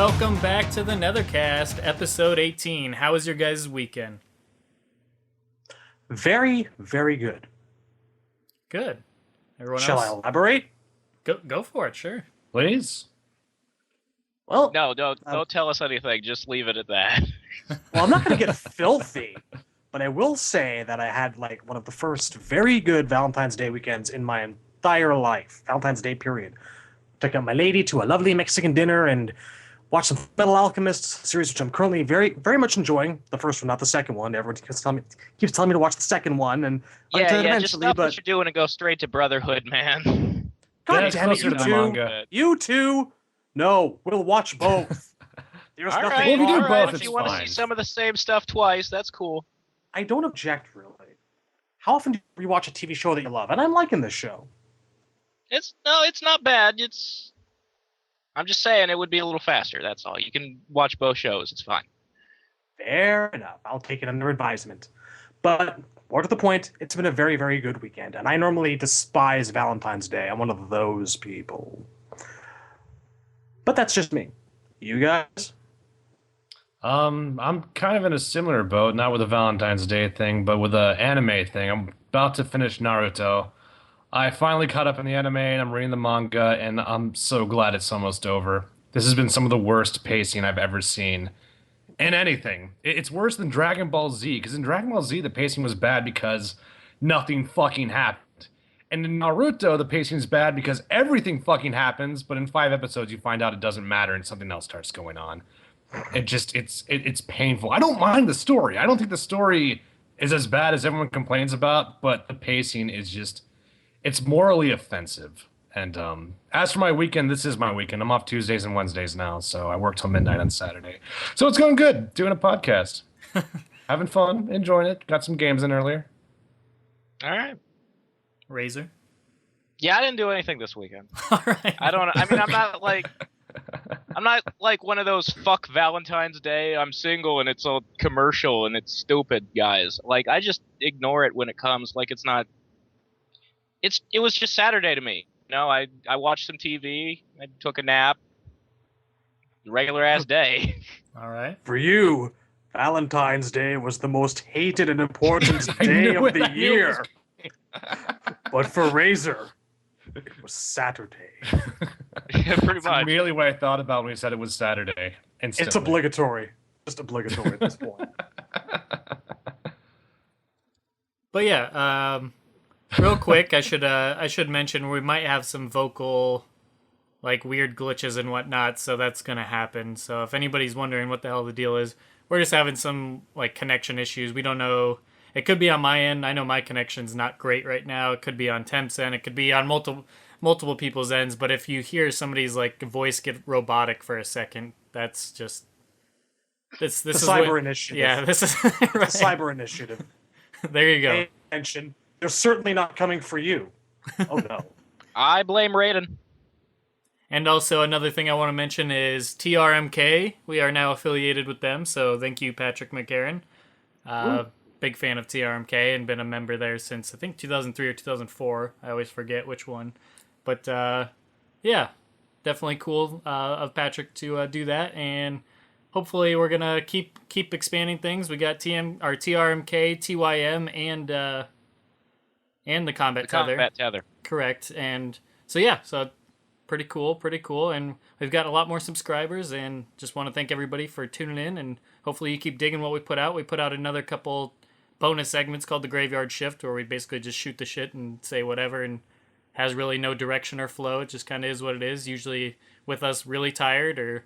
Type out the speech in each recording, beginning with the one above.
welcome back to the Netherkast, episode 18. How was your guys' weekend? Very, very good. Good. Everyone Shall I else? elaborate? Go for it, sure. Please. Well, No, don't tell us anything. Just leave it at that. well, I'm not going to get filthy, but I will say that I had like one of the first very good Valentine's Day weekends in my entire life. Valentine's Day period. Took out my lady to a lovely Mexican dinner and watched some Metal Alchemist series, which I'm currently very, very much enjoying. The first one, not the second one. Everyone keeps telling me to watch the second one, and I'll get to it Just eventually. stop But what you're doing and go straight to Brotherhood, man. God Yeah, damn it, closer you to the two! manga. You two! No, we'll watch both. There's All nothing. right, Well, if you do all right. both, If it's you want to fine. see some of the same stuff twice, that's cool. I don't object, really. How often do you rewatch a TV show that you love? And I'm liking this show. It's not bad. I'm just saying it would be a little faster. That's all. You can watch both shows. It's fine. Fair enough. I'll take it under advisement. But more to the point, it's been a very, very good weekend. And I normally despise Valentine's Day. I'm one of those people. But that's just me. You guys? I'm kind of in a similar boat, not with a Valentine's Day thing, but with an anime thing. I'm about to finish Naruto. I finally caught up in the anime, and I'm reading the manga, and I'm so glad it's almost over. This has been some of the worst pacing I've ever seen in anything. It's worse than Dragon Ball Z, because in Dragon Ball Z, the pacing was bad because nothing fucking happened. And in Naruto, the pacing is bad because everything fucking happens, but in 5 episodes, you find out it doesn't matter and something else starts going on. It's painful. I don't mind the story. I don't think the story is as bad as everyone complains about, but the pacing is just, it's morally offensive. And as for my weekend, this is my weekend. I'm off Tuesdays and Wednesdays now, so I work till midnight on Saturday. So it's going good, doing a podcast. Having fun, enjoying it. Got some games in earlier. All right. Razor? Yeah, I didn't do anything this weekend. All right. I'm not like one of those fuck Valentine's Day, I'm single and it's all commercial and it's stupid guys. Like, I just ignore it when it comes. Like, it was just Saturday to me. You know, I watched some TV, I took a nap. Regular ass day. All right. For you, Valentine's Day was the most hated and important day knew of it. I the knew it was year. But for Razor, it was Saturday. Yeah, pretty That's much. immediately what I thought about when he said it was Saturday. Instantly. It's obligatory. Just obligatory at this point. But yeah, real quick, I should mention we might have some vocal, like, weird glitches and whatnot, so that's gonna happen. So if anybody's wondering what the hell the deal is, we're just having some, like, connection issues. We don't know. It could be on my end. I know my connection's not great right now. It could be on Temp's end. It could be on multiple people's ends. But if you hear somebody's, like, voice get robotic for a second, that's just this The is cyber what, initiative. Yeah, this is The right. cyber initiative. There you go. Pay attention. They're certainly not coming for you. Oh no. I blame Raiden. And also another thing I want to mention is TRMK. We are now affiliated with them, so thank you, Patrick McCarran. Big fan of TRMK and been a member there since I think 2003 or 2004. I always forget which one, but yeah, definitely cool of Patrick to do that, and hopefully we're gonna keep expanding things. We got TRMK, TYM, and the Combat Tether. Combat Tether. Correct, and so yeah, so pretty cool, and we've got a lot more subscribers, and just want to thank everybody for tuning in, and hopefully you keep digging what we put out. We put out another couple bonus segments called the Graveyard Shift, where we basically just shoot the shit and say whatever, and has really no direction or flow. It just kind of is what it is, usually with us really tired, or,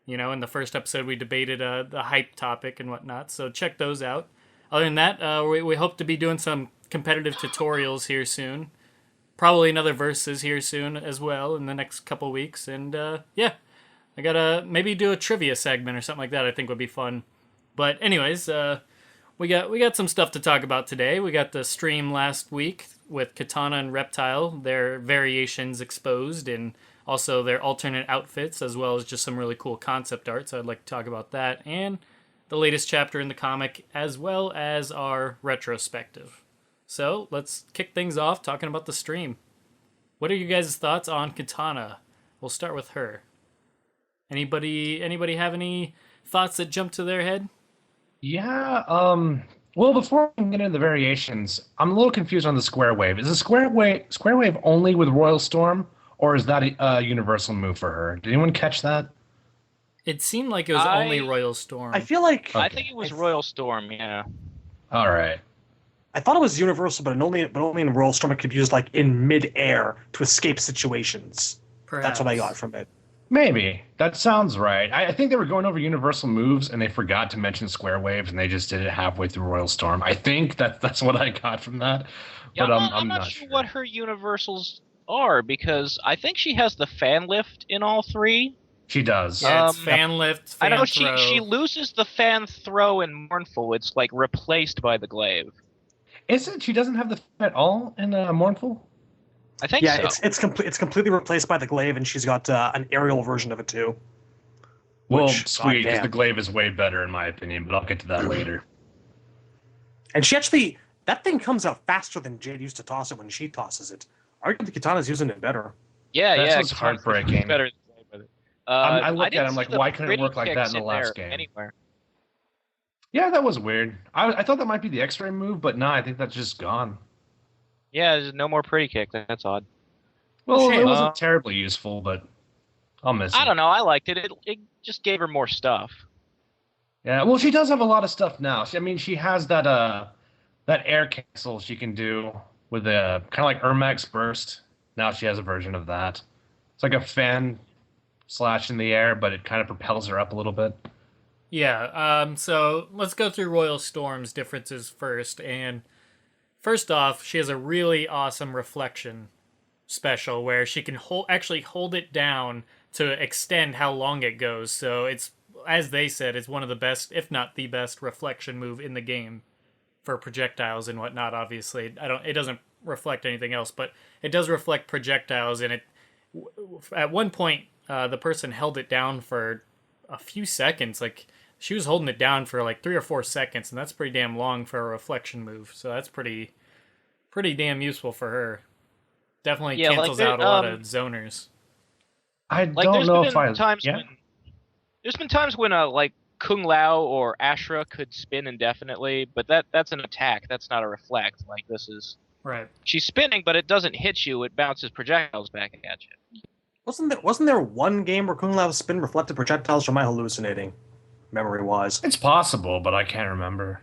you know, in the first episode we debated the hype topic and whatnot, so check those out. Other than that, we hope to be doing some competitive tutorials here soon. Probably another Versus here soon as well in the next couple weeks, and yeah, I gotta maybe do a trivia segment or something like that. I think would be fun. But anyways, we got some stuff to talk about today. We got the stream last week with Kitana and Reptile, their variations exposed, and also their alternate outfits, as well as just some really cool concept art. So I'd like to talk about that, and the latest chapter in the comic, as well as our retrospective. So let's kick things off talking about the stream. What are you guys' thoughts on Kitana? We'll start with her. Anybody have any thoughts that jump to their head? Yeah. Well, before we get into the variations, I'm a little confused on the square wave. Is the square wave only with Royal Storm, or is that a universal move for her? Did anyone catch that? It seemed like it was only Royal Storm. I feel like I think it was Royal Storm. Yeah. All right. I thought it was universal, but only in Royal Storm it could be used like in mid-air to escape situations. Perhaps. That's what I got from it. Maybe. That sounds right. I think they were going over universal moves and they forgot to mention square wave and they just did it halfway through Royal Storm. I think that's what I got from that. Yeah, But I'm not sure what her universals are, because I think she has the fan lift in all three. She does. Yeah, it's fan lift, fan I know throw. she loses the fan throw in Mournful. It's like replaced by the glaive. Is it? She doesn't have the at all in Mournful? I think so. It's completely replaced by the glaive, and she's got an aerial version of it too. Well, Which, sweet, because goddamn. the glaive is way better in my opinion, but I'll get to that later. And she actually, that thing comes out faster than Jade used to toss it when she tosses it. Arguably, Kitana's using it better. Yeah, That's yeah. what's heartbreaking. Better than Glaive with it. I look at it, didn't I'm like, see the why couldn't it pretty work like that kicks in the last there game? Anywhere. Yeah, that was weird. I thought that might be the X-ray move, but no, I think that's just gone. Yeah, there's no more pretty kick. That's odd. Well, Shame. it wasn't terribly useful, but I'll miss it. I don't know. I liked it. It just gave her more stuff. Yeah, well, she does have a lot of stuff now. She has that that air cancel she can do with a kind of like Ermax burst. Now she has a version of that. It's like a fan slash in the air, but it kind of propels her up a little bit. Yeah, so let's go through Royal Storm's differences first. And first off, she has a really awesome reflection special where she can actually hold it down to extend how long it goes. So it's, as they said, it's one of the best, if not the best, reflection move in the game for projectiles and whatnot. Obviously, it doesn't reflect anything else, but it does reflect projectiles. And it, at one point, the person held it down for a few seconds. Like, she was holding it down for like 3 or 4 seconds, and that's pretty damn long for a reflection move. So that's pretty damn useful for her. Definitely cancels out a lot of zoners. I don't know if I... There's been times when like Kung Lao or Ashra could spin indefinitely, but that's an attack. That's not a reflect. Like, this is... Right. She's spinning, but it doesn't hit you. It bounces projectiles back at you. Wasn't there one game where Kung Lao spin reflected projectiles? Or am I hallucinating, memory-wise? It's possible, but I can't remember.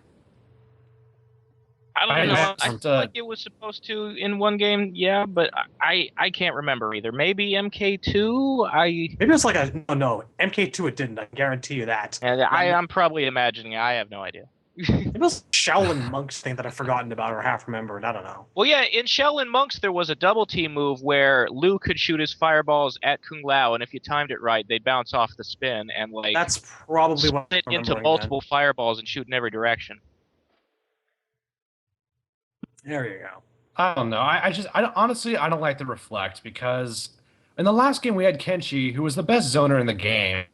I don't know. I just, feel like it was supposed to in one game, yeah, but I can't remember either. Maybe MK2? Maybe it's like no, MK2 it didn't, I guarantee you that. And I'm probably imagining. I have no idea. Maybe it was a Shaolin Monks thing that I've forgotten about or half remembered. I don't know. Well, yeah, in Shaolin Monks there was a double team move where Liu could shoot his fireballs at Kung Lao, and if you timed it right, they'd bounce off the spin and like that's probably what split I'm into remembering multiple fireballs and shoot in every direction. There you go. I don't know. Honestly, I don't like the reflect because in the last game we had Kenshi, who was the best zoner in the game,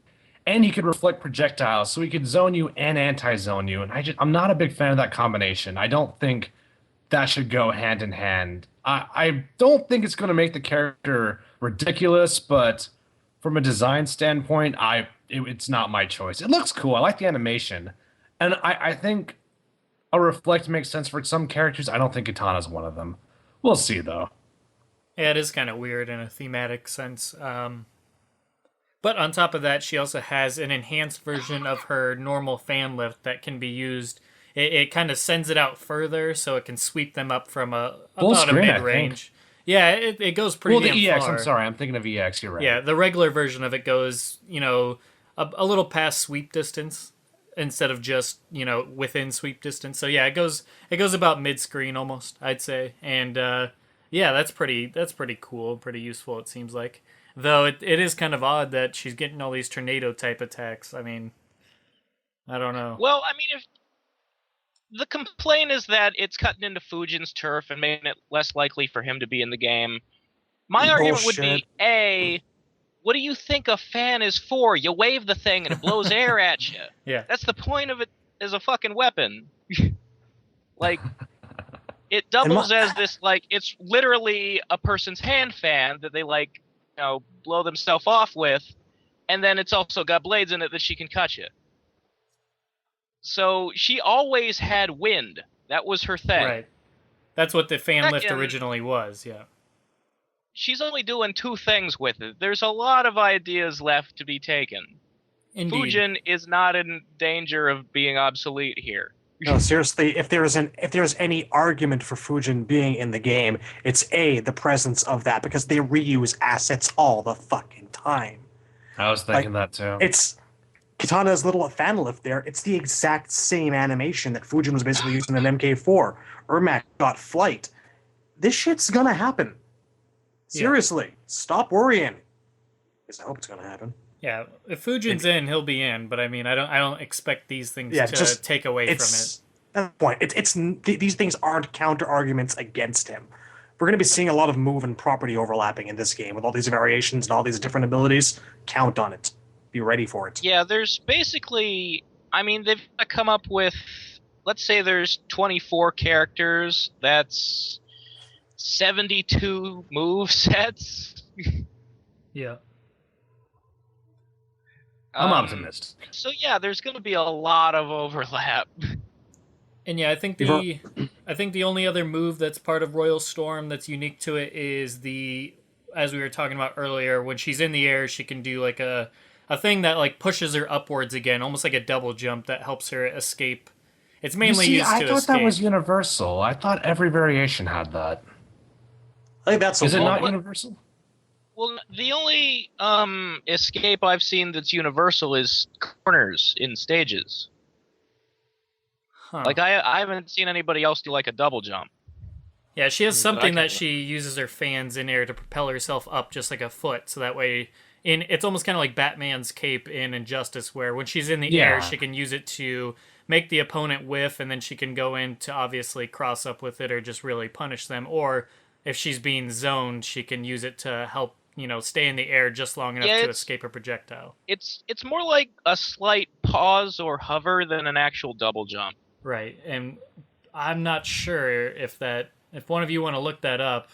and he could reflect projectiles, so he could zone you and anti-zone you. And I'm not a big fan of that combination. I don't think that should go hand in hand. I don't think it's going to make the character ridiculous, but from a design standpoint, it's not my choice. It looks cool. I like the animation, and I think a reflect makes sense for some characters. I don't think Kitana's one of them. We'll see, though. Yeah, it is kind of weird in a thematic sense. But on top of that, she also has an enhanced version of her normal fan lift that can be used. It kind of sends it out further, so it can sweep them up from about a mid-range. Yeah, it goes pretty damn the EX, far. I'm sorry, I'm thinking of EX, you're right. Yeah, the regular version of it goes, a little past sweep distance instead of just, within sweep distance. So yeah, it goes about mid-screen almost, I'd say. And yeah, that's pretty cool, pretty useful, it seems like. Though it is kind of odd that she's getting all these tornado type attacks. I mean, I don't know. Well, I mean, if the complaint is that it's cutting into Fujin's turf and making it less likely for him to be in the game, my argument would be, A, what do you think a fan is for? You wave the thing and it blows air at you. Yeah. That's the point of it as a fucking weapon. Like, it doubles as this, like, it's literally a person's hand fan that they, like, blow themselves off with, and then it's also got blades in it that she can cut you. So she always had wind. That was her thing. Right. That's what the fan lift Second, originally was, yeah. she's only doing 2 things with it. There's a lot of ideas left to be taken. Indeed. Fujin is not in danger of being obsolete here. No, seriously, if there's any argument for Fujin being in the game, it's the presence of that, because they reuse assets all the fucking time. I was thinking that too. It's Kitana's little fan lift there. It's the exact same animation that Fujin was basically using in MK4. Ermac got flight. This shit's gonna happen. Seriously, stop worrying. Because I hope it's gonna happen. Yeah, if Fujin's in, he'll be in. But I mean, I don't expect these things to take away from it. That's the point. These things aren't counter arguments against him. We're going to be seeing a lot of move and property overlapping in this game with all these variations and all these different abilities. Count on it. Be ready for it. Yeah, there's basically... I mean, they've come up with... Let's say there's 24 characters. That's 72 move sets. Yeah. I'm optimistic. So yeah, there's going to be a lot of overlap. And yeah, I think the only other move that's part of Royal Storm that's unique to it is as we were talking about earlier, when she's in the air, she can do like a thing that like pushes her upwards again, almost like a double jump that helps her escape. It's mainly used to escape. I thought that was universal. I thought every variation had that. I think that's Is it not universal? Well, the only escape I've seen that's universal is corners in stages. Huh. Like, I haven't seen anybody else do, like, a double jump. Yeah, she has something that she uses her fans in air to propel herself up just like a foot, so that way... It's almost kind of like Batman's cape in Injustice, where when she's in the air, she can use it to make the opponent whiff, and then she can go in to obviously cross up with it or just really punish them. Or if she's being zoned, she can use it to help, stay in the air just long enough to escape a projectile. It's more like a slight pause or hover than an actual double jump. Right, and I'm not sure if one of you want to look that up,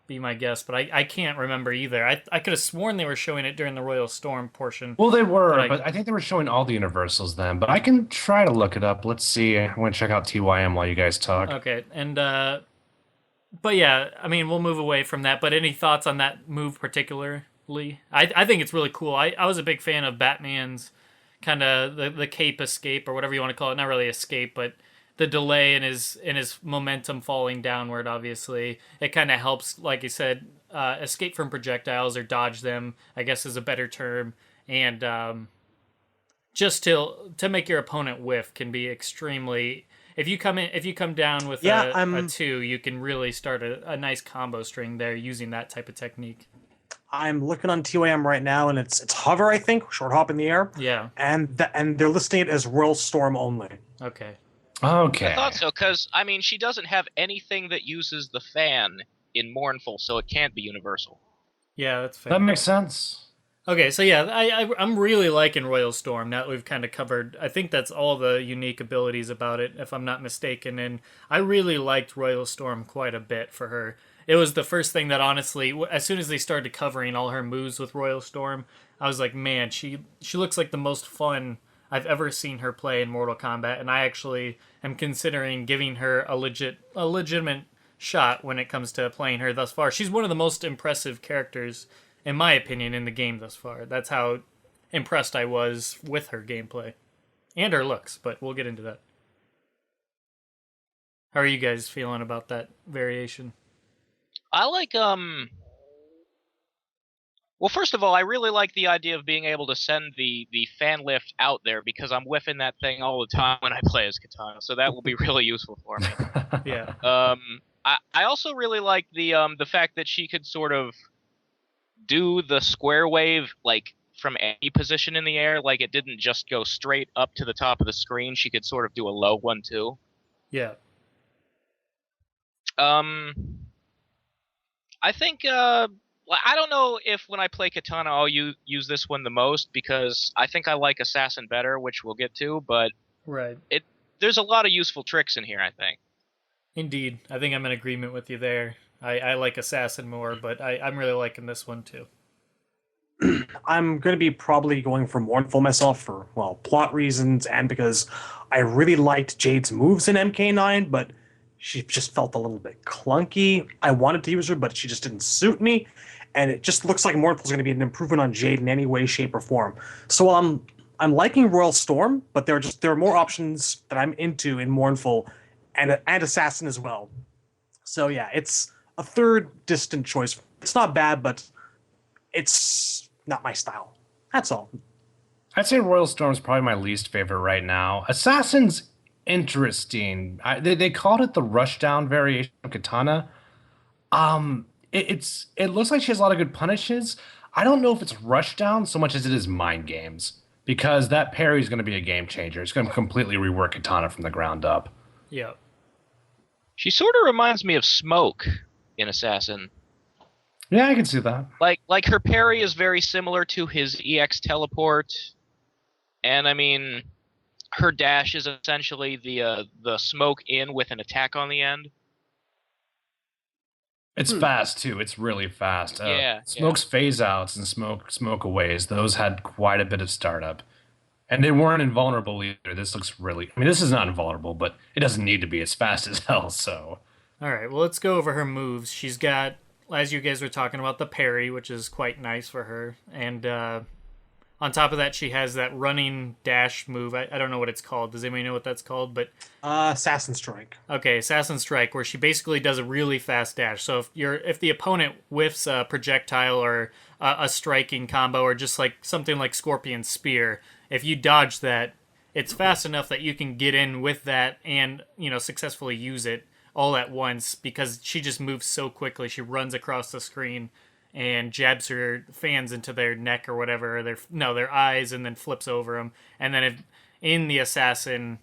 be my guest, but I can't remember either. I could have sworn they were showing it during the Royal Storm portion. Well, they were, but I think they were showing all the universals then. But I can try to look it up. Let's see. I'm going to check out TYM while you guys talk. Okay, and but yeah, I mean, we'll move away from that. But any thoughts on that move particularly? I think it's really cool. I was a big fan of Batman's kind of the cape escape or whatever you want to call it. Not really escape, but the delay in his momentum falling downward. Obviously, it kind of helps, like you said, escape from projectiles or dodge them, I guess is a better term. And just to make your opponent whiff can be extremely. If you come down with a 2, you can really start a nice combo string there using that type of technique. I'm looking on TYM right now, and it's hover, I think, short hop in the air. Yeah. And they're listing it as Royal Storm only. Okay. Okay. I thought so, because, I mean, she doesn't have anything that uses the fan in Mournful, so it can't be universal. Yeah, that's fair. That makes sense. Okay, so yeah, I'm really liking Royal Storm now that we've kind of covered. I think that's all the unique abilities about it, if I'm not mistaken, and I really liked Royal Storm quite a bit for her. It was the first thing that, honestly, as soon as they started covering all her moves with Royal Storm, I was like, man, she looks like the most fun I've ever seen her play in Mortal Kombat, and I actually am considering giving her a legitimate shot when it comes to playing her thus far. She's one of the most impressive characters, in my opinion, in the game thus far. That's how impressed I was with her gameplay. And her looks, but we'll get into that. How are you guys feeling about that variation? I like, well, first of all, I really like the idea of being able to send the fan lift out there, because I'm whiffing that thing all the time when I play as Kitana, so that will be really useful for me. Yeah. I also really like the fact that she could sort of do the square wave, like, from any position in the air, like it didn't just go straight up to the top of the screen. She could sort of do a low one, too. Yeah. I think, I don't know if when I play Kitana I'll use this one the most, because I think I like Assassin better, which we'll get to, but right. There's a lot of useful tricks in here, I think. Indeed. I think I'm in agreement with you there. I like Assassin more, but I'm really liking this one too. I'm going to be probably going for mournful myself for, well, plot reasons and because I really liked Jade's moves in MK9, but she just felt a little bit clunky. I wanted to use her, but she just didn't suit me. And it just looks like Mournful is going to be an improvement on Jade in any way, shape, or form. So I'm liking Royal Storm, but there are more options that I'm into in Mournful and Assassin as well. So yeah, it's a third distant choice. It's not bad, but it's not my style. That's all. I'd say Royal Storm's probably my least favorite right now. Assassin's interesting. They called it the Rushdown variation of Kitana. It looks like she has a lot of good punishes. I don't know if it's Rushdown so much as it is mind games because that parry is going to be a game changer. It's going to completely rework Kitana from the ground up. Yeah. She sort of reminds me of Smoke in Assassin. Yeah, I can see that. Like her parry is very similar to his EX teleport, and I mean, her dash is essentially the smoke in with an attack on the end. It's fast too. It's really fast. Yeah. Smoke's phase outs and smoke aways. Those had quite a bit of startup, and they weren't invulnerable either. This looks really. I mean, this is not invulnerable, but it doesn't need to be. It's fast as hell. So. All right. Well, let's go over her moves. She's got, as you guys were talking about, the parry, which is quite nice for her, and on top of that, she has that running dash move. I don't know what it's called. Does anybody know what that's called? But Assassin Strike. Okay, Assassin Strike, where she basically does a really fast dash. So if the opponent whiffs a projectile or a striking combo or just like something like Scorpion Spear, if you dodge that, it's fast enough that you can get in with that and successfully use it all at once because she just moves so quickly. She runs across the screen and jabs her fans into their neck or whatever, their eyes, and then flips over them. And then in the Assassin,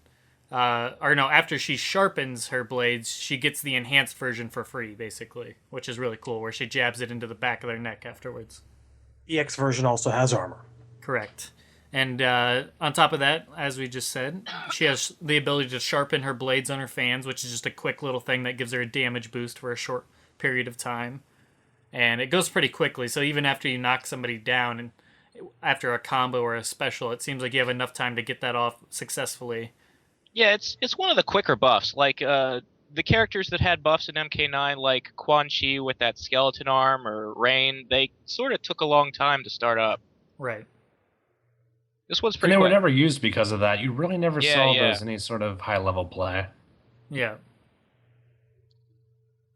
after she sharpens her blades, she gets the enhanced version for free, basically, which is really cool, where she jabs it into the back of their neck afterwards. EX version also has armor. Correct. And on top of that, as we just said, she has the ability to sharpen her blades on her fans, which is just a quick little thing that gives her a damage boost for a short period of time. And it goes pretty quickly, so even after you knock somebody down and after a combo or a special, it seems like you have enough time to get that off successfully. Yeah, it's one of the quicker buffs. Like the characters that had buffs in MK9, like Quan Chi with that skeleton arm or Rain, they sort of took a long time to start up. Right. This one's pretty And they quick. were never used because of that. You really never saw yeah. those in any sort of high-level play. Yeah.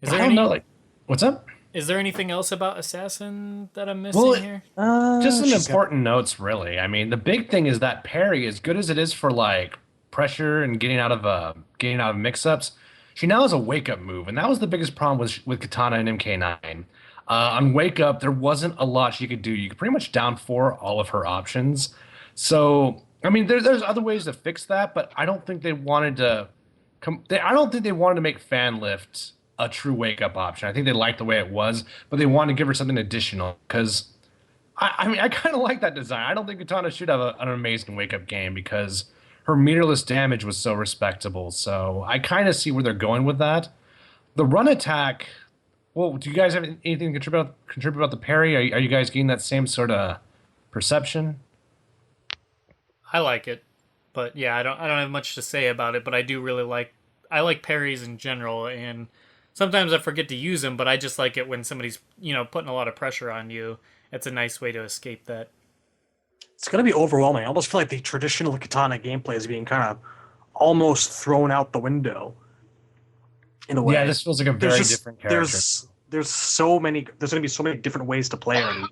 I don't know, what's up? Is there anything else about Assassin that I'm missing here? Just some important notes, really. I mean, the big thing is that parry, as good as it is for like pressure and getting out of mix-ups, she now has a wake-up move, and that was the biggest problem with Kitana and MK9. On wake-up, there wasn't a lot she could do. You could pretty much down 4 all of her options. So, I mean, there's other ways to fix that, but I don't think they wanted to. I don't think they wanted to make fan lift a true wake-up option. I think they liked the way it was, but they wanted to give her something additional because, I mean, I kind of like that design. I don't think Kitana should have an amazing wake-up game because her meterless damage was so respectable. So I kind of see where they're going with that. The run attack. Well, do you guys have anything to contribute about the parry? Are you guys getting that same sort of perception? I like it, but yeah, I don't have much to say about it. But I do really I like parries in general, and sometimes I forget to use them. But I just like it when somebody's putting a lot of pressure on you. It's a nice way to escape that. It's going to be overwhelming. I almost feel like the traditional Kitana gameplay is being kind of almost thrown out the window. In a way. Yeah, this feels like a very different character. There's going to be so many different ways to play her. And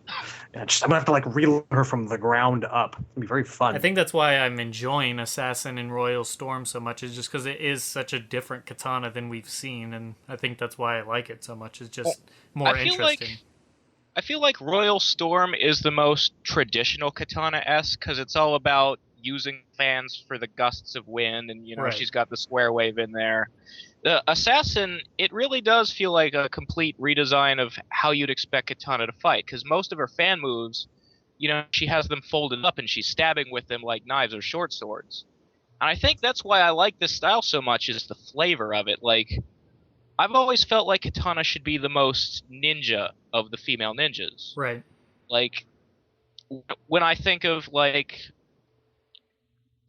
I'm going to have to relearn her from the ground up. It'll be very fun. I think that's why I'm enjoying Assassin and Royal Storm so much, is just because it is such a different Kitana than we've seen, and I think that's why I like it so much. It's just more interesting. I feel like Royal Storm is the most traditional Kitana-esque because it's all about using fans for the gusts of wind, and Right. she's got the square wave in there. The Assassin, it really does feel like a complete redesign of how you'd expect Kitana to fight, because most of her fan moves, she has them folded up and she's stabbing with them like knives or short swords. And I think that's why I like this style so much, is the flavor of it. Like, I've always felt like Kitana should be the most ninja of the female ninjas. Right. Like, when I think of like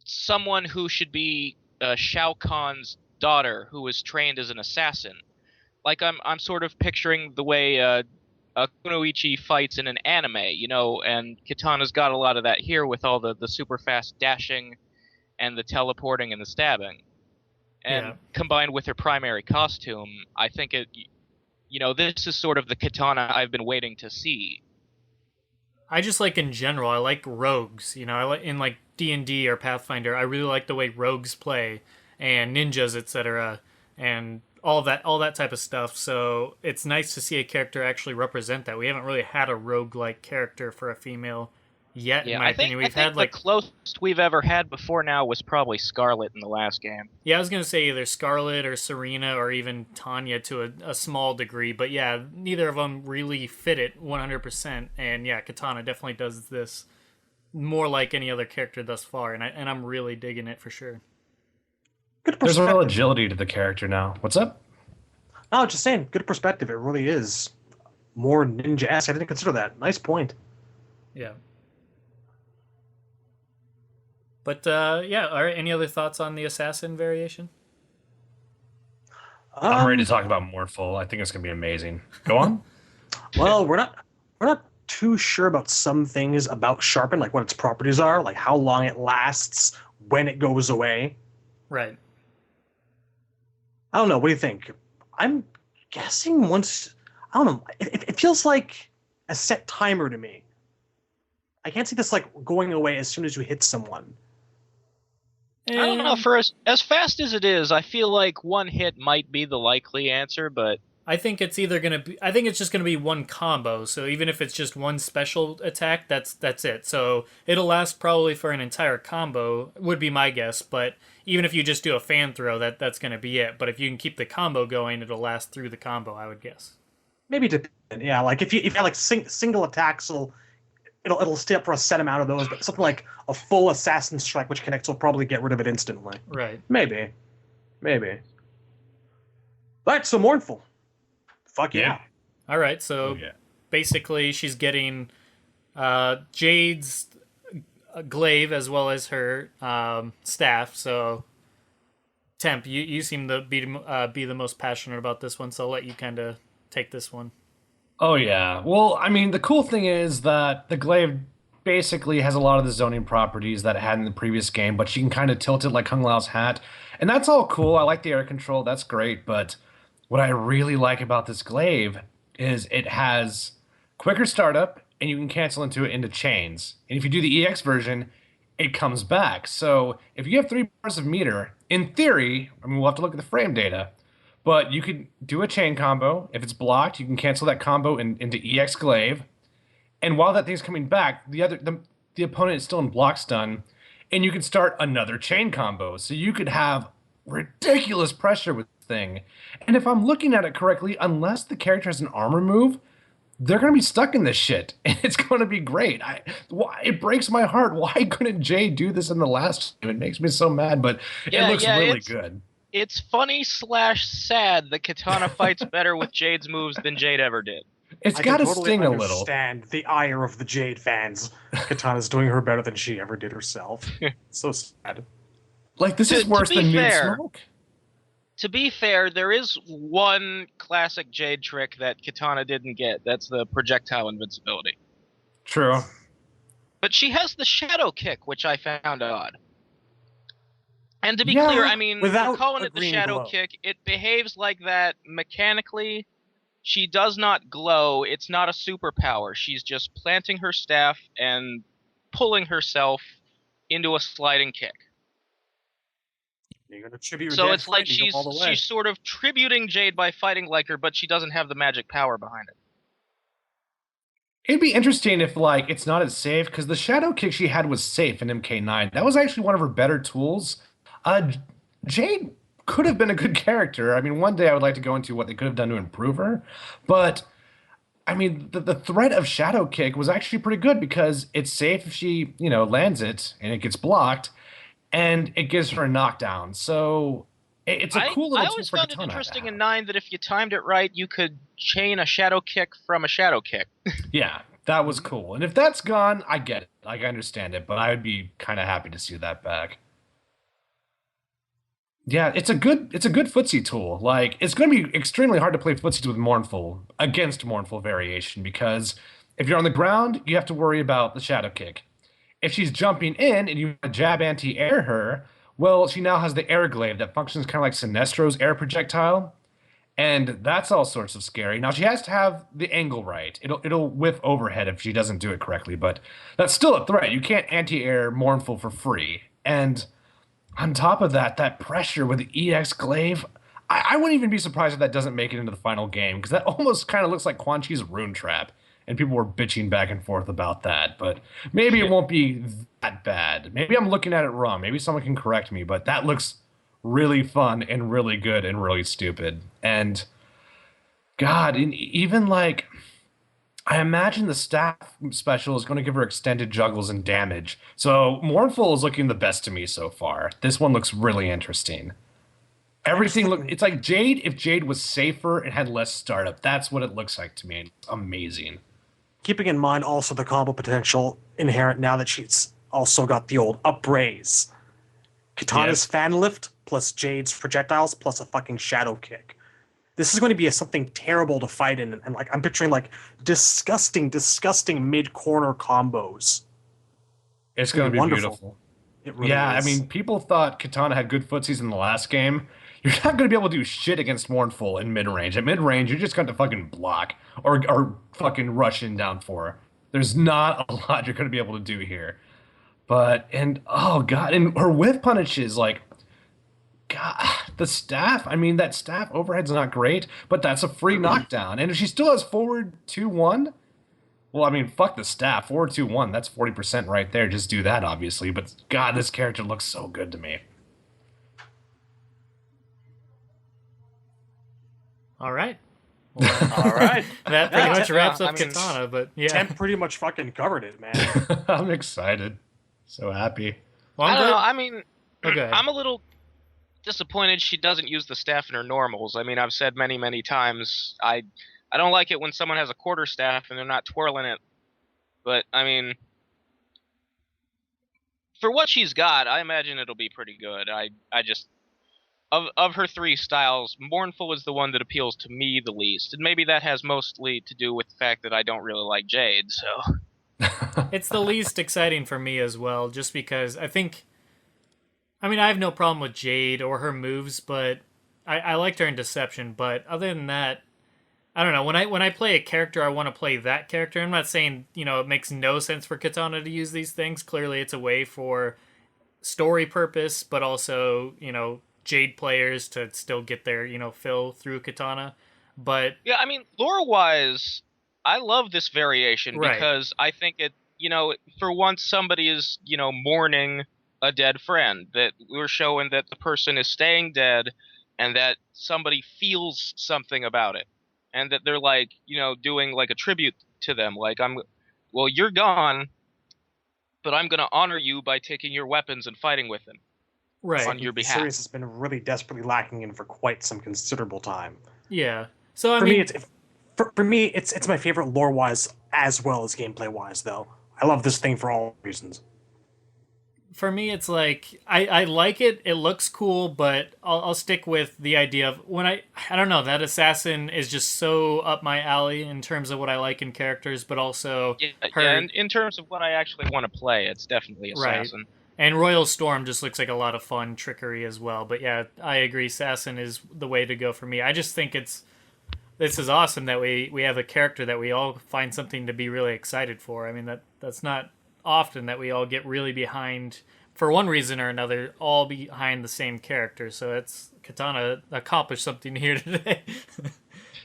someone who should be Shao Kahn's daughter who was trained as an assassin. Like I'm sort of picturing the way Kunoichi fights in an anime, you know, and Kitana's got a lot of that here with all the super fast dashing and the teleporting and the stabbing. And combined with her primary costume, I think this is sort of the Kitana I've been waiting to see. I just like in general, I like rogues. You know, I like in like D&D or Pathfinder, I really like the way rogues play and ninjas, etc. and all that type of stuff. So it's nice to see a character actually represent that. We haven't really had a rogue-like character for a female yet, in my opinion. We've had like the closest we've ever had before now was probably Scarlet in the last game. Yeah, I was gonna say either Scarlet or Serena or even Tanya to a small degree, but yeah, neither of them really fit it 100%. And yeah, Kitana definitely does this more like any other character thus far, and I'm really digging it for sure. There's a real agility to the character now. What's up? No, just saying, good perspective. It really is more ninja-esque. I didn't consider that. Nice point. Yeah. But yeah, all right. Any other thoughts on the assassin variation? I'm ready to talk about Mortal. I think it's gonna be amazing. Go on. Well, we're not too sure about some things about Sharpen, like what its properties are, like how long it lasts, when it goes away. Right. I don't know. What do you think? I'm guessing once. I don't know. It feels like a set timer to me. I can't see this like going away as soon as you hit someone. I don't know. For as fast as it is, I feel like one hit might be the likely answer, but I think it's either gonna be. I think it's just gonna be one combo. So even if it's just one special attack, that's it. So it'll last probably for an entire combo, would be my guess. But even if you just do a fan throw, that's gonna be it. But if you can keep the combo going, it'll last through the combo, I would guess. Maybe depend. Yeah, like if you have like single attacks, it'll stay up for a set amount of those. But something like a full assassin strike, which connects, will probably get rid of it instantly. Right. Maybe. All right, so Mournful. Fuck yeah. All right, so basically she's getting Jade's glaive as well as her staff. So Temp, you seem to be the most passionate about this one, so I'll let you kind of take this one. Oh yeah. Well, I mean, the cool thing is that the glaive basically has a lot of the zoning properties that it had in the previous game, but she can kind of tilt it like Kung Lao's hat, and that's all cool. I like the air control. That's great, but what I really like about this glaive is it has quicker startup, and you can cancel into chains. And if you do the EX version, it comes back. So if you have 3 bars of meter, in theory, I mean, we'll have to look at the frame data, but you could do a chain combo. If it's blocked, you can cancel that combo into EX glaive. And while that thing's coming back, the opponent is still in block stun, and you can start another chain combo. So you could have ridiculous pressure with this thing. And if I'm looking at it correctly, unless the character has an armor move, they're going to be stuck in this shit, and it's going to be great. It breaks my heart. Why couldn't Jay do this in the last game? It makes me so mad, but it looks really good. It's funny / sad that Kitana fights better with Jade's moves than Jade ever did. It's got to sting a little. I understand the ire of the Jade fans. Kitana's doing her better than she ever did herself. So sad. Like, this is worse than Nude Smoke. To be fair, there is one classic Jade trick that Kitana didn't get. That's the projectile invincibility. True. But she has the shadow kick, which I found odd. And to be clear, I mean, we're calling it the shadow kick. It behaves like that mechanically. She does not glow. It's not a superpower. She's just planting her staff and pulling herself into a sliding kick. You're gonna tribute so it's like she's sort of tributing Jade by fighting like her, but she doesn't have the magic power behind it. It'd be interesting if, like, it's not as safe, because the shadow kick she had was safe in MK9. That was actually one of her better tools. Jade could have been a good character. I mean, one day I would like to go into what they could have done to improve her. But, I mean, the threat of shadow kick was actually pretty good, because it's safe if she, lands it and it gets blocked, and it gives her a knockdown. So it's a cool little tool. I always found it interesting in 9 that if you timed it right, you could chain a shadow kick from a shadow kick. Yeah. That was cool. And if that's gone, I get it. Like, I understand it, but I would be kind of happy to see that back. Yeah, it's a good footsie tool. Like, it's going to be extremely hard to play footsies with Mournful against Mournful Variation because if you're on the ground, you have to worry about the shadow kick. If she's jumping in and you want to jab anti-air her, well, she now has the air glaive that functions kind of like Sinestro's air projectile, and that's all sorts of scary. Now she has to have the angle right. It'll whiff overhead if she doesn't do it correctly, but that's still a threat. You can't anti-air Mournful for free, and on top of that, that pressure with the EX glaive, I wouldn't even be surprised if that doesn't make it into the final game, because that almost kind of looks like Quan Chi's rune trap, and people were bitching back and forth about that. But maybe it won't be that bad. Maybe I'm looking at it wrong. Maybe someone can correct me, but that looks really fun and really good and really stupid. And God, and even like, I imagine the staff special is going to give her extended juggles and damage. So Mournful is looking the best to me so far. This one looks really interesting. Everything it's like Jade if Jade was safer and had less startup. That's what it looks like to me. It's amazing. Keeping in mind also the combo potential inherent now that she's also got the old upraise. Kitana's fan lift plus Jade's projectiles plus a fucking shadow kick. This is going to be something terrible to fight in, and like I'm picturing like disgusting mid-corner combos. It's going to be wonderful. Beautiful. It really is. I is. mean, people thought Kitana had good footsies in the last game. You're not going to be able to do shit against Mournful in mid-range. At mid-range, you're just going to fucking block or fucking rush in down for. There's not a lot you're going to be able to do here. But, and, oh god, and her whiff punishes, like, God, the staff, I mean, that staff overhead's not great, but that's a free knockdown. And if she still has forward 2-1, well, I mean, fuck the staff. Forward 2-1, that's 40% right there. Just do that, obviously. But, God, this character looks so good to me. All right. Well, all right. That pretty much wraps up Kitana, but yeah. Temp pretty much fucking covered it, man. I'm excited. So happy. Well, I don't know. I mean, I'm a little disappointed she doesn't use the staff in her normals. I mean, I've said many times I don't like it when someone has a quarter staff and they're not twirling it. But I mean, for what she's got, I imagine it'll be pretty good. I just of her three styles, Mournful is the one that appeals to me the least, and maybe that has mostly to do with the fact that I don't really like Jade. So it's the least exciting for me as well, just because I have no problem with Jade or her moves, but I liked her in Deception. But other than that, I don't know. When I play a character, I want to play that character. I'm not saying, it makes no sense for Kitana to use these things. Clearly, it's a way for story purpose, but also, Jade players to still get their, fill through Kitana. But yeah, I mean, lore-wise, I love this variation because I think it, for once somebody is, mourning a dead friend, that we're showing that the person is staying dead and that somebody feels something about it, and that they're like, doing like a tribute to them. Like, you're gone, but I'm going to honor you by taking your weapons and fighting with them. Right. On your behalf. The series has been really desperately lacking in for quite some considerable time. Yeah. So for me, it's my favorite lore-wise as well as gameplay-wise, though. I love this thing for all reasons. For me, it's like I like it. It looks cool, but I'll stick with the idea of when I don't know, that assassin is just so up my alley in terms of what I like in characters, but also and in terms of what I actually want to play, it's definitely assassin. Right. And Royal Storm just looks like a lot of fun trickery as well. But yeah, I agree. Assassin is the way to go for me. I just think this is awesome that we have a character that we all find something to be really excited for. I mean, that's not often that we all get really behind, for one reason or another, all behind the same character. So it's Kitana accomplished something here today.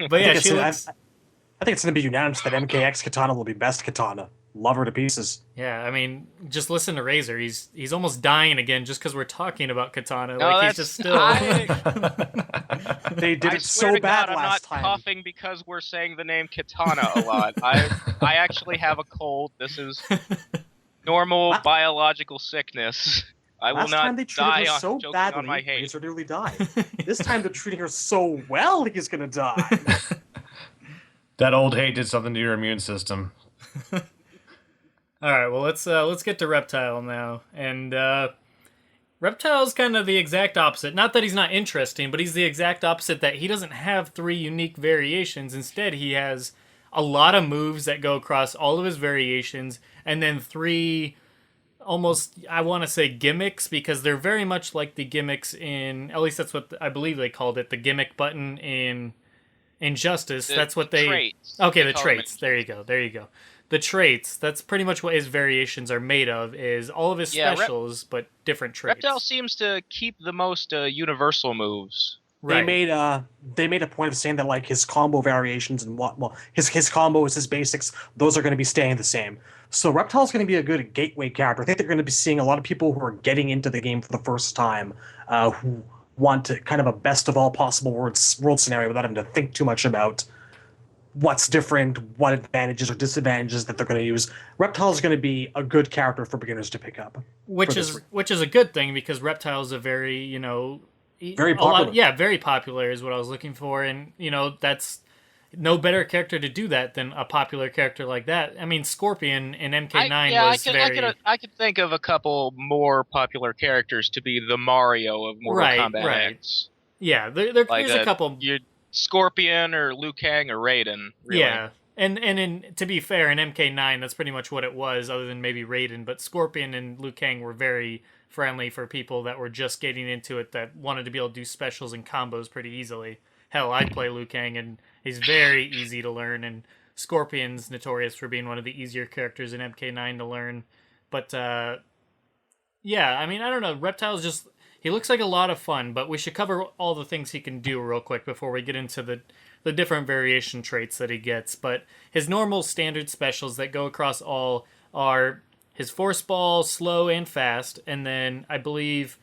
But yeah, I think it's going to be unanimous that MKX Kitana will be best Kitana. Love her to pieces. Yeah, I mean, just listen to Razor. He's almost dying again just because we're talking about Katana. No, like, he's just still. They did it so bad last time. I'm not coughing because we're saying the name Kitana a lot. I actually have a cold. This is normal biological sickness. I will not die on so joking bad on my hate. Razor nearly died. This time they're treating her so well, he's gonna die. That old hate did something to your immune system. All right, well let's get to Reptile now, and Reptile's kind of the exact opposite. Not that he's not interesting, but he's the exact opposite. That he doesn't have 3 unique variations. Instead, he has a lot of moves that go across all of his variations, and then 3 almost, I want to say, gimmicks, because they're very much like the gimmicks in, at least that's what I believe they called it, the gimmick button in Injustice. That's what they traits. Okay, They the call traits. them. There you go. The traits. That's pretty much what his variations are made of. Is all of his Yeah, specials, but different traits. Reptile seems to keep the most universal moves. Right. They made a point of saying that like his combo variations and his combos, his basics, those are going to be staying the same. So Reptile's going to be a good gateway character. I think they're going to be seeing a lot of people who are getting into the game for the first time, who want to kind of a best of all possible world scenario without having to think too much about what's different, what advantages or disadvantages that they're going to use. Reptile is going to be a good character for beginners to pick up. Which is a good thing, because Reptile is a very, very popular. Very popular is what I was looking for, and that's no better character to do that than a popular character like that. I mean, Scorpion in MK9 I could think of a couple more popular characters to be the Mario of Mortal Kombat X. Yeah, there's a couple. Scorpion or Liu Kang or Raiden. Really. Yeah, and to be fair, in MK9, that's pretty much what it was, other than maybe Raiden. But Scorpion and Liu Kang were very friendly for people that were just getting into it, that wanted to be able to do specials and combos pretty easily. Hell, I play Liu Kang, and he's very easy to learn, and Scorpion's notorious for being one of the easier characters in MK9 to learn. But, yeah, I mean, I don't know. Reptile's just... He looks like a lot of fun, but we should cover all the things he can do real quick before we get into the different variation traits that he gets. But his normal standard specials that go across all are his force ball, slow and fast, and then I believe...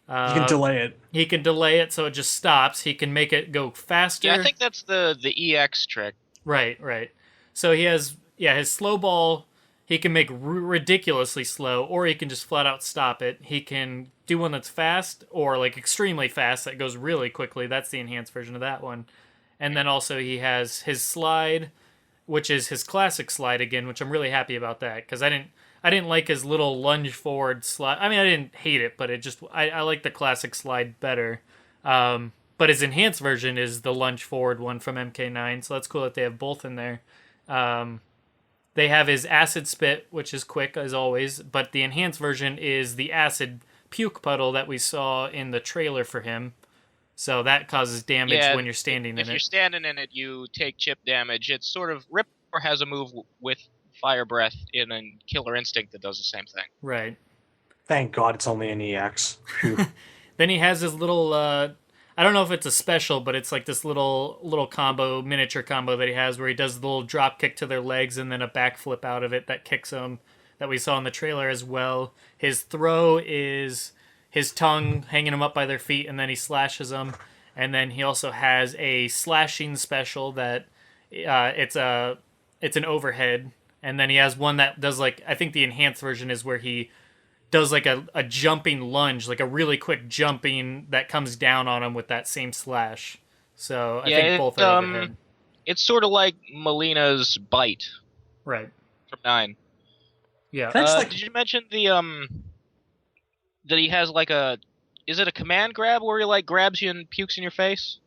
he can delay it. He can delay it so it just stops. He can make it go faster. Yeah, I think that's the EX trick. Right. So he has, his slow ball, he can make ridiculously slow, or he can just flat out stop it. He can do one that's fast, or like extremely fast that goes really quickly. That's the enhanced version of that one. And then also he has his slide, which is his classic slide again, which I'm really happy about that, because I didn't like his little lunge forward slide. I mean, I didn't hate it, but I like the classic slide better. But his enhanced version is the lunge forward one from MK9, so that's cool that they have both in there. They have his acid spit, which is quick as always, but the enhanced version is the acid puke puddle that we saw in the trailer for him. So that causes damage when you're standing in it. If you're standing in it, you take chip damage. It's sort of... Ripper has a move with Fire Breath in Killer Instinct that does the same thing. Right. Thank God it's only an EX. Then he has his little... I don't know if it's a special, but it's like this little combo, miniature combo that he has, where he does the little drop kick to their legs and then a backflip out of it that kicks them, that we saw in the trailer as well. His throw is his tongue hanging them up by their feet, and then he slashes them. And then he also has a slashing special that it's an overhead. And then he has one that does, like, I think the enhanced version is where he does like a jumping lunge, like a really quick jumping that comes down on him with that same slash. So I think both are overhead. It's sort of like Melina's bite. Right. From 9. Yeah. Did you mention the that he has like is it a command grab where he like grabs you and pukes in your face?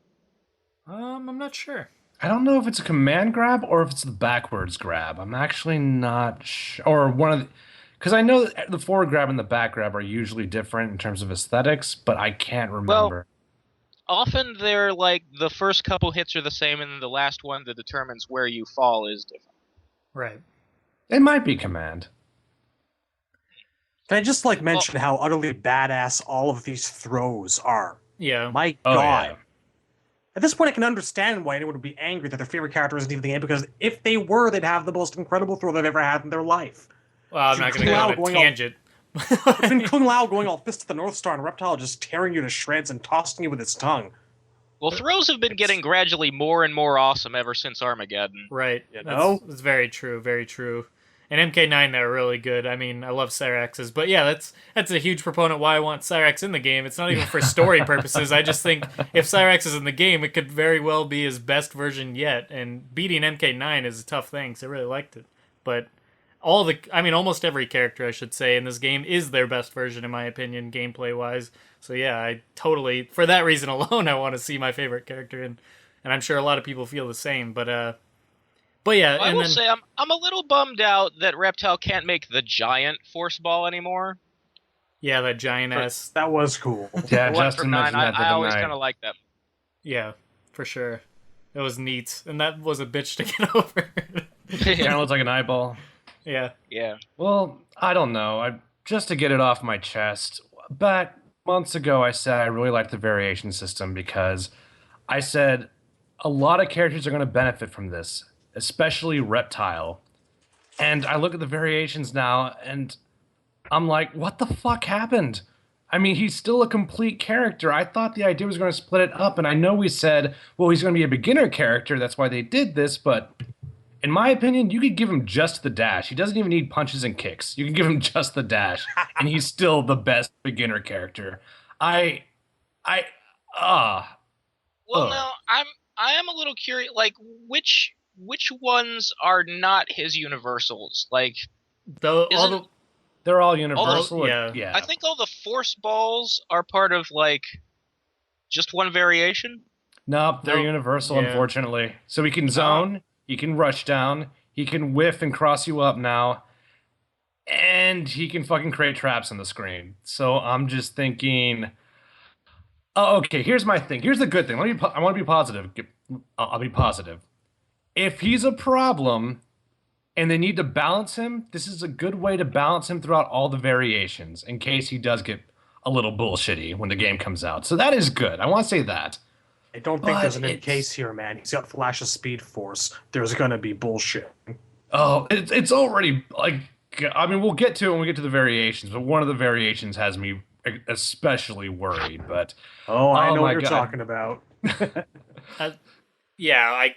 I'm not sure. I don't know if it's a command grab or if it's the backwards grab. I'm actually not sure. Or one of the... Because I know that the forward grab and the back grab are usually different in terms of aesthetics, but I can't remember. Well, often they're like the first couple hits are the same, and then the last one that determines where you fall is different. Right. It might be command. Can I just mention how utterly badass all of these throws are? Yeah. My God. Yeah. At this point, I can understand why anyone would be angry that their favorite character isn't even in the game, because if they were, they'd have the most incredible throw they've ever had in their life. Well, I'm not going to go on a tangent. It's been Kung Lao going all fist to the North Star and Reptile just tearing you to shreds and tossing you with its tongue. Well, throws have been getting gradually more and more awesome ever since Armageddon. Right. You know? That's very true, very true. And MK9, they're really good. I mean, I love Cyrax's. But yeah, that's a huge proponent why I want Cyrax in the game. It's not even for story purposes. I just think if Cyrax is in the game, it could very well be his best version yet. And beating MK9 is a tough thing, because I really liked it. but almost every character, I should say, in this game is their best version, in my opinion, gameplay wise. So yeah, I totally, for that reason alone, I want to see my favorite character in, and I'm sure a lot of people feel the same. But yeah, Well, I will say I'm a little bummed out that Reptile can't make the giant force ball anymore. yeah, that giant ass. That was cool. Yeah, The one Justin from 9, mentioned that the I other always night. kind of like them. Yeah, for sure. It was neat, and that was a bitch to get over. Kind of looks like an eyeball. Yeah. Yeah. Well, I don't know. Just to get it off my chest, back months ago, I said I really liked the variation system because I said a lot of characters are going to benefit from this, especially Reptile. And I look at the variations now, and I'm like, what the fuck happened? I mean, he's still a complete character. I thought the idea was going to split it up, and I know we said, well, he's going to be a beginner character. That's why they did this, but in my opinion, you could give him just the dash. He doesn't even need punches and kicks. You can give him just the dash, and he's still the best beginner character. Well, Ugh. no, I am a little curious. Like, which ones are not his universals? Like, They're all universal. yeah. I think all the force balls are part of like just one variation. Nope, they're universal, Yeah. unfortunately. So he can zone, he can rush down, he can whiff and cross you up now, and he can fucking create traps on the screen. So I'm just thinking, oh, okay, here's my thing. Here's the good thing. I want to be positive. I'll be positive. If he's a problem and they need to balance him, this is a good way to balance him throughout all the variations in case he does get a little bullshitty when the game comes out. So that is good. I want to say that. I don't think there's an in case here, man. He's got Flash of Speed Force. There's gonna be bullshit. Oh, it's already like, I mean, we'll get to it when we get to the variations, but one of the variations has me especially worried. But I know my what you're God. talking about. Yeah,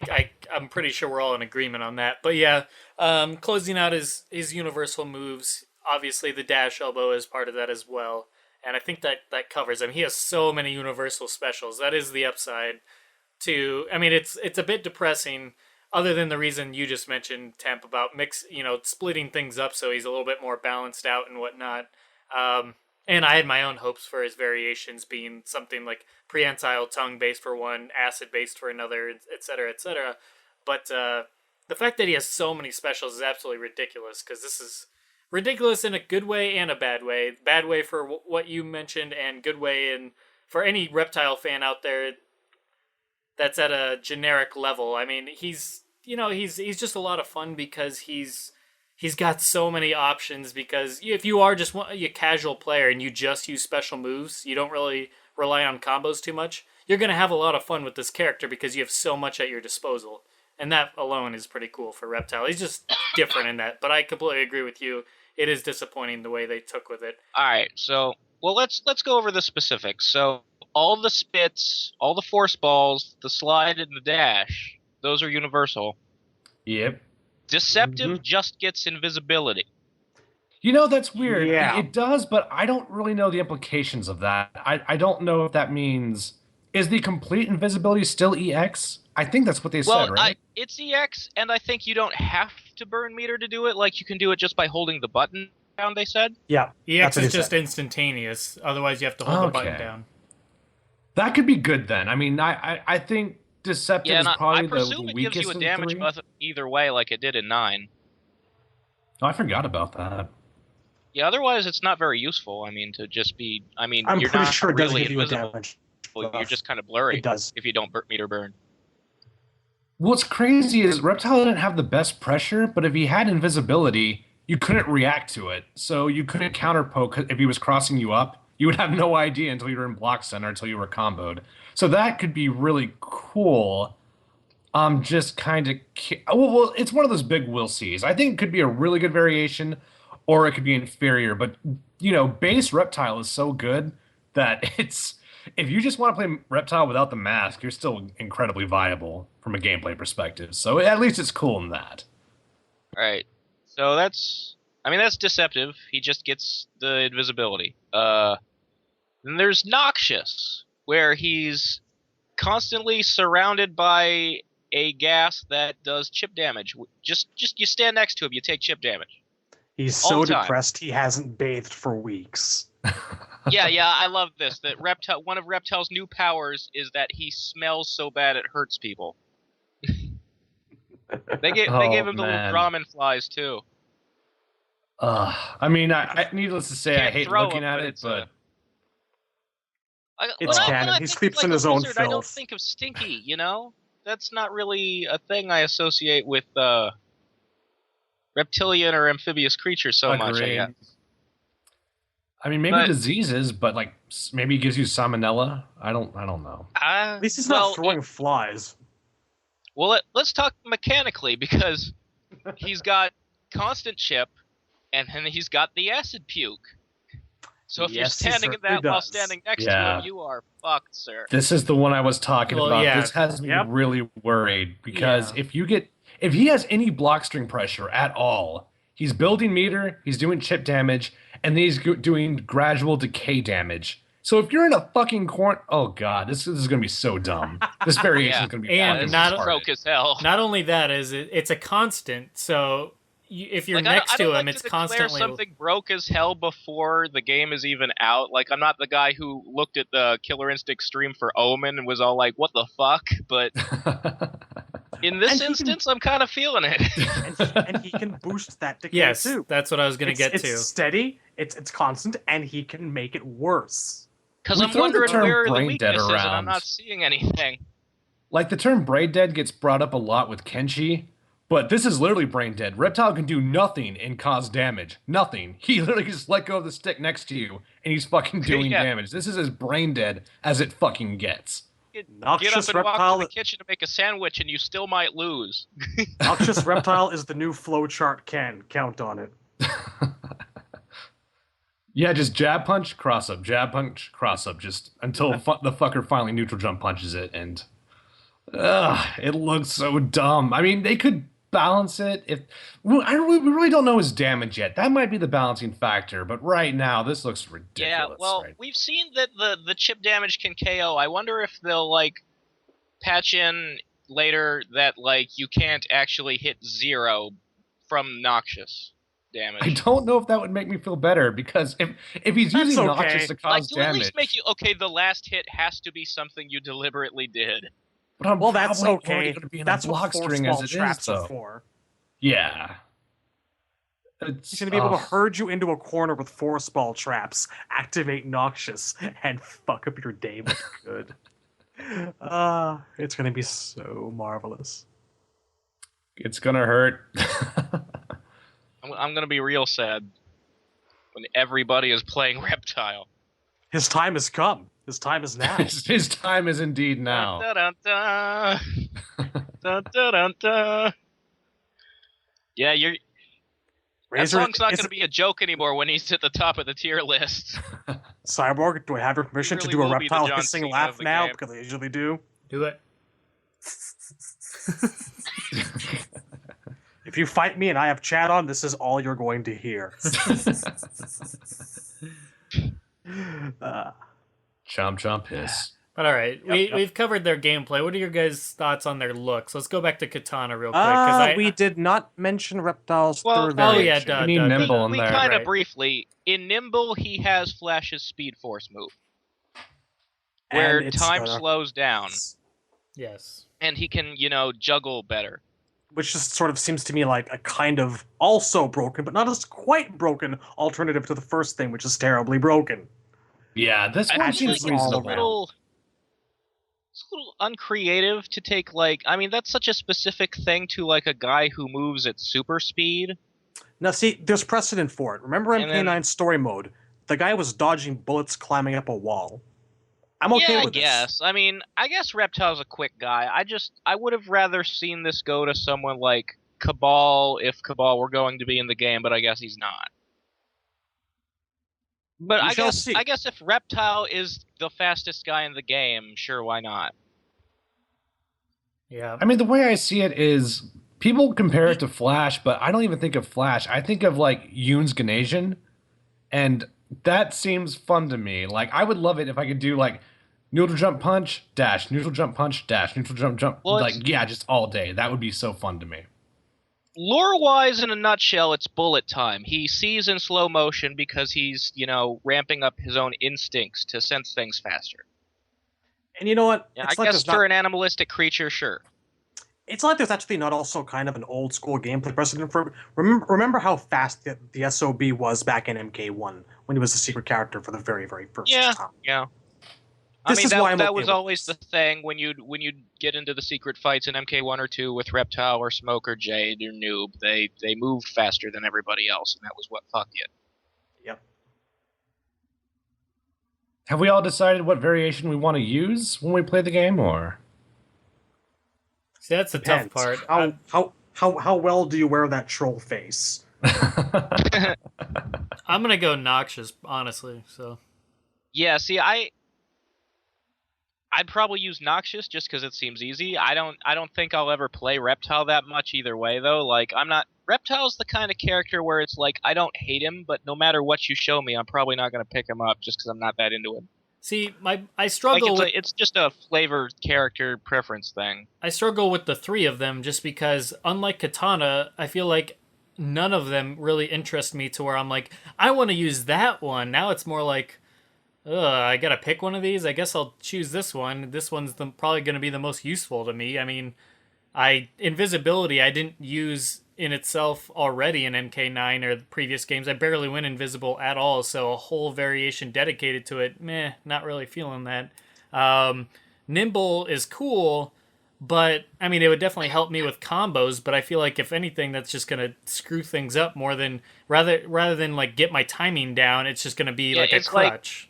I'm pretty sure we're all in agreement on that. But yeah, closing out his universal moves, obviously the dash elbow is part of that as well. And I think that covers him. He has so many universal specials. That is the upside to, I mean, it's a bit depressing, other than the reason you just mentioned, Temp, about splitting things up so he's a little bit more balanced out and whatnot. And I had my own hopes for his variations being something like prehensile tongue based for one, acid based for another, etc., etc. But the fact that he has so many specials is absolutely ridiculous, because this is ridiculous in a good way and a bad way. Bad way for what you mentioned, and good way for any Reptile fan out there that's at a generic level. I mean, he's just a lot of fun because he's got so many options, because if you are just a casual player and you just use special moves, you don't really rely on combos too much, you're going to have a lot of fun with this character because you have so much at your disposal. And that alone is pretty cool for Reptile. He's just different in that. But I completely agree with you. It is disappointing the way they took with it. All right, so let's go over the specifics. So all the spits, all the force balls, the slide, and the dash, those are universal. Yep. Deceptive just gets invisibility. That's weird. Yeah. It does, but I don't really know the implications of that. I don't know if that means, is the complete invisibility still EX? I think that's what they said, right? It's EX, and I think you don't have to burn meter to do it. Like, you can do it just by holding the button down, they said. Yeah. EX is just instantaneous. Otherwise, you have to hold the button down. That could be good then. I mean, I think Deceptive is probably the weakest of the three. I presume it gives you a damage buff either way, like it did in 9. Oh, I forgot about that. Yeah, otherwise it's not very useful. I mean, to just be... I mean, I'm you're pretty not sure it does really give you a invisible. damage You're buff. just kind of blurry. It does. If you don't meter burn. What's crazy is Reptile didn't have the best pressure, but if he had invisibility, you couldn't react to it. So you couldn't counterpoke if he was crossing you up. You would have no idea until you were in block center, until you were comboed. So that could be really cool. Just kind of... Well, it's one of those big we'll sees. I think it could be a really good variation, or it could be inferior. But, base Reptile is so good that it's... If you just want to play Reptile without the mask, you're still incredibly viable from a gameplay perspective. So at least it's cool in that. All right. So that's Deceptive. He just gets the invisibility. Then there's Noxious, where he's constantly surrounded by a gas that does chip damage. Just you stand next to him, you take chip damage. He's All so the time. depressed he hasn't bathed for weeks. Yeah, I love this. That one of Reptile's new powers is that he smells so bad it hurts people. They gave him the little Brahmin flies too. I mean, I needless to say, I Can't hate throw looking him, at but it, it's but It's when canon. I He think sleeps of, in like, his a own wizard, I don't filth. think of stinky. That's not really a thing I associate with reptilian or amphibious creatures so much. I agreed. guess. I mean, maybe But- diseases, but like maybe it gives you salmonella. I don't know. At least he's not throwing flies. Well, let's talk mechanically, because he's got constant chip, and then he's got the acid puke. So if you're Yes, he standing in certainly that while does. standing next to Yeah. him, you are fucked, sir. This is the one I was talking Well, about. yeah. This has me Yep. really worried because Yeah. if he has any block string pressure at all, he's building meter, he's doing chip damage, and then he's doing gradual decay damage. So if you're in a fucking corner, oh god, this is gonna be so dumb. This variation Yeah. is gonna be And fucking not- retarded. Broke as hell. Not only that, it's a constant. So if you're Like, next I to don't him, like it's to declare constantly. something broke as hell before the game is even out. Like, I'm not the guy who looked at the Killer Instinct stream for Omen and was all like, "What the fuck?" But in this And he can- instance, I'm kind of feeling it. and he can boost that decay Yes, too. that's what I was going to get It's to. steady, it's constant, and he can make it worse. Because We I'm throw the wondering term where are the brain dead weaknesses, and I'm around. not seeing anything. Like the term brain dead gets brought up a lot with Kenshi, but this is literally brain dead. Reptile can do nothing and cause damage. Nothing. He literally just let go of the stick next to you and he's fucking doing Yeah. damage. This is as brain dead as it fucking gets. Get up Noxious and walk Reptile. to the kitchen to make a sandwich, and you still might lose. Noxious Reptile is the new flowchart can. Count on it. Yeah, just jab punch, cross up, jab punch, cross up, just until the fucker finally neutral jump punches it, and it looks so dumb. I mean, they could balance it if we really don't know his damage yet. That might be the balancing factor, but right now this looks ridiculous. Yeah, well, right? we've seen that the chip damage can KO. I wonder if they'll like patch in later that like you can't actually hit 0 from Noxious damage. I don't know if that would make me feel better because if he's That's using okay. Noxious to Like, cause to at damage, least make you okay. The last hit has to be something you deliberately did. but I'm Well, that's probably already okay. gonna be in That's a what block force string ball as it is, traps are though. for. Yeah. He's going to be able to herd you into a corner with force ball traps, activate Noxious, and fuck up your day with good. It's going to be so marvelous. It's gonna hurt. I'm gonna be real sad when everybody is playing Reptile. His time has come. His time is now. His time is indeed now. Dun, dun, dun, dun. Dun, dun, dun, dun. Yeah, that Razor, song's not is going to be a joke anymore when he's at the top of the tier list. Cyborg, do I have your permission really to do a will be the reptile John hissing Cena laugh of the now? game. Because I usually do. Do it. If you fight me and I have chat on, this is all you're going to hear. Chomp chomp hiss. But all right, Yep. we've covered their gameplay. What are your guys' thoughts on their looks? Let's go back to Kitana real quick. 'Cause We did not mention Reptile's Well, third oh, yeah, variation. duh. We need Nimble in we there. kind of Right. briefly, in Nimble, he has Flash's Speed Force move, And where it's time gonna- slows down, Yes. and he can, juggle better. Which just sort of seems to me like a kind of also broken, but not as quite broken alternative to the first thing, which is terribly broken. Yeah, this I one feel like seems it's all a around. reasonable. it's a little uncreative to take, like, I mean, that's such a specific thing to, like, a guy who moves at super speed. Now, see, there's precedent for it. Remember in And then- K9 story mode, the guy was dodging bullets climbing up a wall. I'm okay Yeah, with I guess. I mean, I guess Reptile's a quick guy. I would have rather seen this go to someone like Cabal if Cabal were going to be in the game, but I guess he's not. But We I shall guess see. I guess if Reptile is the fastest guy in the game, sure, why not? Yeah. I mean, the way I see it is people compare it to Flash, but I don't even think of Flash. I think of like Yoon's Ganesian, and that seems fun to me. Like I would love it if I could do like Neutral jump punch, dash, neutral jump punch, dash, neutral jump. Well, Like, yeah, just all day. That would be so fun to me. lore-wise, in a nutshell, it's bullet time. He sees in slow motion because he's, ramping up his own instincts to sense things faster. And you know what? Yeah, It's I like guess there's for not. an animalistic creature, sure. It's like there's actually not also kind of an old school gameplay precedent for. Remember how fast the SOB was back in MK1 when he was a secret character for the very, very first Yeah, time. yeah. This I mean, is why I'm that okay was with always this. the thing when you'd get into the secret fights in MK1 or 2 with Reptile or Smoke or Jade or Noob. They moved faster than everybody else, and that was what fucked you. Yep. Have we all decided what variation we want to use when we play the game, or? See, that's the tough Depends. part. How well do you wear that troll face? I'm gonna go noxious, honestly. So Yeah, see, I'd probably use Noxious just because it seems easy. I don't think I'll ever play Reptile that much either way though. Like I'm not Reptile's the kind of character where it's like I don't hate him, but no matter what you show me, I'm probably not going to pick him up just because I'm not that into him. see, I Like struggle with it's just a flavor character preference thing. I struggle with the three of them just because, unlike Kitana, I feel like none of them really interest me to where I'm like, I want to use that one. Now it's more like, I gotta pick one of these. I guess I'll choose this one. This one's probably going to be the most useful to me. I mean, invisibility I didn't use in itself already in MK9 or the previous games. I barely went invisible at all, so a whole variation dedicated to it, meh, not really feeling that. Nimble is cool, but I mean, it would definitely help me with combos. But I feel like if anything, that's just gonna screw things up more than rather than like get my timing down. It's just gonna be like a It's like crutch.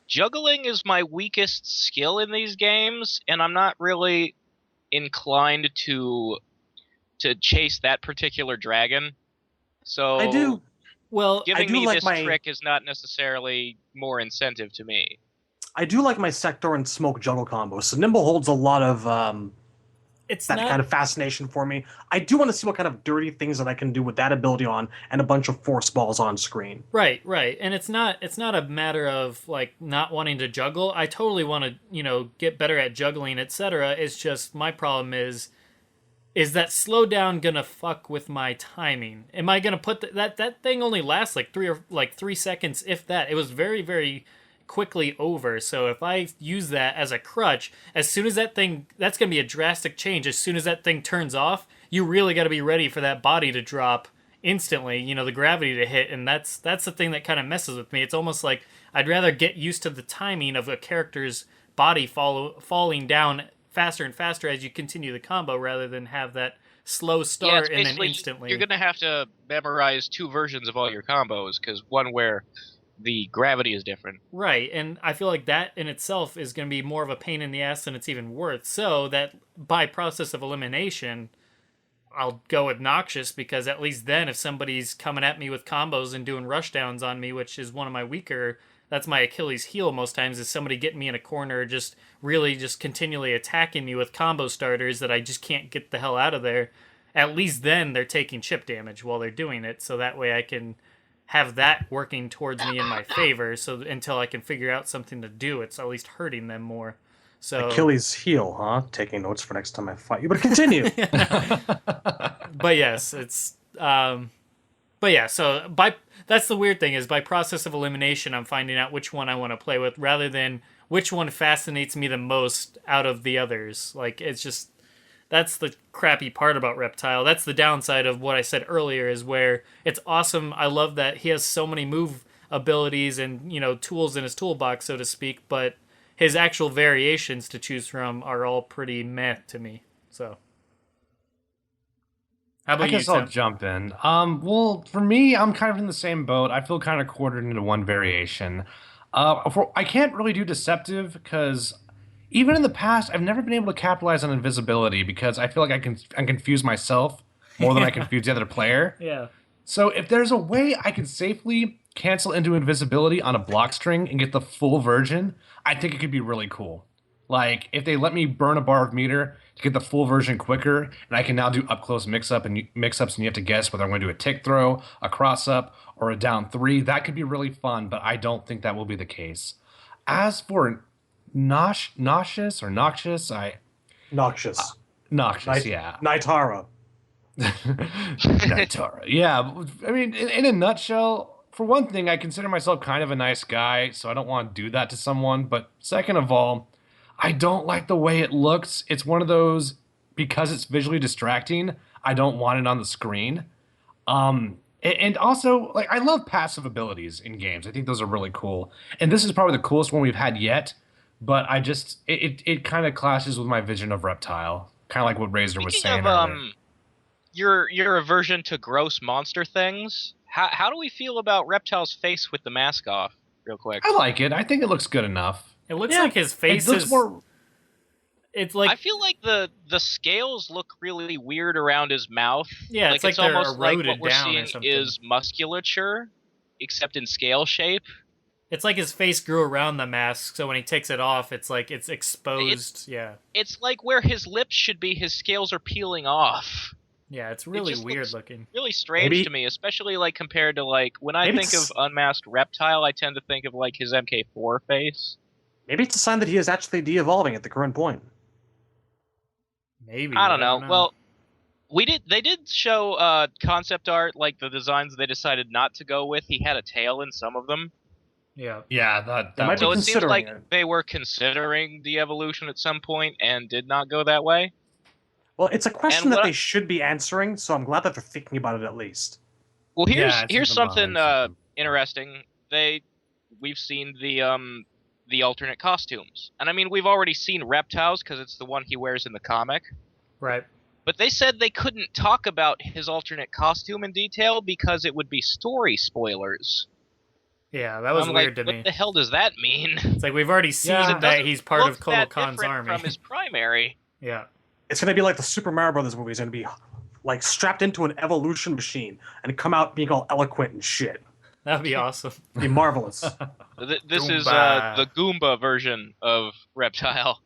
juggling is my weakest skill in these games, and I'm not really inclined to chase that particular dragon. So I do. Well, giving do me like this my- trick is not necessarily more incentive to me. I do like my Sector and Smoke juggle combos. So Nimble holds a lot of it's that not kind of fascination for me. I do want to see what kind of dirty things that I can do with that ability on and a bunch of force balls on screen. right, right. And it's not a matter of like not wanting to juggle. I totally want to, get better at juggling, etc. It's just my problem is that slowdown gonna fuck with my timing? Am I gonna put that thing only lasts like 3 seconds, if that? It was very, very quickly over. So if I use that as a crutch, as soon as that's gonna be a drastic change. As soon as that thing turns off, you really got to be ready for that body to drop instantly. The gravity to hit, and that's the thing that kind of messes with me. It's almost like I'd rather get used to the timing of a character's body falling down faster and faster as you continue the combo, rather than have that slow start and then basically instantly. you're gonna have to memorize two versions of all your combos, because one where the gravity is different. Right, and I feel like that in itself is going to be more of a pain in the ass than it's even worth. So that by process of elimination, I'll go with Noxious, because at least then if somebody's coming at me with combos and doing rushdowns on me, which is one of my weaker, that's my Achilles heel most times, is somebody getting me in a corner, just really just continually attacking me with combo starters that I just can't get the hell out of there. At least then they're taking chip damage while they're doing it, so that way I can have that working towards me in my favor. So until I can figure out something to do, it's at least hurting them more. So Achilles heel, huh? Taking notes for next time I fight you. But continue. but yes, it's but yeah, so that's the weird thing, is by process of elimination I'm finding out which one I want to play with, rather than which one fascinates me the most out of the others. Like, it's just, that's the crappy part about Reptile. That's the downside of what I said earlier, is where it's awesome. I love that he has so many move abilities and, tools in his toolbox, so to speak, but his actual variations to choose from are all pretty meh to me. So how about I guess you, I'll Tim? jump in. Well, for me, I'm kind of in the same boat. I feel kind of quartered into one variation. I can't really do deceptive because even in the past, I've never been able to capitalize on invisibility because I feel like I confuse myself more than I confuse the other player. Yeah. So if there's a way I can safely cancel into invisibility on a block string and get the full version, I think it could be really cool. Like, if they let me burn a bar of meter to get the full version quicker, and I can now do up close mix-ups, and you have to guess whether I'm going to do a tick throw, a cross-up, or a down 3, that could be really fun, but I don't think that will be the case. As for nauseous or noxious. Noxious. Noxious, yeah. Nitara. Nitara. Yeah, I mean, in a nutshell, for one thing, I consider myself kind of a nice guy, so I don't want to do that to someone. But second of all, I don't like the way it looks. It's one of those, because it's visually distracting, I don't want it on the screen. And also, like, I love passive abilities in games. I think those are really cool. And this is probably the coolest one we've had yet. But I just, it kind of clashes with my vision of Reptile. Kind of like what Razor was saying earlier. Your aversion to gross monster things. How do we feel about Reptile's face with the mask off? Real quick. I like it. I think it looks good enough. It looks like his face is more. It's like I feel like the scales look really weird around his mouth. Yeah, like it's they're almost like what eroded we're down or seeing something. is musculature, except in scale shape. It's like his face grew around the mask, so when he takes it off, it's like it's exposed. It's like where his lips should be, his scales are peeling off. Yeah, it's really weird looking. Really strange to me, especially like compared to like when I think of unmasked Reptile, I tend to think of like his MK4 face. Maybe it's a sign that he is actually de-evolving at the current point. Maybe. I don't know. Well, they did show concept art, like the designs they decided not to go with. He had a tail in some of them. Yeah. Yeah, might so be it seems like it. they were considering de-evolution at some point and did not go that way. Well, it's a question that they should be answering, so I'm glad that they're thinking about it at least. Well, here's something interesting. We've seen the alternate costumes, and I mean we've already seen Reptiles because it's the one he wears in the comic. Right. But they said they couldn't talk about his alternate costume in detail because it would be story spoilers. Yeah, that was weird to me. What the hell does that mean? It's like we've already seen that he's part of Kotal Khan's army. From his primary. Yeah. It's going to be like the Super Mario Brothers movie. It's going to be like strapped into an evolution machine and come out being all eloquent and shit. That'd be awesome. It'd be marvelous. This is the Goomba version of Reptile.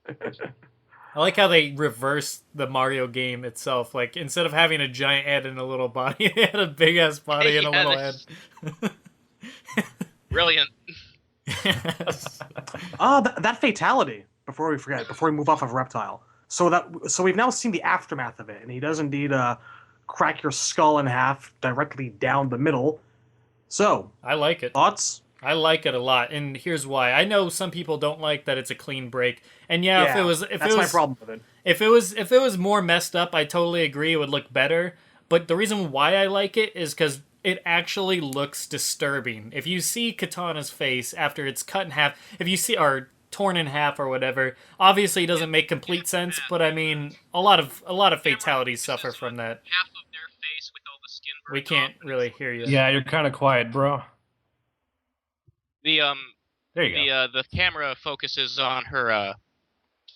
I like how they reversed the Mario game itself. Like, instead of having a giant head and a little body, they had a big-ass body and a little head. Brilliant. That fatality, before we move off of Reptile. So we've now seen the aftermath of it, and he does indeed crack your skull in half directly down the middle. So I like it. Thoughts? I like it a lot, and here's why. I know some people don't like that it's a clean break, and that's my problem with it. If it was more messed up, I totally agree it would look better. But the reason why I like it is because it actually looks disturbing. If you see Kitana's face after it's cut in half, or torn in half or whatever, obviously it doesn't make complete sense. But I mean, a lot of fatalities suffer from that. Half of their face with all the skin burnt We can't really hear you. Yeah, you're kind of quiet, bro. There you go. The camera focuses on her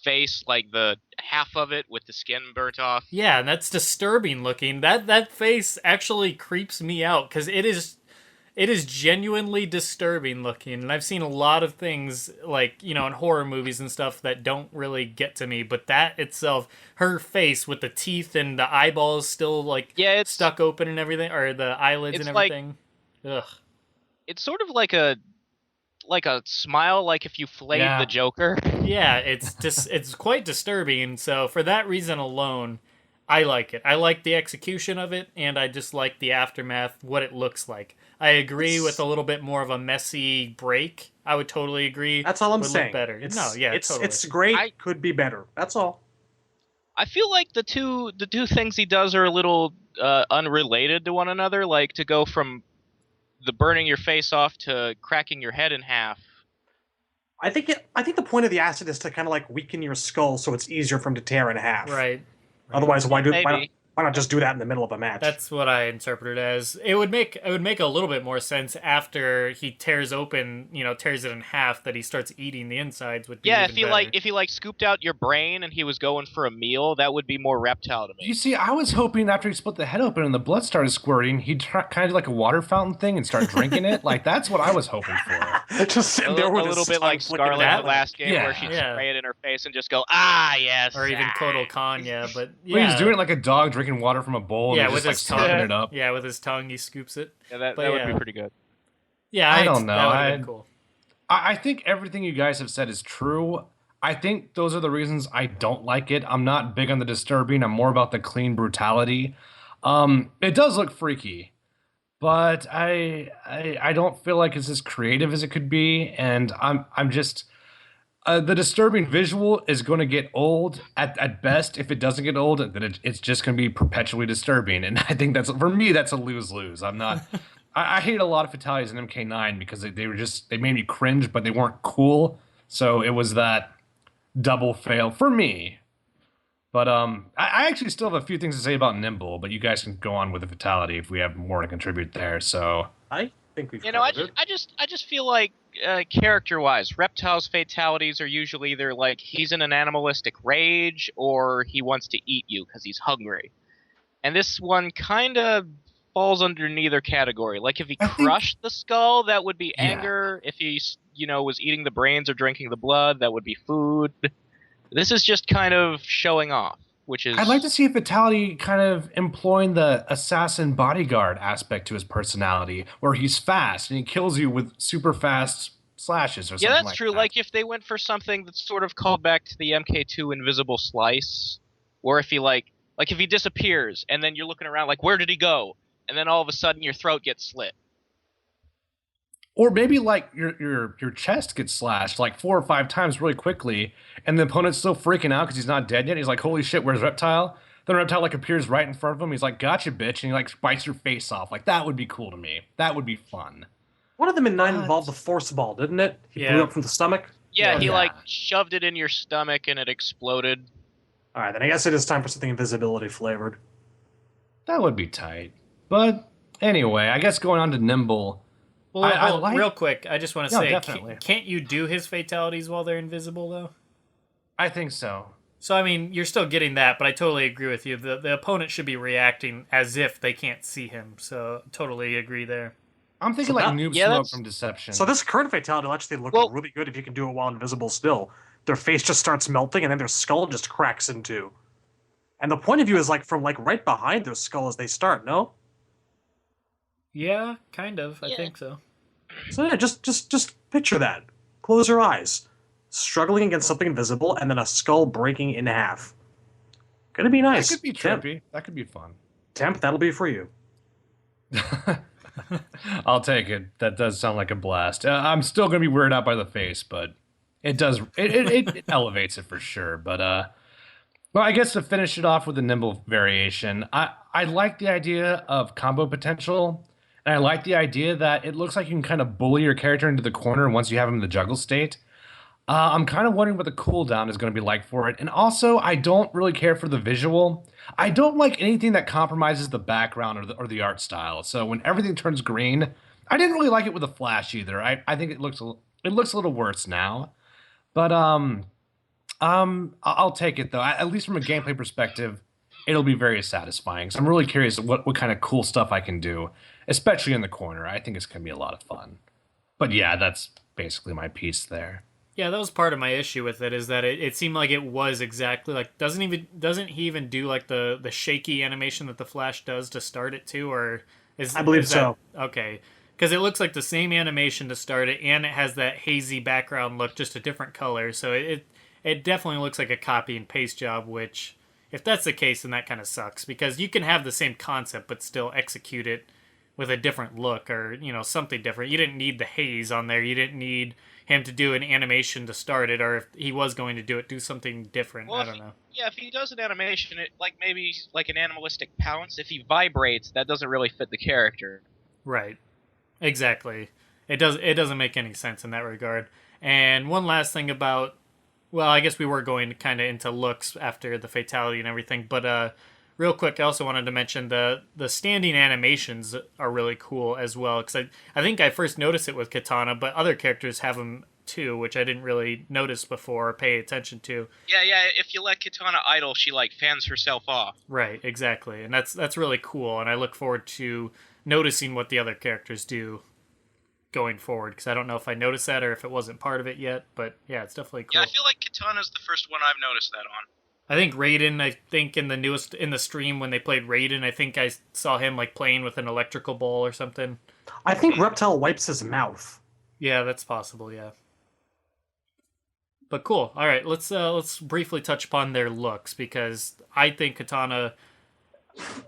face, like the half of it with the skin burnt off. Yeah, and that's disturbing looking. That face actually creeps me out because it is genuinely disturbing looking. And I've seen a lot of things like, in horror movies and stuff that don't really get to me, but that itself, her face with the teeth and the eyeballs still it's stuck open and everything, or the eyelids and everything. Ugh. It's sort of like a smile, like if you flayed the Joker. Yeah, it's quite disturbing. So for that reason alone, I like it. I like the execution of it, and I just like the aftermath, what it looks like. I agree with a little bit more of a messy break. I would totally agree. That's all I'm saying. Look better. Totally. It's great. Could be better. That's all. I feel like the two things he does are a little unrelated to one another. Like to go from the burning your face off to cracking your head in half. I think the point of the acid is to kind of like weaken your skull so it's easier for him to tear in half. Right. Otherwise, why not just do that in the middle of a match? That's what I interpreted as. It would make a little bit more sense after he tears it in half, that he starts eating the insides. Would be if he scooped out your brain and he was going for a meal, that would be more Reptile to me. You see, I was hoping after he split the head open and the blood started squirting, he'd kind of like a water fountain thing and start drinking it. Like, that's what I was hoping for. Just sitting there with a little bit like Scarlet in the last game, where she'd spray it in her face and just go, yes. Or even Kotal Khan, but Well, he's doing it like a dog drinking water from a bowl. Yeah, and with just, his like, tongue. it up. Yeah, with his tongue, he scoops it. Yeah, that would be pretty good. Yeah, I don't know. That would have been cool. I think everything you guys have said is true. I think those are the reasons I don't like it. I'm not big on the disturbing. I'm more about the clean brutality. It does look freaky, but I don't feel like it's as creative as it could be, and I'm just the disturbing visual is going to get old at best. If it doesn't get old, then it's just going to be perpetually disturbing, and I think that's for me that's a lose lose. I'm not. I hate a lot of fatalities in MK9 because they were just they made me cringe, but they weren't cool. So it was that double fail for me. But I actually still have a few things to say about Nimble, but you guys can go on with the fatality if we have more to contribute there. So I think we've You know, covered it. I just feel like character-wise, Reptile's fatalities are usually either like he's in an animalistic rage or he wants to eat you because he's hungry. And this one kind of falls under neither category. Like if he I think- crushed the skull, that would be Yeah. anger. If he, was eating the brains or drinking the blood, that would be food. This is just kind of showing off, which is I'd like to see a fatality kind of employing the assassin bodyguard aspect to his personality, where he's fast and he kills you with super fast slashes or something Yeah, that's like true. that. Like if they went for something that's sort of called back to the MK2 Invisible Slice, or if he like if he disappears and then you're looking around like where did he go, and then all of a sudden your throat gets slit. Or maybe like your chest gets slashed like 4 or 5 times really quickly, and the opponent's still freaking out because he's not dead yet. He's like, "Holy shit, where's Reptile?" Then Reptile like appears right in front of him. He's like, "Gotcha, bitch!" and he like bites your face off. Like that would be cool to me. That would be fun. One of them in 9 What? involved the force ball, didn't it? He Yeah. blew up from the stomach. Yeah, he Yeah. like shoved it in your stomach and it exploded. All right, then I guess it is time for something invisibility flavored. That would be tight. But anyway, I guess going on to Nimble. Well, I well, like- real quick, I just want to No, say, definitely. can't you do his fatalities while they're invisible, though? I think so. So, I mean, you're still getting that, but I totally agree with you. The opponent should be reacting as if they can't see him, so totally agree there. I'm thinking So like that- Noob yeah, Smoke that's- from Deception. So this current fatality will actually look Well- really good if you can do it while invisible still. Their face just starts melting and then their skull just cracks in two. And the point of view is like from like right behind their skull as they start, no? Yeah, kind of. I Yeah. think so. So yeah, just picture that. Close your eyes. Struggling against something invisible and then a skull breaking in half. Gonna be that nice. could be trippy. That could be fun. Temp, that'll be for you. I'll take it. That does sound like a blast. I'm still gonna be weirded out by the face, but it does it elevates it for sure. But well, I guess to finish it off with the nimble variation, I like the idea of combo potential, and I like the idea that it looks like you can kind of bully your character into the corner once you have him in the juggle state. I'm kind of wondering what the cooldown is going to be like for it. And also, I don't really care for the visual. I don't like anything that compromises the background or the art style. So when everything turns green, I didn't really like it with the flash either. I think it looks a little worse now. But I'll take it though. At least from a gameplay perspective, it'll be very satisfying. So I'm really curious what kind of cool stuff I can do, especially in the corner. I think it's going to be a lot of fun. But yeah, that's basically my piece there. Yeah, that was part of my issue with it, is that it seemed like it was exactly like doesn't he even do like the shaky animation that the Flash does to start it too, or I believe is so. Okay, because it looks like the same animation to start it, and it has that hazy background look, just a different color. So it definitely looks like a copy and paste job. Which, if that's the case, then that kind of sucks, because you can have the same concept but still execute it with a different look, or something different. You didn't need the haze on there. You didn't need him to do an animation to start it, or if he was going to do it, do something different. Well, I don't know. Yeah, if he does an animation, it like maybe like an animalistic pounce. If he vibrates, that doesn't really fit the character. Right. Exactly. It doesn't make any sense in that regard. And one last thing about, well, I guess we were going kind of into looks after the fatality and everything, but real quick, I also wanted to mention the standing animations are really cool as well, because I think I first noticed it with Kitana, but other characters have them too, which I didn't really notice before or pay attention to. Yeah. If you let Kitana idle, she like fans herself off. Right, exactly. And that's really cool, and I look forward to noticing what the other characters do going forward, because I don't know if I noticed that or if it wasn't part of it yet, but yeah, it's definitely cool. Yeah, I feel like Kitana's the first one I've noticed that on. I think Raiden, in the stream when they played Raiden, I think I saw him like playing with an electrical ball or something. I think Reptile wipes his mouth. Yeah, that's possible. Yeah. But cool. All right, let's briefly touch upon their looks because I think Kitana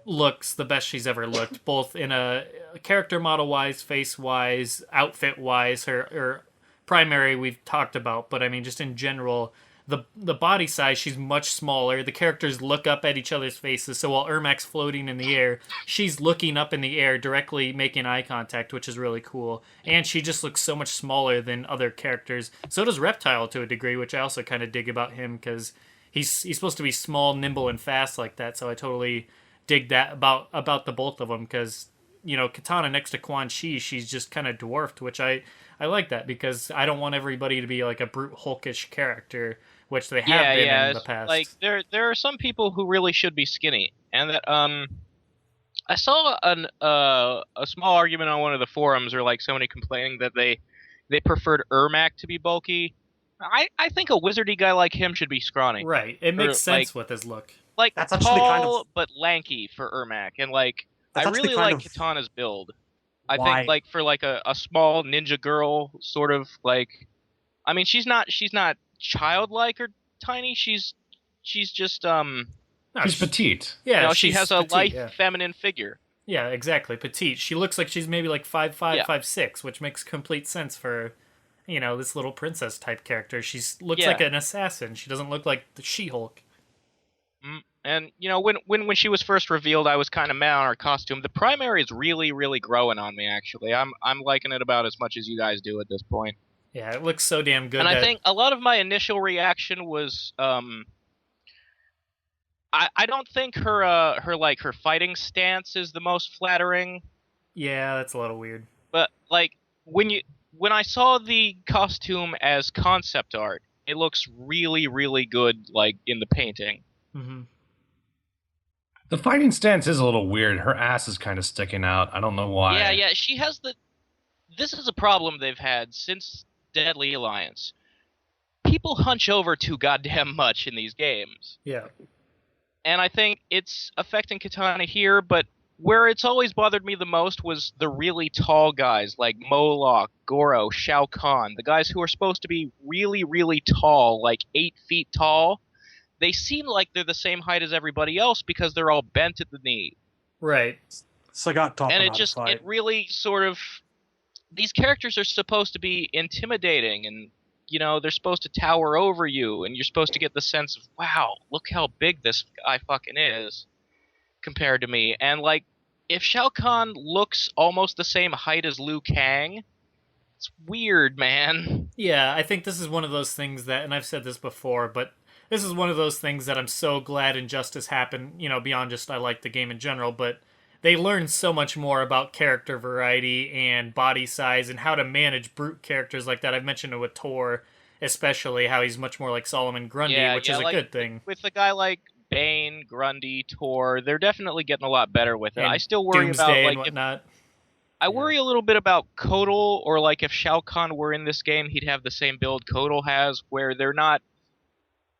looks the best she's ever looked, both in a character model wise, face wise, outfit wise. Her primary we've talked about, but I mean just in general, the body size, she's much smaller. The characters look up at each other's faces, so while Ermac's floating in the air, she's looking up in the air, directly making eye contact, which is really cool. And she just looks so much smaller than other characters. So does Reptile to a degree, which I also kind of dig about him because he's supposed to be small, nimble, and fast like that. So I totally dig that about the both of them because Kitana next to Quan Chi, she's just kind of dwarfed, which I like that because I don't want everybody to be like a brute hulkish character, which they have been in the past. Like there are some people who really should be skinny, and that I saw a small argument on one of the forums, or like somebody complaining that they preferred Ermac to be bulky. I think a wizardy guy like him should be scrawny. Right, it makes sense with his look. Like That's tall actually kind of but lanky for Ermac, and like That's I actually really kind like of Kitana's build. I why- think like for like a small ninja girl sort of like, I mean she's not childlike or tiny. She's just No, She's petite. Yeah, she she's has a petite, lithe feminine figure. Yeah, exactly. Petite. She looks like she's maybe like 5'5", Yeah. 5'6", which makes complete sense for, this little princess type character. She looks Yeah. like an assassin. She doesn't look like the She-Hulk. And when she was first revealed, I was kind of mad on her costume. The primary is really really growing on me. Actually, I'm liking it about as much as you guys do at this point. Yeah, it looks so damn good. And I think a lot of my initial reaction was I don't think her fighting stance is the most flattering. Yeah, that's a little weird. But like when I saw the costume as concept art, it looks really really good like in the painting. Mm-hmm. The fighting stance is a little weird. Her ass is kind of sticking out. I don't know why. Yeah, she has this is a problem they've had since Deadly Alliance. People hunch over too goddamn much in these games. Yeah. And I think it's affecting Kitana here, but where it's always bothered me the most was the really tall guys like Moloch, Goro, Shao Kahn, the guys who are supposed to be really, really tall, like 8 feet tall. They seem like they're the same height as everybody else because they're all bent at the knee. Right. Sagat taught And them how to fight. it really sort of, these characters are supposed to be intimidating and they're supposed to tower over you, and you're supposed to get the sense of, wow, look how big this guy fucking is compared to me. And like, if Shao Kahn looks almost the same height as Liu Kang, it's weird, man. Yeah, I think this is one of those things that, and I've said this before, but this is one of those things that I'm so glad Injustice happened, beyond just I like the game in general, but they learned so much more about character variety and body size and how to manage brute characters like that. I've mentioned it with Tor, especially, how he's much more like Solomon Grundy, which is a like, good thing. With a guy like Bane, Grundy, Tor, they're definitely getting a lot better with it. And I still worry Doomsday about and like whatnot. I worry a little bit about Kotal, or like if Shao Kahn were in this game, he'd have the same build Kotal has, where they're not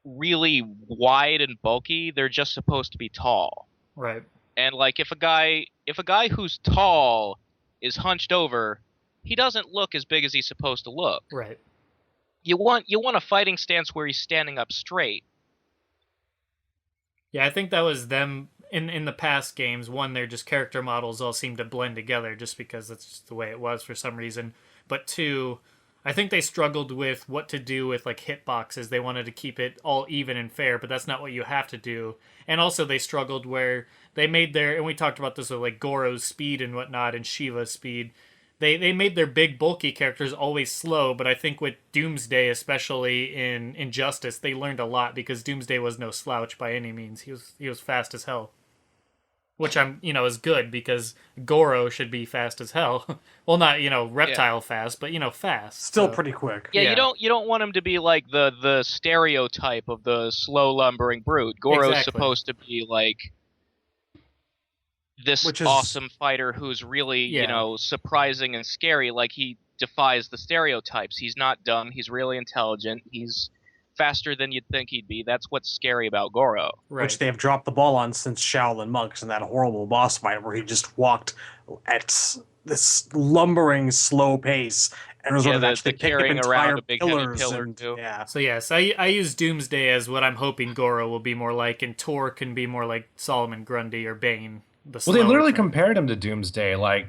really wide and bulky, they're just supposed to be tall. Right. And like if a guy who's tall is hunched over, he doesn't look as big as he's supposed to look. Right. You want a fighting stance where he's standing up straight. Yeah, I think that was them in the past games. One, their just character models all seemed to blend together just because that's just the way it was for some reason. But two, I think they struggled with what to do with like hitboxes. They wanted to keep it all even and fair, but that's not what you have to do. And also they struggled where they made their, and we talked about this with like Goro's speed and whatnot and Shiva's speed. They made their big bulky characters always slow, but I think with Doomsday, especially in Injustice, they learned a lot because Doomsday was no slouch by any means. He was fast as hell. Which is good because Goro should be fast as hell. Well, not, reptile fast, but, fast. Still so. pretty quick. Yeah, you don't want him to be like the stereotype of the slow lumbering brute. Goro's supposed to be like this awesome fighter who's really, surprising and scary. Like he defies the stereotypes. He's not dumb. He's really intelligent. He's faster than you'd think he'd be. That's what's scary about Goro. Right. Which they have dropped the ball on since Shaolin Monks and that horrible boss fight where he just walked at this lumbering slow pace and resort of actually pick up carrying entire around a big heavy pillars pillar and too. yeah. So yes, I use Doomsday as what I'm hoping Goro will be more like, and Tor can be more like Solomon Grundy or Bane. Well, they literally compared him to Doomsday. Like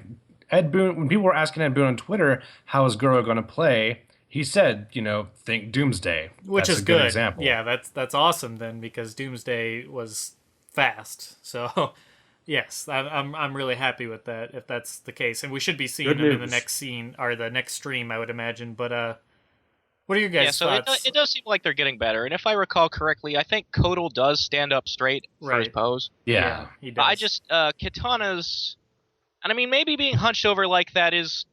Ed Boon, when people were asking Ed Boon on Twitter how is Goro going to play, he said, think Doomsday, which that's is a good example. Yeah, that's awesome then, because Doomsday was fast. So yes, I'm really happy with that if that's the case, and we should be seeing him in the next scene or the next stream, I would imagine. But what are your guys' thoughts? It does seem like they're getting better, and if I recall correctly, I think Kotal does stand up straight for his pose. Yeah, he does. I just Kitana's, and I mean maybe being hunched over like that is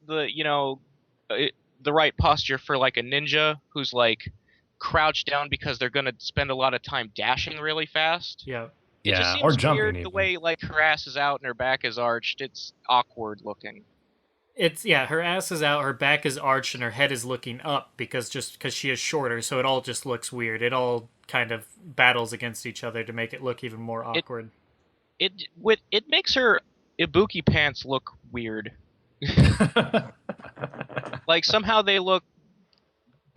the right posture for like a ninja who's like crouched down because they're going to spend a lot of time dashing really fast. Yeah. It just seems or jumping weird even. the way like her ass is out and her back is arched. It's awkward looking. Her ass is out, her back is arched, and her head is looking up because she is shorter, so it all just looks weird. It all kind of battles against each other to make it look even more awkward. It makes her Ibuki pants look weird. Like somehow they look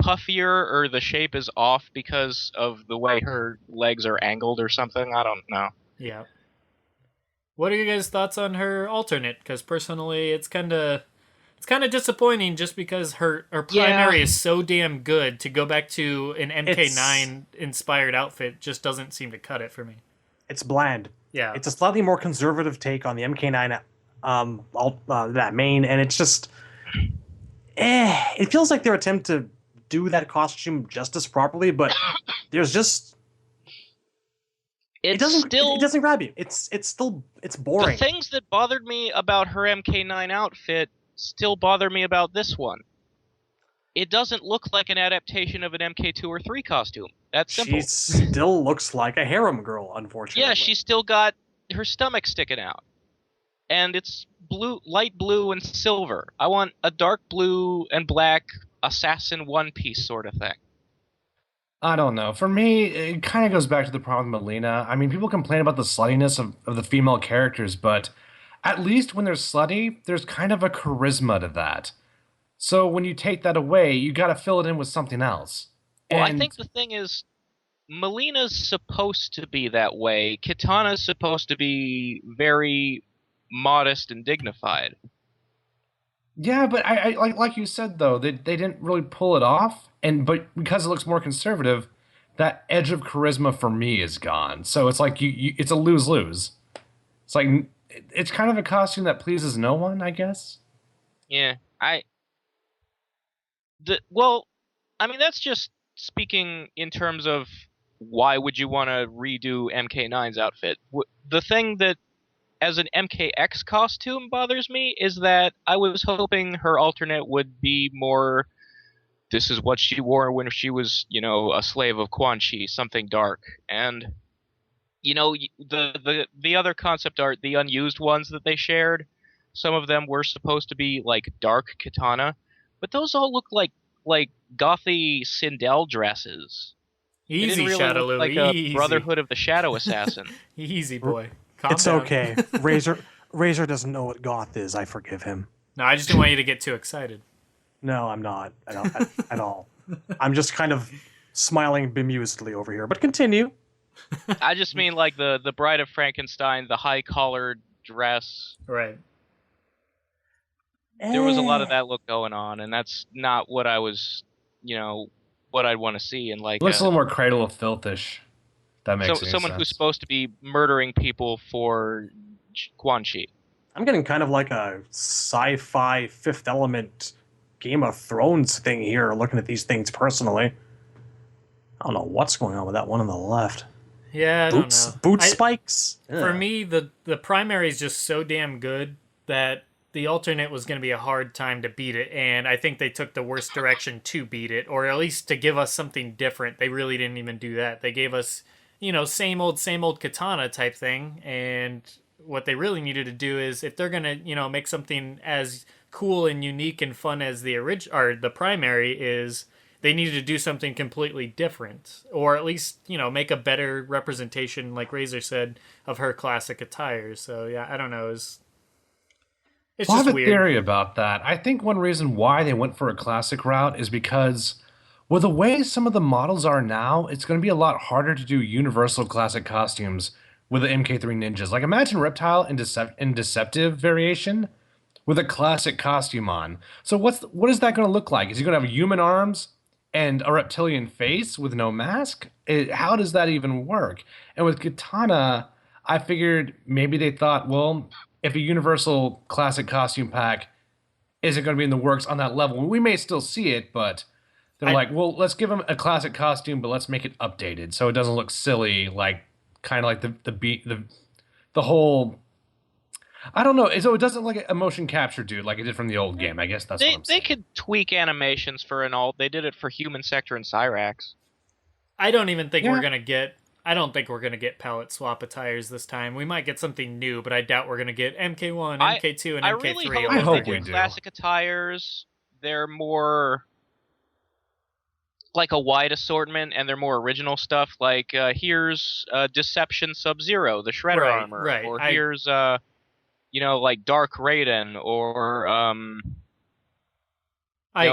puffier or the shape is off because of the way her legs are angled or something. I don't know. Yeah. What are your guys' thoughts on her alternate? Because personally, it's kind of disappointing just because her primary is so damn good. To go back to an MK9 inspired outfit just doesn't seem to cut it for me. It's bland. Yeah. It's a slightly more conservative take on the MK9 that main, and it's just it feels like their attempt to do that costume justice properly, but there's just it doesn't grab you. It's boring. The things that bothered me about her MK9 outfit still bother me about this one. It doesn't look like an adaptation of an MK2 or 3 costume. That's simple. She still looks like a harem girl, unfortunately. Yeah, she's still got her stomach sticking out. And it's light blue and silver. I want a dark blue and black assassin one-piece sort of thing. I don't know. For me, it kind of goes back to the problem with Melina. I mean, people complain about the sluttiness of the female characters, but at least when they're slutty, there's kind of a charisma to that. So when you take that away, you got to fill it in with something else. Well, I think the thing is, Melina's supposed to be that way. Kitana's supposed to be very modest and dignified. Yeah, but I like you said though, they didn't really pull it off, but because it looks more conservative, that edge of charisma for me is gone. So it's like it's a lose-lose. It's like it's kind of a costume that pleases no one, I guess. Yeah, I mean that's just speaking in terms of why would you want to redo MK9's outfit. The thing that as an MKX costume bothers me is that I was hoping her alternate would be more, this is what she wore when she was, a slave of Quan Chi, something dark. And, the other concept art, the unused ones that they shared, some of them were supposed to be like dark Kitana, but those all look like gothy Sindel dresses. Easy, really Shadow look Louie. like Easy. a Brotherhood of the Shadow Assassin. Easy, boy. Calm It's down. okay. Razor doesn't know what goth is. I forgive him. No, I just didn't want you to get too excited. No, I'm not at all. I'm just kind of smiling bemusedly over here. But continue. I just mean like the Bride of Frankenstein, the high collared dress. Right. There was a lot of that look going on, and that's not what I was, what I'd want to see. And like, It looks a little more Cradle of Filthish. That makes someone sense. who's supposed to be murdering people for Quan Chi. I'm getting kind of like a sci-fi Fifth Element Game of Thrones thing here, looking at these things personally. I don't know what's going on with that one on the left. Yeah, I don't know. Boot spikes? For me, the primary is just so damn good that the alternate was going to be a hard time to beat it, and I think they took the worst direction to beat it, or at least to give us something different. They really didn't even do that. They gave us, same old Kitana type thing, and what they really needed to do is, if they're going to, make something as cool and unique and fun as the primary is, they needed to do something completely different, or at least, make a better representation, like Razor said, of her classic attire. So yeah, I don't know. It's Well, I just have a weird. theory about that. I think one reason why they went for a classic route is because, with the way some of the models are now, it's going to be a lot harder to do universal classic costumes with the MK3 ninjas. Like, imagine Reptile in Deceptive variation with a classic costume on. So what is that going to look like? Is he going to have human arms and a reptilian face with no mask? How does that even work? And with Kitana, I figured maybe they thought, well, if a universal classic costume pack isn't going to be in the works on that level, we may still see it, but they're like, well, let's give him a classic costume, but let's make it updated so it doesn't look silly, like kind of like the whole. I don't know. So it doesn't look like a motion capture dude like it did from the old game. I guess that's what I'm They saying. could tweak animations for an alt. They did it for Human Sector and Cyrax. I don't even think Yeah. we're gonna get. I don't think we're gonna get palette swap attires this time. We might get something new, but I doubt we're gonna get MK1, MK2, and I MK3. really all hope I over hope they we again. do do. classic attires. They're more like a wide assortment, and they're more original stuff. Like here's Deception Sub-Zero, the Shredder Right, armor, right. or here's like Dark Raiden, or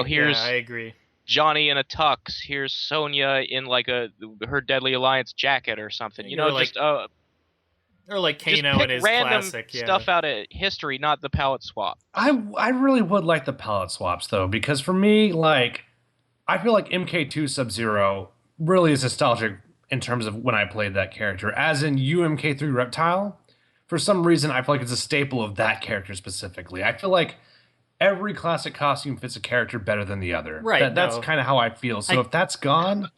here's I agree. Johnny in a tux. Here's Sonya in like her Deadly Alliance jacket or something. Or like- just Or like just Kano pick in his random classic. Yeah. stuff out of history, not the palette swap. I really would like the palette swaps though, because for me, like, I feel like MK2 Sub-Zero really is nostalgic in terms of when I played that character. As in UMK3 Reptile, for some reason, I feel like it's a staple of that character specifically. I feel like every classic costume fits a character better than the other. Right, That's no. kind of how I feel. So if that's gone,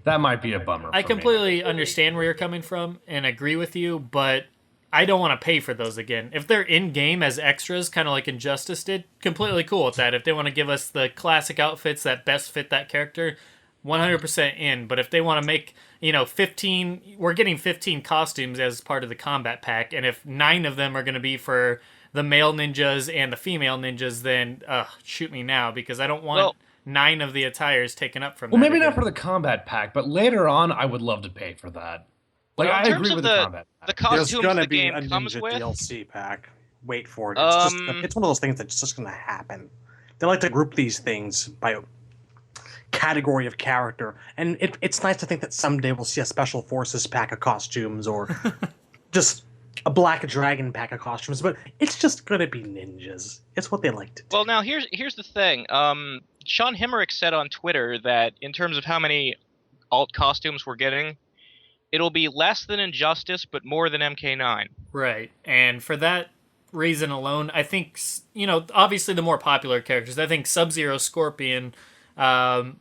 that might be a bummer. I for me. completely understand where you're coming from and agree with you, but I don't want to pay for those again. If they're in game as extras, kind of like Injustice did, completely cool with that. If they want to give us the classic outfits that best fit that character, 100% in. But if they want to make, 15, we're getting 15 costumes as part of the combat pack, and if 9 of them are going to be for the male ninjas and the female ninjas, then shoot me now, because I don't want 9 of the attires taken up from Well, that maybe not again. for the combat pack, but later on, I would love to pay for that. Like, Well, in I terms agree of with the combat the pack. There's costumes gonna the be game a comes Ninja with. DLC pack. Wait for it. It's it's one of those things that's just gonna happen. They like to group these things by category of character, and it's nice to think that someday we'll see a special forces pack of costumes or just a black dragon pack of costumes. But it's just gonna be ninjas. It's what they like to do. Well, now here's the thing. Sean Hemmerich said on Twitter that in terms of how many alt costumes we're getting, it'll be less than Injustice, but more than MK9. Right. And for that reason alone, I think, obviously the more popular characters, I think Sub-Zero, Scorpion, someone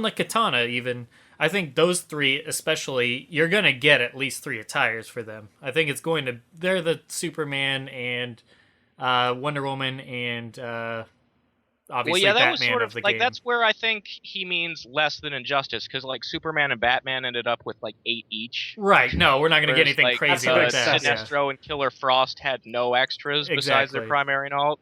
like Kitana even, I think those 3 especially, you're going to get at least 3 attires for them. I think they're the Superman and Wonder Woman and obviously that Batman was sort of of the like game. that's where I think he means less than Injustice, because like Superman and Batman ended up with like 8 each. Right. No, we're not going to get Whereas, anything like, crazy that's like that. Yeah. Sinestro and Killer Frost had no extras besides their Exactly. primary and alt.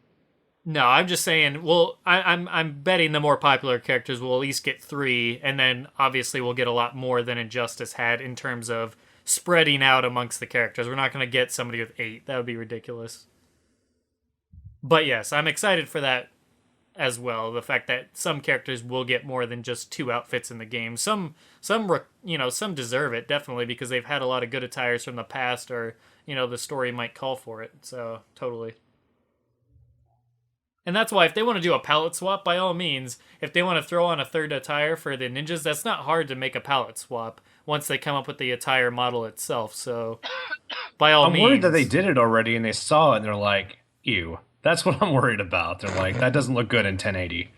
No, I'm just saying. Well, I'm betting the more popular characters will at least get 3, and then obviously we'll get a lot more than Injustice had in terms of spreading out amongst the characters. We're not going to get somebody with 8. That would be ridiculous. But yes, I'm excited for that as well. The fact that some characters will get more than just 2 outfits in the game. Some deserve it definitely because they've had a lot of good attires from the past, or the story might call for it. So totally. And that's why if they want to do a palette swap, by all means, if they want to throw on a third attire for the ninjas, that's not hard to make a palette swap once they come up with the attire model itself. So, by all I'm means. worried that they did it already and they saw it and they're like, ew. That's what I'm worried about. They're like, that doesn't look good in 1080.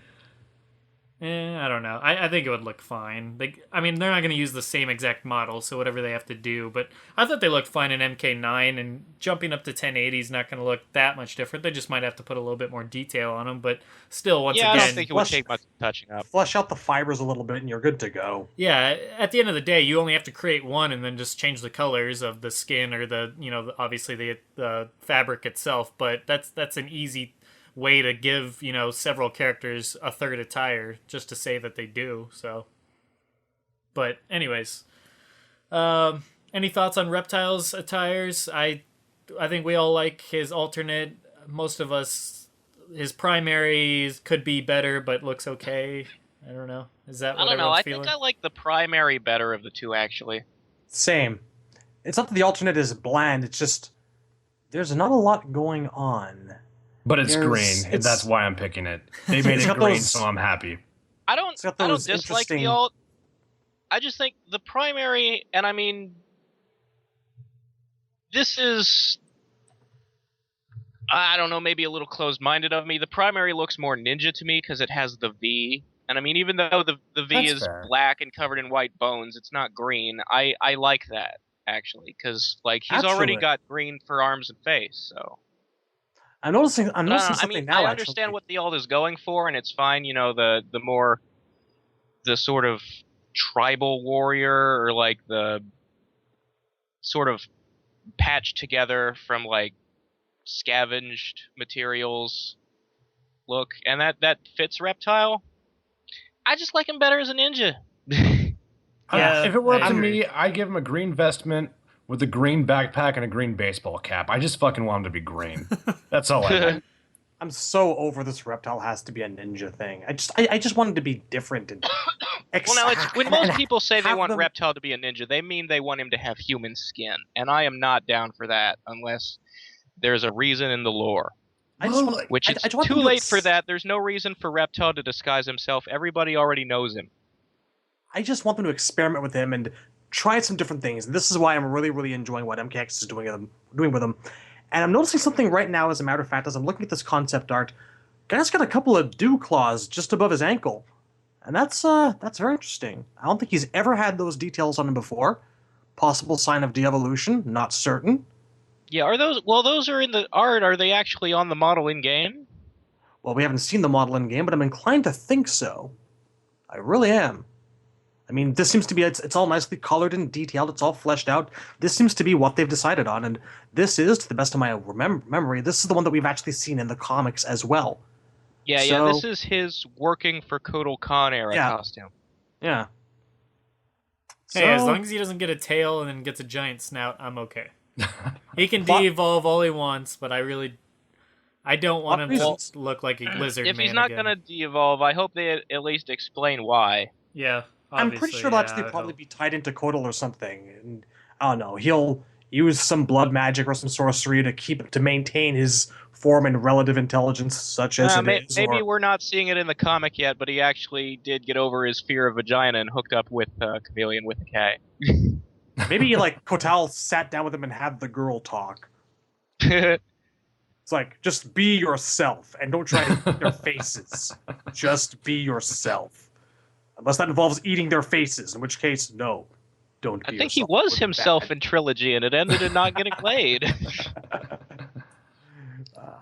I don't know. I think it would look fine. They're not going to use the same exact model, so whatever they have to do. But I thought they looked fine in MK9, and jumping up to 1080 is not going to look that much different. They just might have to put a little bit more detail on them. But still, once I again... don't think it would take much touching up. Flesh out the fibers a little bit, and you're good to go. Yeah, at the end of the day, you only have to create one and then just change the colors of the skin or obviously the fabric itself. But that's an easy way to give several characters a third attire just to say that they do. So, but anyways, any thoughts on Reptile's attires? I think we all like his alternate most of us, his primaries could be better, but looks okay. I don't know. Is that what I don't know. everyone's I feeling? think I like the primary better of the two, actually. Same. It's not that the alternate is bland. It's just there's not a lot going on. But it's There's- green, and that's it's- why I'm picking it. They made It's it got green, those- so I'm happy. I don't It's got I don't those dislike the interesting- alt. I just think the primary, and I mean, this is, I don't know, maybe a little closed-minded of me. The primary looks more ninja to me because it has the V. And I mean, even though the V That's is fair. black and covered in white bones, it's not green. I like that, actually, because like he's already Actually. got green for arms and face, so. I'm noticing But I don't know, I something mean, now. I understand what the alt is going for, and it's fine. You know, the sort of tribal warrior, or like the sort of patched together from like scavenged materials look, and that fits Reptile. I just like him better as a ninja. Yeah, If it were up I to agree. me, I'd give him a green vestment with a green backpack and a green baseball cap. I just fucking want him to be green. That's all I want. I'm so over this reptile has to be a ninja thing. I just want him to be different and. Well, now it's when most people say they have want them- Reptile to be a ninja, they mean they want him to have human skin, and I am not down for that unless there's a reason in the lore. I just Well, want, Which I it's just want too them to late for that. There's no reason for Reptile to disguise himself. Everybody already knows him. I just want them to experiment with him and try some different things. And this is why I'm really, really enjoying what MKX is doing with him. And I'm noticing something right now, as a matter of fact, as I'm looking at this concept art. Guy's got a couple of dew claws just above his ankle. And that's very interesting. I don't think he's ever had those details on him before. Possible sign of de-evolution, not certain. Yeah, are those? Well, those are in the art. Are they actually on the model in game? Well, we haven't seen the model in game, but I'm inclined to think so. I really am. I mean, this seems to be, it's all nicely colored and detailed, it's all fleshed out. This seems to be what they've decided on, and this is, to the best of my memory, this is the one that we've actually seen in the comics as well. Yeah, So- yeah. This is his working for Kotal Khan era Yeah. costume. Yeah. Hey, as So- long as he doesn't get a tail and then gets a giant snout, I'm okay. He can What- de-evolve all he wants, but I don't want What him reasons? to look like a lizard If man he's not again. gonna de-evolve, I hope they at least explain why. Yeah, I'm pretty obviously, sure it'll actually I would probably hope. be tied into Kotal or something. And I don't know, he'll use some blood magic or some sorcery to maintain his form and relative intelligence, such as it is. Maybe or- we're not seeing it in the comic yet, but he actually did get over his fear of vagina and hooked up with Chameleon with a K. maybe like Kotal sat down with him and had the girl talk. It's like, just be yourself and don't try to eat their faces. Just be yourself. Unless that involves eating their faces, in which case, no. Don't be I think he yourself. was It would be himself bad. in Trilogy, and it ended in not getting laid.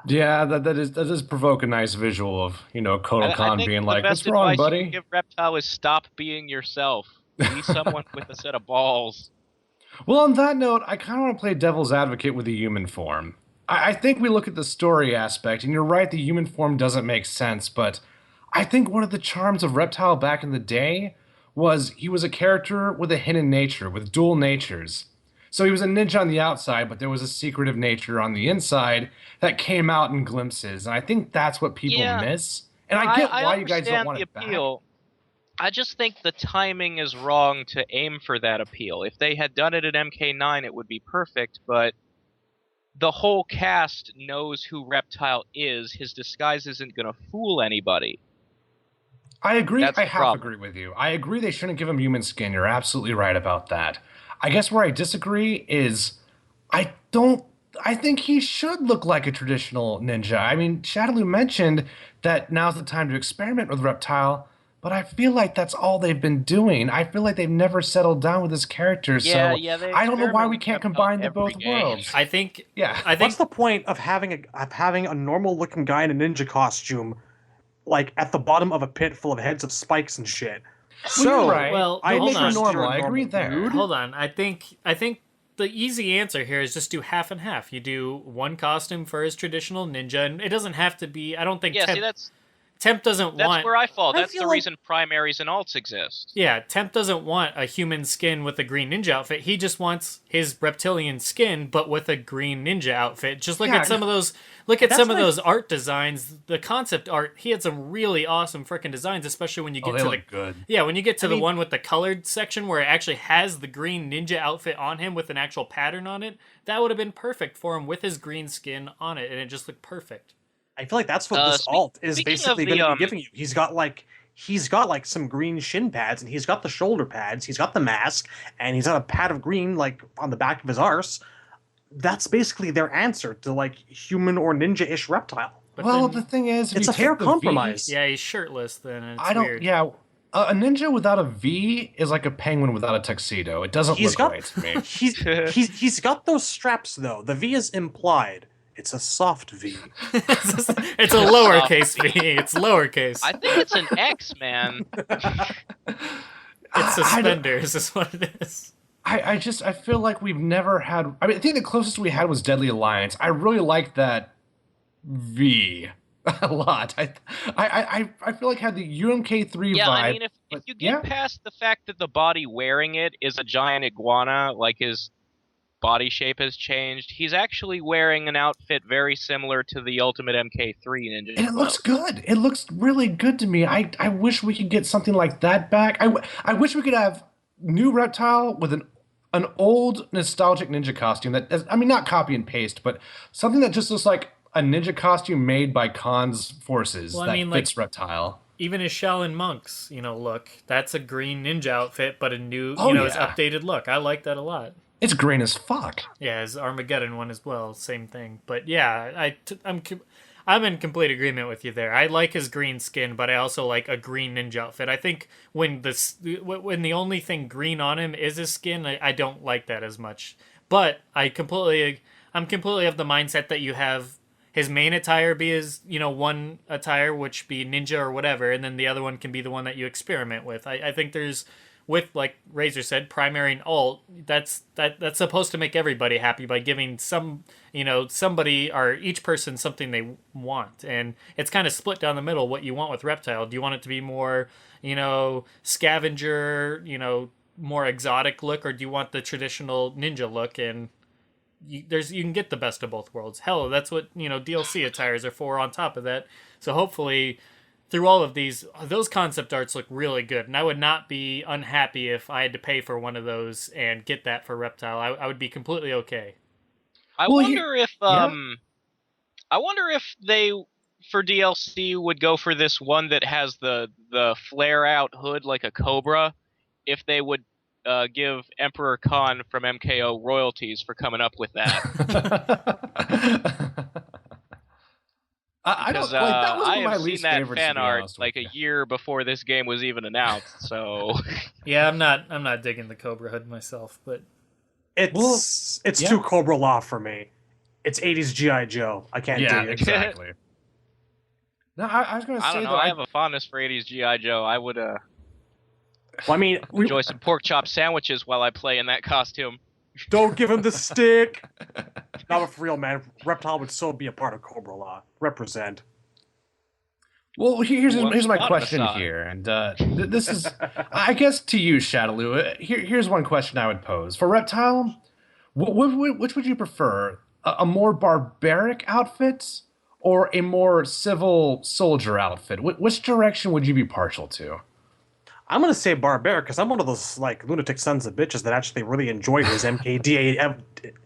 Yeah, that does provoke a nice visual of, Kotal I Khan think being the like, best "What's wrong, advice you buddy?" can give Reptile is stop being yourself. Be someone with a set of balls. Well, on that note, I kind of want to play devil's advocate with the human form. I think we look at the story aspect, and you're right, the human form doesn't make sense, but I think one of the charms of Reptile back in the day was he was a character with a hidden nature, with dual natures. So he was a ninja on the outside, but there was a secretive nature on the inside that came out in glimpses, and I think that's what people Yeah. miss. And I get why you guys don't understand want the it back. appeal. I just think the timing is wrong to aim for that appeal. If they had done it at MK9, it would be perfect, but the whole cast knows who Reptile is. His disguise isn't going to fool anybody. I agree. That's I the half problem. agree with you. I agree they shouldn't give him human skin. You're absolutely right about that. I guess where I disagree is I think he should look like a traditional ninja. I mean, Shadaloo mentioned that now's the time to experiment with Reptile, but I feel like that's all they've been doing. I feel like they've never settled down with his character, Yeah, so yeah, they I don't know why experiment we with can't Reptile combine the every both game. worlds. I think. Yeah. I think What's the point of having a normal looking guy in a ninja costume, like at the bottom of a pit full of heads of spikes and shit? Well, you're right. Well, I They hold make on. it trust normal. you're a I agree normal there. dude. Hold on. I think the easy answer here is just do half and half. You do one costume for his traditional ninja, and it doesn't have to be. I don't think Yeah, 10, see, that's Temp doesn't That's want. where I fall. I That's the feel like- reason primaries and alts exist. Yeah, Temp doesn't want a human skin with a green ninja outfit. He just wants his reptilian skin, but with a green ninja outfit. Just look Yeah, at some of those. Look at That's some of my- those art designs. The concept art. He had some really awesome freaking designs, especially when you get Oh, they to look good. Yeah, when you get to the mean- one with the colored section where it actually has the green ninja outfit on him with an actual pattern on it. That would have been perfect for him with his green skin on it, and it just looked perfect. I feel like that's what this alt is speaking basically of going the, to be giving you. He's got like some green shin pads, and he's got the shoulder pads, he's got the mask, and he's got a pad of green like on the back of his arse. That's basically their answer to like human or ninja-ish reptile. But Well, then- the thing is, if It's you a fair take the V, compromise. Yeah, he's shirtless then, and it's I don't. weird. Yeah, a ninja without a V is like a penguin without a tuxedo. It doesn't He's look got- right to me. He's got those straps though. The V is implied. It's a soft V. It's a lowercase v. It's lowercase. I think it's an X, man. It's suspenders, is what it is. I feel like we've never had. I mean, I think the closest we had was Deadly Alliance. I really like that V a lot. I feel like had the UMK3 Yeah, vibe. I mean, if but you get past the fact that the body wearing it is a giant iguana, like his body shape has changed, he's actually wearing an outfit very similar to the Ultimate MK3 Ninja. And it looks good. It looks really good to me. I wish we could get something like that back. I wish we could have new Reptile with an old nostalgic ninja costume that is, I mean, not copy and paste, but something that just looks like a ninja costume made by Khan's forces Well, I that mean, like- fits Reptile. Even his Shaolin monks, look. That's a green ninja outfit, but a new, Oh, his yeah. updated look. I like that a lot. It's green as fuck. Yeah, his Armageddon one as well, same thing. But yeah, I'm in complete agreement with you there. I like his green skin, but I also like a green ninja outfit. I think when the only thing green on him is his skin, I don't like that as much. But I'm completely of the mindset that you have his main attire be his, one attire, which be ninja or whatever, and then the other one can be the one that you experiment with. I think there's, with, like Razor said, primary and alt, that's supposed to make everybody happy by giving somebody or each person something they want. And it's kind of split down the middle what you want with Reptile. Do you want it to be more, scavenger, more exotic look, or do you want the traditional ninja look? And you can get the best of both worlds. Hell, that's what, DLC attires are for on top of that. So hopefully through all of these, those concept arts look really good, and I would not be unhappy if I had to pay for one of those and get that for Reptile. I would be completely okay. I wonder if they, for DLC, would go for this one that has the flare out hood like a cobra. If they would give Emperor Khan from MKO royalties for coming up with that. I don't Because like that was I one of my have least seen that favorites, fan to be art honest like with a you. year before this game was even announced. So Yeah, I'm not digging the Cobra hood myself, but It's too Cobra Law for me. It's 80s G.I. Joe. I can't Yeah, do it. exactly. No, I was going to I say don't know. though. I have a fondness for 80s G.I. Joe. I would Well, I mean, enjoy some pork chop sandwiches while I play in that costume. don't give him the stick. Not for real, man. Reptile would so be a part of Cobra Law. Represent. Well, here's my Not question aside. here, and this is, I guess, to you, Shadaloo. Here's one question I would pose for Reptile. Which would you prefer? A more barbaric outfit or a more civil soldier outfit? Which direction would you be partial to? I'm gonna say barbaric because I'm one of those like lunatic sons of bitches that actually really enjoyed his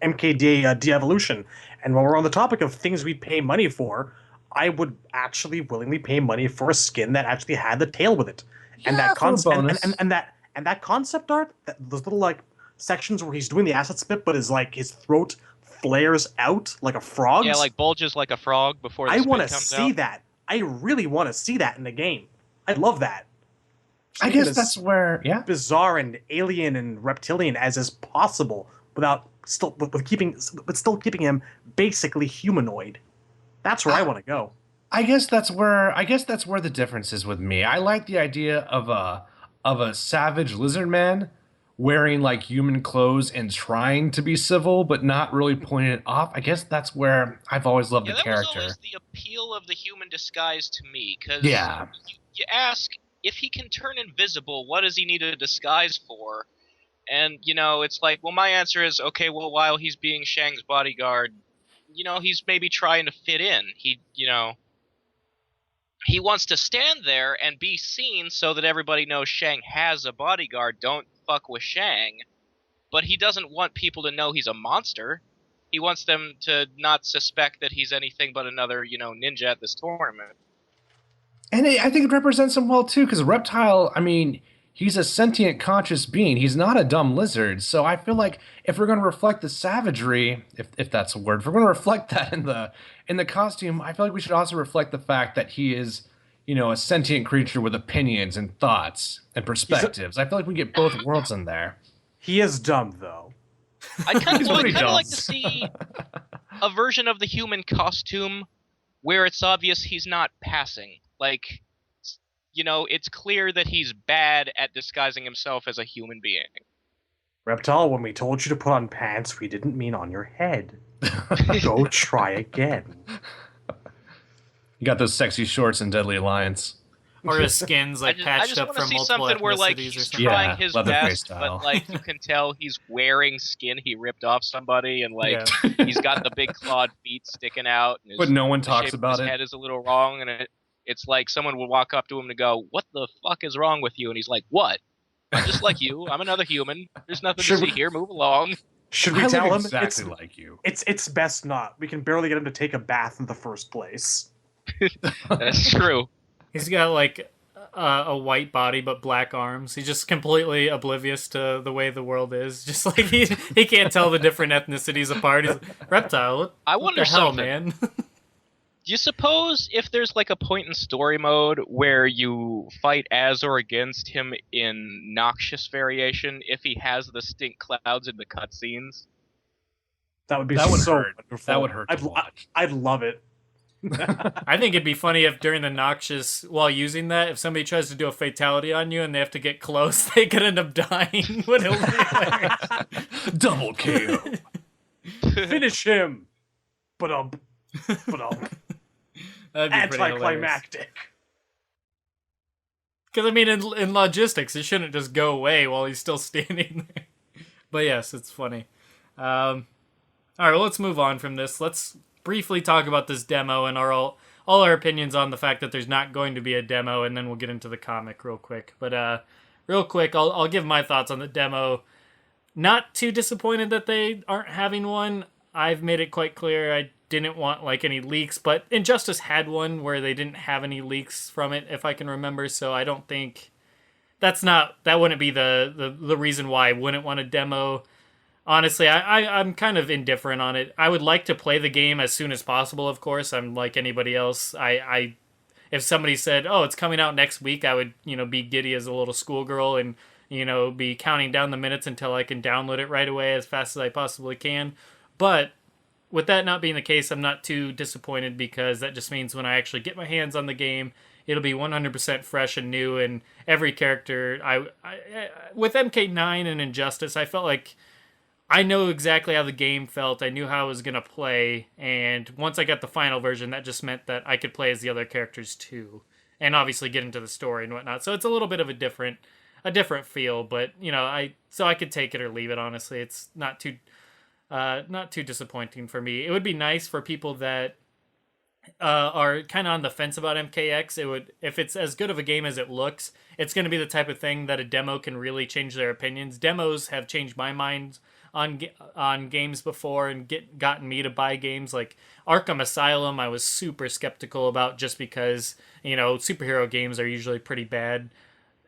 MKDA de-evolution. And while we're on the topic of things we pay money for, I would actually willingly pay money for a skin that actually had the tail with it, and Yeah, that for a concept bonus. and that concept art, those little like sections where he's doing the acid spit, but his throat flares out like a frog's. Yeah, like bulges like a frog before the I want want to see that. I really want to see that in the game. I love that. I Something guess as that's where, yeah. bizarre and alien and reptilian as is possible, without still keeping him basically humanoid. That's where I want to go. I guess that's where the difference is with me. I like the idea of a savage lizard man wearing like human clothes and trying to be civil, but not really pointing it off. I guess that's where I've always loved Yeah, the that was character. always the appeal of the human disguise to me, because Yeah. you ask, if he can turn invisible, what does he need a disguise for? And, it's like, well, my answer is, okay, well, while he's being Shang's bodyguard, he's maybe trying to fit in. He wants to stand there and be seen so that everybody knows Shang has a bodyguard. Don't fuck with Shang. But he doesn't want people to know he's a monster. He wants them to not suspect that he's anything but another, ninja at this tournament. And I think it represents him well too, because Reptile, I mean, he's a sentient, conscious being. He's not a dumb lizard. So I feel like if we're going to reflect the savagery, if that's a word, if we're going to reflect that in the costume, I feel like we should also reflect the fact that he is, a sentient creature with opinions and thoughts and perspectives. I feel like we get both worlds in there. He is dumb, though. I'd kind He's of pretty dumb. like to see a version of the human costume where it's obvious he's not passing. Like, it's clear that he's bad at disguising himself as a human being. Reptile, when we told you to put on pants, we didn't mean on your head. Go try again. You got those sexy shorts in Deadly Alliance. Or his skin's like I patched just up want to from see multiple something where like ethnicities or he's something. trying Yeah, his Leatherface best, style. but like you can tell he's wearing skin he ripped off somebody, and like he's got the big clawed feet sticking out. And But no one the talks shape of about his it. head is a little wrong, and it's like someone would walk up to him and go, "What the fuck is wrong with you?" And he's like, "What? I'm just like you. I'm another human. There's nothing to see here. Move along." Should we I tell look him exactly like you? it's best not? We can barely get him to take a bath in the first place. That's true. He's got like a white body but black arms. He's just completely oblivious to the way the world is. Just like he can't tell the different ethnicities apart. He's Reptile. What I wonder the hell, something. man? Do you suppose if there's like a point in story mode where you fight as or against him in Noxious Variation, if he has the stink clouds in the cutscenes? That would be That would so hurt. wonderful. That would hurt to watch. I'd love it. I think it'd be funny if during the Noxious, while using that, if somebody tries to do a fatality on you and they have to get close, they could end up dying. Would it be hilarious? Double KO. Finish him. But That'd be pretty hilarious. anticlimactic. Because, I mean, in logistics, it shouldn't just go away while he's still standing there. But yes, it's funny. All right, well, let's move on from this. Let's briefly talk about this demo and all our opinions on the fact that there's not going to be a demo, and then we'll get into the comic real quick. But real quick, I'll give my thoughts on the demo. Not too disappointed that they aren't having one. I've made it quite clear I didn't want like any leaks, but Injustice had one where they didn't have any leaks from it, if I can remember. So I don't think that wouldn't be the reason why I wouldn't want a demo. Honestly, I'm kind of indifferent on it. I would like to play the game as soon as possible, of course. I'm like anybody else. If somebody said, "Oh, it's coming out next week," I would, be giddy as a little schoolgirl and, be counting down the minutes until I can download it right away as fast as I possibly can. But with that not being the case, I'm not too disappointed because that just means when I actually get my hands on the game, it'll be 100% fresh and new, and every character with MK9 and Injustice, I felt like I know exactly how the game felt. I knew how I was going to play, and once I got the final version, that just meant that I could play as the other characters too, and obviously get into the story and whatnot. So it's a little bit of a different feel, but I could take it or leave it. Honestly, it's not too disappointing for me. It would be nice for people that are kind of on the fence about MKX. If it's as good of a game as it looks, it's going to be the type of thing that a demo can really change their opinions. Demos have changed my mind on games before and gotten me to buy games like Arkham Asylum. I was super skeptical about just because superhero games are usually pretty bad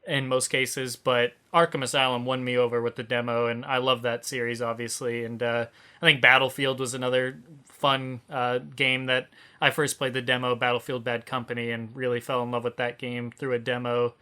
in most cases, but Arkham Asylum won me over with the demo, and I love that series, obviously. And I think Battlefield was another fun game that I first played the demo, Battlefield Bad Company, and really fell in love with that game through a demo.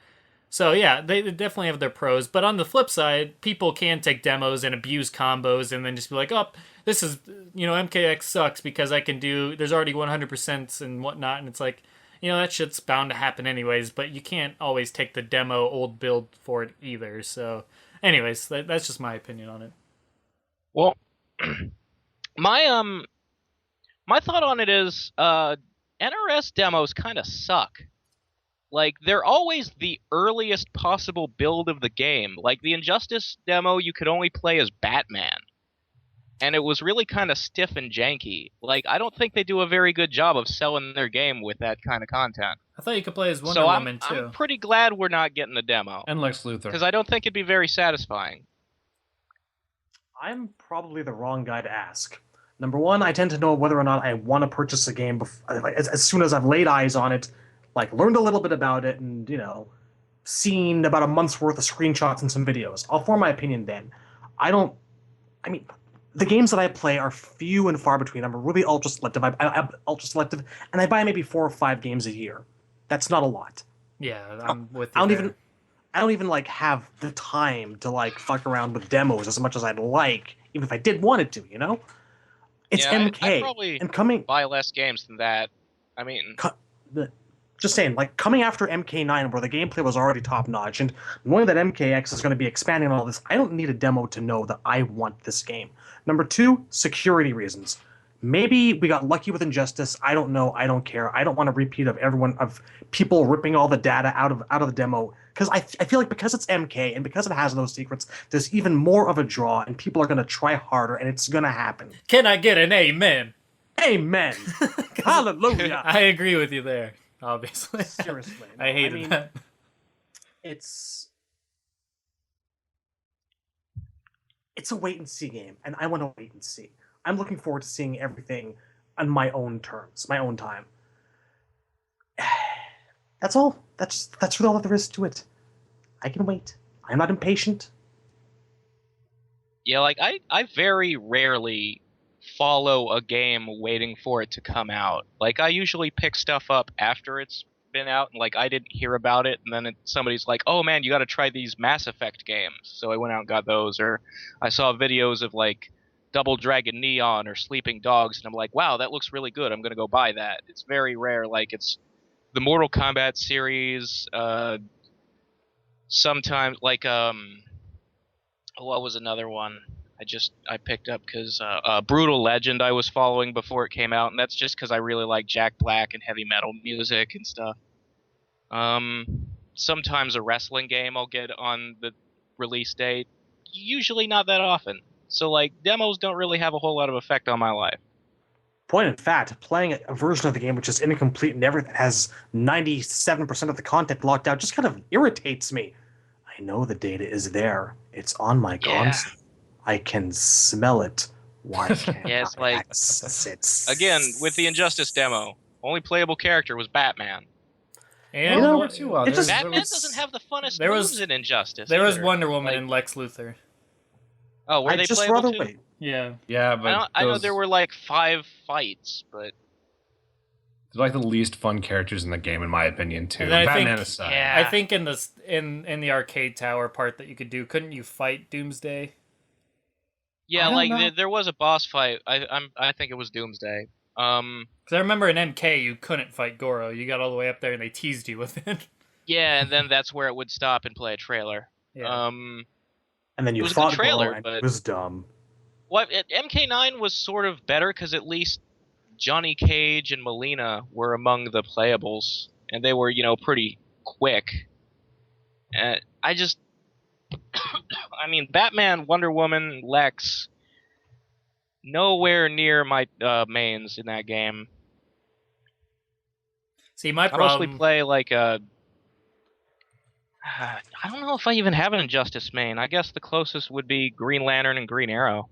So yeah, they definitely have their pros, but on the flip side, people can take demos and abuse combos and then just be like, oh, this is, MKX sucks because there's already 100% and whatnot, and it's like, that shit's bound to happen anyways, but you can't always take the demo old build for it either. So Anyways, that's just my opinion on it. Well, my my thought on it is NRS demos kind of suck. Like, they're always the earliest possible build of the game. Like, the Injustice demo, you could only play as Batman. And it was really kind of stiff and janky. Like, I don't think they do a very good job of selling their game with that kind of content. I thought you could play as Wonder Woman, too. I'm pretty glad we're not getting a demo. And Lex Luthor. Because I don't think it'd be very satisfying. I'm probably the wrong guy to ask. Number one, I tend to know whether or not I want to purchase a game as soon as I've laid eyes on it, like learned a little bit about it, and seen about a month's worth of screenshots and some videos. I'll form my opinion then. The games that I play are few and far between. I'm really ultra selective. I'm ultra selective, and I buy maybe 4 or 5 games a year. That's not a lot. Yeah, I'm with you. I don't even have the time to fuck around with demos as much as I'd like, even if I did want it to. It's MK. I'd probably and coming buy less games than that. I mean, just saying, coming after MK9, where the gameplay was already top notch, and knowing that MKX is going to be expanding on all this, I don't need a demo to know that I want this game. Number 2, security reasons. Maybe we got lucky with Injustice. I don't know. I don't care. I don't want a repeat of people ripping all the data out of the demo, because I feel like because it's MK and because it has those secrets, there's even more of a draw, and people are going to try harder, and it's going to happen. Can I get an amen? Amen. Hallelujah. I agree with you there. Obviously. Seriously. No, I hated that. It's a wait and see game, and I want to wait and see. I'm looking forward to seeing everything on my own terms, my own time. That's all. That's really all that there is to it. I can wait. I'm not impatient. yeah, I very rarely follow a game waiting for it to come out. I usually pick stuff up after it's been out, and I didn't hear about it, and then somebody's like, oh man, you got to try these Mass Effect games. So I went out and got those, or I saw videos of Double Dragon Neon or Sleeping Dogs, and I'm like, wow, that looks really good. I'm gonna go buy that. It's very rare. It's the Mortal Kombat series. Sometimes what was another one I picked up because Brutal Legend I was following before it came out, and that's just because I really like Jack Black and heavy metal music and stuff. Sometimes a wrestling game I'll get on the release date. Usually not that often. So demos don't really have a whole lot of effect on my life. Point in fact, playing a version of the game which is incomplete and everything has 97% of the content locked out just kind of irritates me. I know the data is there. It's on my console. I can smell it. Why can't I access it? Again, with the Injustice demo, only playable character was Batman. And Batman doesn't have the funnest moves in Injustice. There was Wonder Woman and Lex Luthor. Oh, were they playable too? Yeah. Yeah, but I know there were 5 fights, but they're the least fun characters in the game, in my opinion, too. Batman aside. Yeah. I think in the arcade tower part that you could do, couldn't you fight Doomsday? Yeah, there was a boss fight. I think it was Doomsday. Because I remember in MK you couldn't fight Goro. You got all the way up there and they teased you with it. Yeah, and then that's where it would stop and play a trailer. Yeah. And then you fought Goro, and it was dumb. MK9 was sort of better because at least Johnny Cage and Melina were among the playables, and they were, pretty quick. Batman, Wonder Woman, Lex, nowhere near my mains in that game. See, my I mostly play I don't know if I even have an Injustice main. I guess the closest would be Green Lantern and Green Arrow.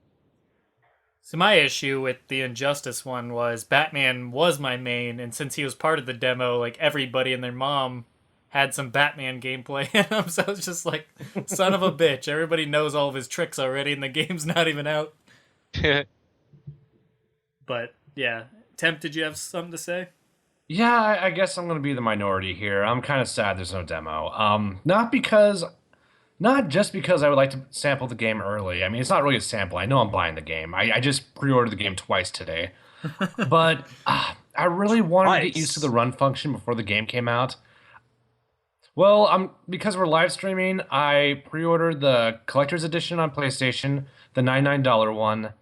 So my issue with the Injustice one was Batman was my main, and since he was part of the demo, everybody and their mom had some Batman gameplay in him, so it's just son of a bitch. Everybody knows all of his tricks already, and the game's not even out. But, yeah. Temp, did you have something to say? Yeah, I guess I'm going to be the minority here. I'm kind of sad there's no demo. Not just because I would like to sample the game early. I mean, it's not really a sample. I know I'm buying the game. I just pre-ordered the game twice today. But I really wanted to get used to the run function before the game came out. Well, because we're live streaming, I pre-ordered the collector's edition on PlayStation, the $99 one,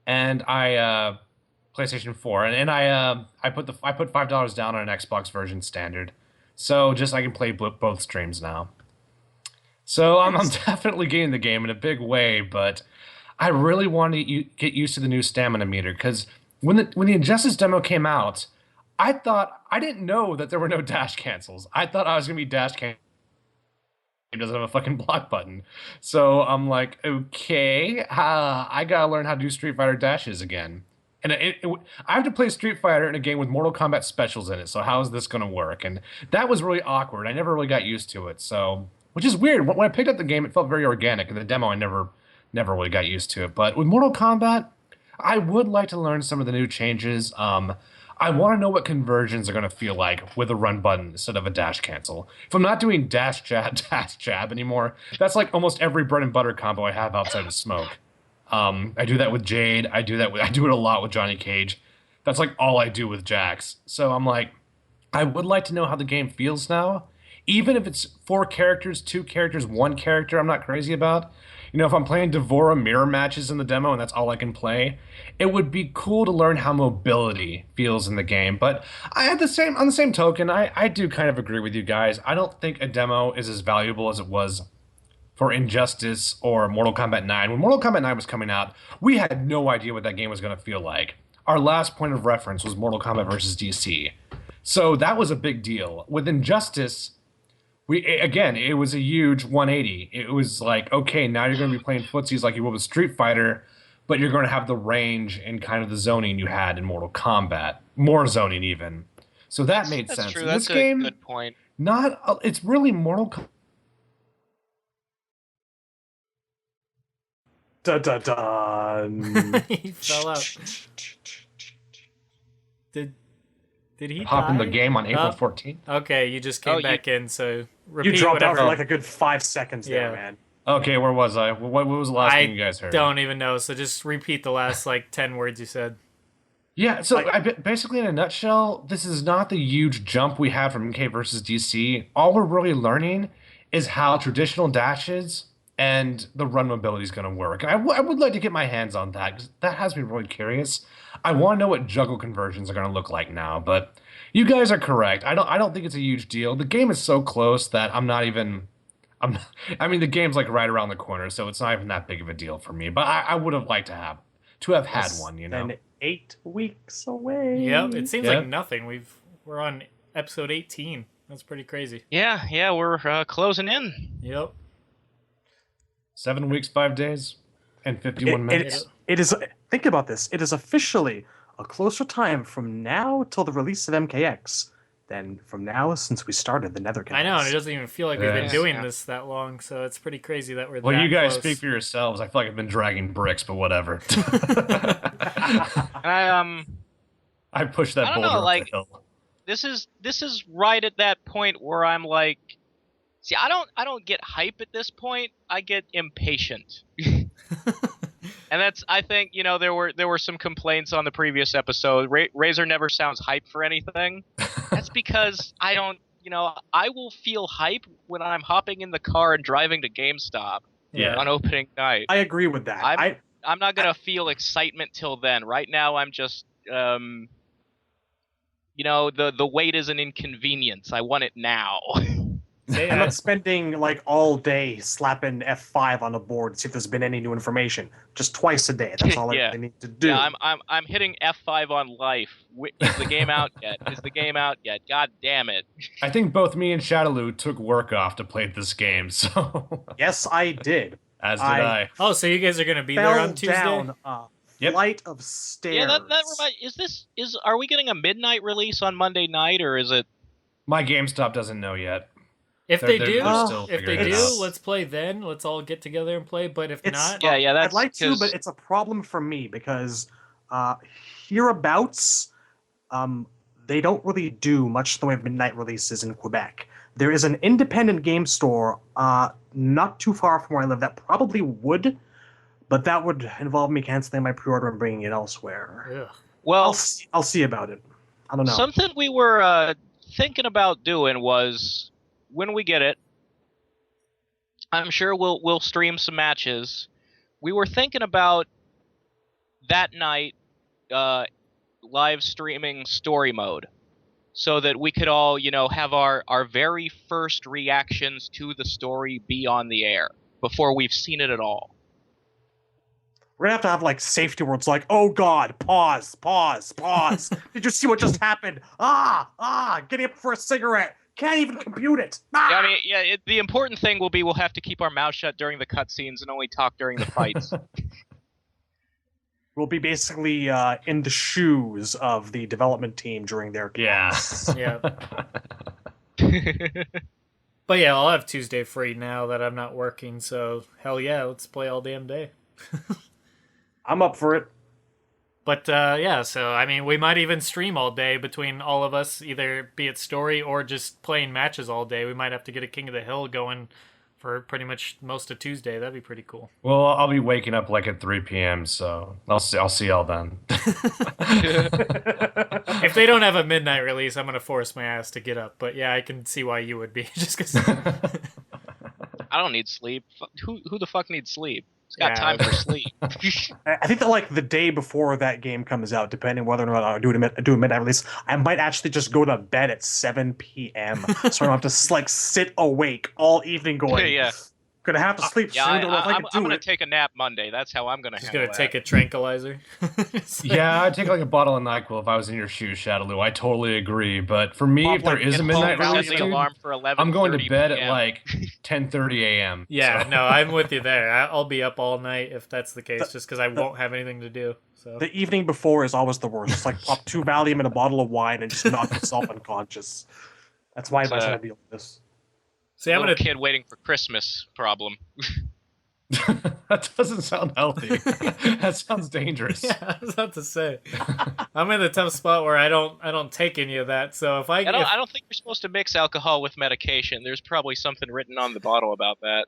and I PlayStation 4, and I put $5 down on an Xbox version standard, so just I can play both streams now. So I'm definitely getting the game in a big way, but I really want to get used to the new stamina meter because when the Injustice demo came out, I didn't know that there were no dash cancels. I thought I was gonna be dash cancel. It doesn't have a fucking block button, so I'm like, okay, I gotta learn how to do Street Fighter dashes again. And I have to play Street Fighter in a game with Mortal Kombat specials in it. So how is this gonna work? And that was really awkward. I never really got used to it. So, which is weird. When I picked up the game, it felt very organic. In the demo, I never really got used to it. But with Mortal Kombat, I would like to learn some of the new changes. I want to know what conversions are going to feel like with a run button instead of a dash cancel. If I'm not doing dash jab, dash jab anymore, that's like almost every bread and butter combo I have outside of smoke. I do that with Jade. I do it a lot with Johnny Cage. That's like all I do with Jax. So I'm like, I would like to know how the game feels now. Even if it's 4 characters, 2 characters, 1 character, I'm not crazy about. You know, if I'm playing Devora mirror matches in the demo and that's all I can play, it would be cool to learn how mobility feels in the game. But on the same token, I do kind of agree with you guys. I don't think a demo is as valuable as it was for Injustice or Mortal Kombat 9. When Mortal Kombat 9 was coming out, we had no idea what that game was going to feel like. Our last point of reference was Mortal Kombat versus DC. So that was a big deal. With Injustice, it was a huge 180. It was like, okay, now you're going to be playing footsies like you would with Street Fighter, but you're going to have the range and kind of the zoning you had in Mortal Kombat, more zoning even. So that made sense. That's true. In That's this game, a good point. It's really Mortal Kombat. Da da da. He fell out. Did he Hop in the die? game on April 14th. Okay, you just came back in, so repeat You dropped out whatever. for like a good 5 seconds there, Yeah. man. Okay, where was I? What was the last thing you guys heard? Don't even know, so just repeat the last 10 words you said. Yeah, so basically in a nutshell, this is not the huge jump we had from MK versus DC. All we're really learning is how traditional dashes and the run mobility is going to work. And I would like to get my hands on that because that has me really curious. I want to know what juggle conversions are going to look like now, but you guys are correct. I don't think it's a huge deal. The game is so close that I mean, the game's like right around the corner, so it's not even that big of a deal for me. But I would have liked to have had one, you know. And 8 weeks away. Yep, it seems like nothing. We're on episode 18. That's pretty crazy. Yeah, we're closing in. Yep. 7 weeks, 5 days, and 51 minutes. It is. Think about this. It is officially a closer time from now till the release of MKX than from now since we started the Netherkast. I know, and it doesn't even feel like we've been Yes. doing this that long, so it's pretty crazy that we're Well, that you guys close. speak for yourselves. I feel like I've been dragging bricks, but whatever. And I pushed that I don't boulder know, up like- the hill. this is right at that point where I'm like, see, I don't get hype at this point. I get impatient. And that's, I think, there were some complaints on the previous episode. Razor never sounds hype for anything. That's because I don't, I will feel hype when I'm hopping in the car and driving to GameStop Yeah. on opening night. I agree with that. I'm not gonna feel excitement till then. Right now, I'm just, the wait is an inconvenience. I want it now. I'm not spending all day slapping F5 on the board to see if there's been any new information. Just twice a day. That's all I Yeah. really need to do. Yeah, I'm hitting F5 on life. Is the game out yet? Is the game out yet? God damn it! I think both me and Shadowloo took work off to play this game, so Yes, I did. as did I. Oh, so you guys are gonna be Fell there on Tuesday? down a Yep. flight of stairs. Yeah, that reminds. Are we getting a midnight release on Monday night, or is it? My GameStop doesn't know yet. If They're- they they're do, still if they figuring it do, out. let's play then. Let's all get together and play. But if It's- not, Yeah, that's. I'd like to, 'cause- but it's a problem for me because hereabouts, they don't really do much in the way of midnight releases in Quebec. There is an independent game store not too far from where I live that probably would, but that would involve me canceling my pre-order and bringing it elsewhere. ugh. well, I'll see about it. I don't know. something we were thinking about doing was when we get it, I'm sure we'll stream some matches. We were thinking about that night live streaming story mode, so that we could all, have our very first reactions to the story be on the air before we've seen it at all. We're gonna have to have like safety words like, "Oh God, pause. Did you see what just happened? Getting up for a cigarette. Can't even compute it." Yeah, I mean, the important thing will be we'll have to keep our mouth shut during the cutscenes and only talk during the fights. We'll be basically in the shoes of the development team during their class. Yeah. But yeah, I'll have Tuesday free now that I'm not working, so hell yeah, let's play all damn day. I'm up for it. But yeah, so I mean, we might even stream all day between all of us, either be it story or just playing matches all day. We might have to get a King of the Hill going for pretty much most of Tuesday. That'd be pretty cool. Well, I'll be waking up like at 3 p.m., so I'll see y'all then. If they don't have a midnight release, I'm gonna force my ass to get up. But yeah, I can see why you would be, just because. I don't need sleep. Who the fuck needs sleep? It's got time for sleep. I think that like the day before that game comes out, depending whether or not I do a midnight release, I might actually just go to bed at 7 p.m. so I don't have to like sit awake all evening going. Yeah. Gonna have to sleep soon. I'm gonna take a nap Monday. That's how I'm gonna. Just gonna take a tranquilizer. Yeah, I'd take like a bottle of NyQuil if I was in your shoes, Shadowloo. I totally agree. But for me, if there is a midnight release, alarm for 11, I'm going to bed at like 10:30 a.m. Yeah, so. No, I'm with you there. I'll be up all night if that's the case, just because I won't have anything to do. So the evening before is always the worst. Just like pop 2 Valium in a bottle of wine and just knock yourself unconscious. That's why I'm trying to deal with this. See, I'm little kid waiting for Christmas problem. That doesn't sound healthy. That sounds dangerous. Yeah, I was about to say. I'm in the tough spot where I don't take any of that. So if I don't think you're supposed to mix alcohol with medication. There's probably something written on the bottle about that.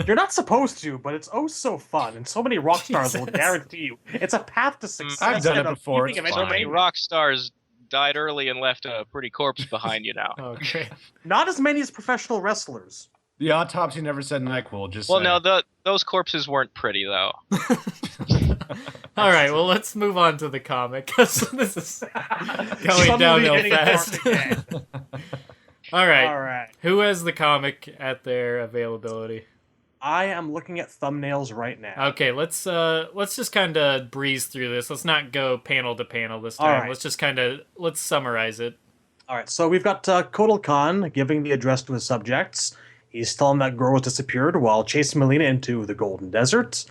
You're not supposed to, but it's oh so fun, and so many rock stars will guarantee you it's a path to success. I've done it before. It's so many rock stars died early and left a pretty corpse behind you now. Okay. Not as many as professional wrestlers. The autopsy never said NyQuil. Just well, no, those corpses weren't pretty though. All right, well, let's move on to the comic because this is going downhill fast. All right. Who has the comic at their availability? I am looking at thumbnails right now. Okay, let's just kind of breeze through this. Let's not go panel to panel this time. All right. Let's just let's summarize it. All right, so we've got Kotal Khan giving the address to his subjects. He's telling them that Goro has disappeared while chasing Melina into the Golden Desert.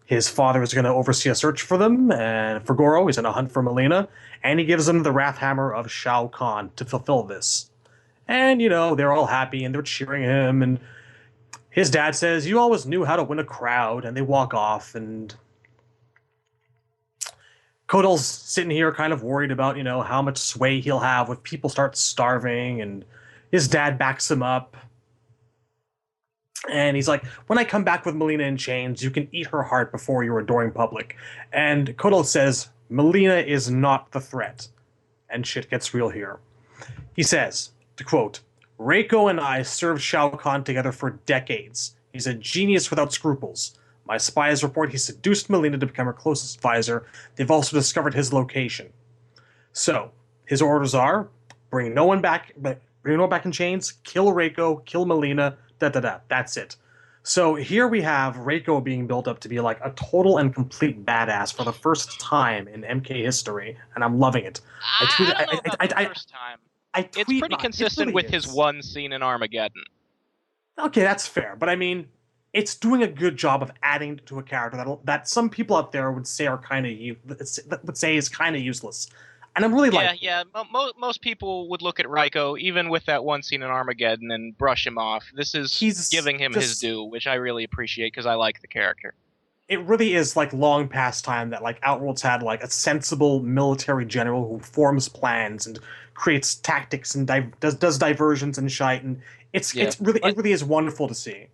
His father is going to oversee a search for them, and for Goro, he's going to hunt for Melina, and he gives them the Wrath Hammer of Shao Kahn to fulfill this. And, they're all happy, and they're cheering him, and his dad says, "You always knew how to win a crowd," and they walk off, and Kotal's sitting here kind of worried about, how much sway he'll have if people start starving, and his dad backs him up. And he's like, "When I come back with Melina in chains, you can eat her heart before your adoring public." And Kotal says, "Melina is not the threat." And shit gets real here. He says, to quote, "Reiko and I served Shao Kahn together for decades. He's a genius without scruples. My spies report he seduced Melina to become her closest advisor. They've also discovered his location. So, his orders are, bring no one back in chains, kill Reiko, kill Melina, That's it." So here we have Reiko being built up to be like a total and complete badass for the first time in MK history, and I'm loving it. I don't know about the first time. It's pretty consistent with his one scene in Armageddon. Okay, that's fair, but I mean, it's doing a good job of adding to a character that some people out there would say is kind of useless. And I'm really most people would look at Reiko, even with that one scene in Armageddon, and brush him off. This is giving him his due, which I really appreciate because I like the character. It really is like long past time that like Outworld's had like a sensible military general who forms plans and creates tactics and does diversions and shite, and it really is wonderful to see.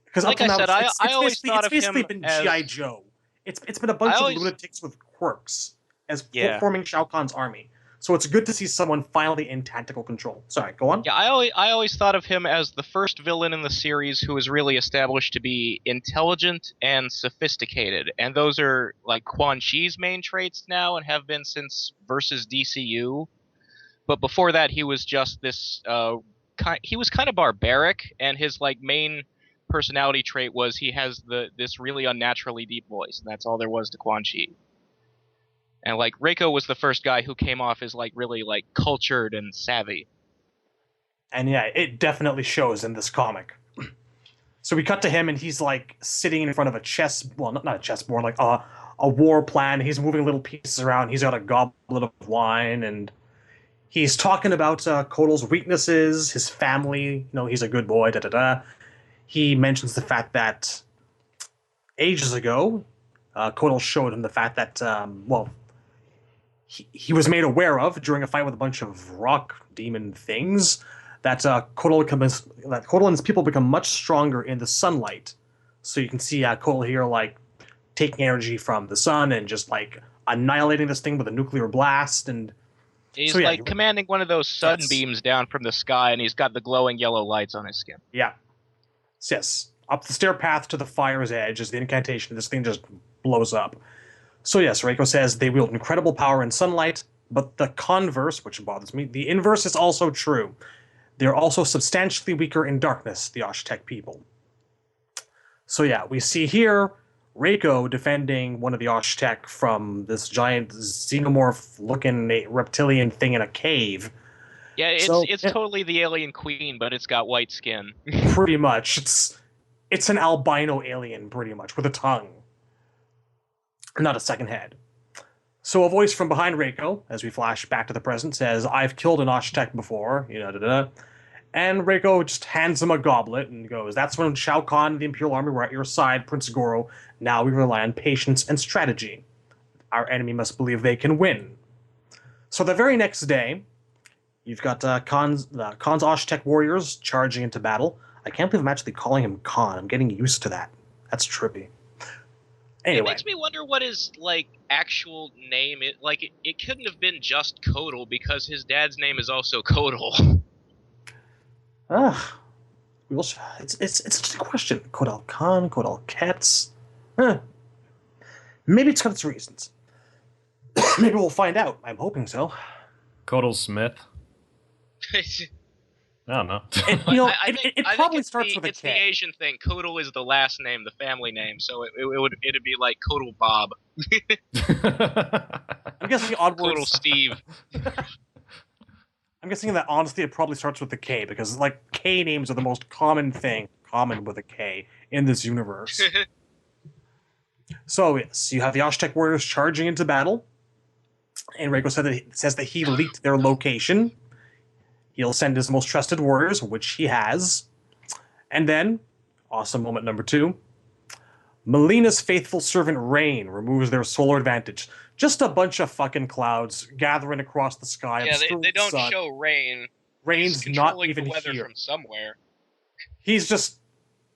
Because like I said, I always thought of him as... It's basically been G.I. Joe. It's been a bunch of lunatics with quirks as forming Shao Kahn's army. So it's good to see someone finally in tactical control. Sorry, go on. Yeah, I always thought of him as the first villain in the series who was really established to be intelligent and sophisticated, and those are like Quan Chi's main traits now and have been since versus DCU. But before that, he was just this. He was kind of barbaric, and his like main personality trait was he has this really unnaturally deep voice, and that's all there was to Quan Chi. And like Reiko was the first guy who came off as like really like cultured and savvy. And yeah, it definitely shows in this comic. So we cut to him, and he's like sitting in front of a not a chessboard, like a war plan. He's moving little pieces around. He's got a goblet of wine, and he's talking about Kotal's weaknesses, his family. He's a good boy. Da da da. He mentions the fact that ages ago, Kotal showed him the fact that he was made aware of during a fight with a bunch of rock demon things. That Kotal and his people become much stronger in the sunlight. So you can see Kotal here, like, taking energy from the sun and just, like, annihilating this thing with a nuclear blast. And he's like commanding one of those sunbeams down from the sky, and he's got the glowing yellow lights on his skin. Yeah. Yes. Up the stair path to the fire's edge is the incantation. This thing just blows up. So yes, Reiko says they wield incredible power in sunlight, but the converse, which bothers me, the inverse is also true. They're also substantially weaker in darkness, the Osh-Tech people. So yeah, we see here Reiko defending one of the Osh-Tech from this giant xenomorph-looking reptilian thing in a cave. Yeah, it's totally the alien queen, but it's got white skin. Pretty much. It's an albino alien, pretty much, with a tongue. Not a second head. So a voice from behind Reiko, as we flash back to the present, says, "I've killed an Osh-Tech before," And Reiko just hands him a goblet and goes, "That's when Shao Kahn and the Imperial Army were at your side, Prince Goro. Now we rely on patience and strategy. Our enemy must believe they can win." So the very next day, you've got Khan's Osh-Tech warriors charging into battle. I can't believe I'm actually calling him Khan. I'm getting used to that. That's trippy. Anyway. It makes me wonder what his like actual name is. Like it couldn't have been just Kotal because his dad's name is also Kotal. It's such a question. Kotal Khan, Kotal Ketz. Maybe it's got its reasons. Maybe we'll find out. I'm hoping so. Kotal Smith. I don't know. It probably starts with a K. It's the Asian thing. Kotal is the last name, the family name, so it'd be like Kotal Bob. I'm guessing odd words. Kotal Steve. I'm guessing that honestly it probably starts with a K because like K names are the most common with a K in this universe. So yes, you have the Osh-Tech warriors charging into battle, and Reiko says that he leaked their location. He'll send his most trusted warriors, which he has. And then, awesome moment number 2, Melina's faithful servant Rain removes their solar advantage. Just a bunch of fucking clouds gathering across the sky. Yeah, they don't show Rain. Rain's not even the weather here. From somewhere. He's just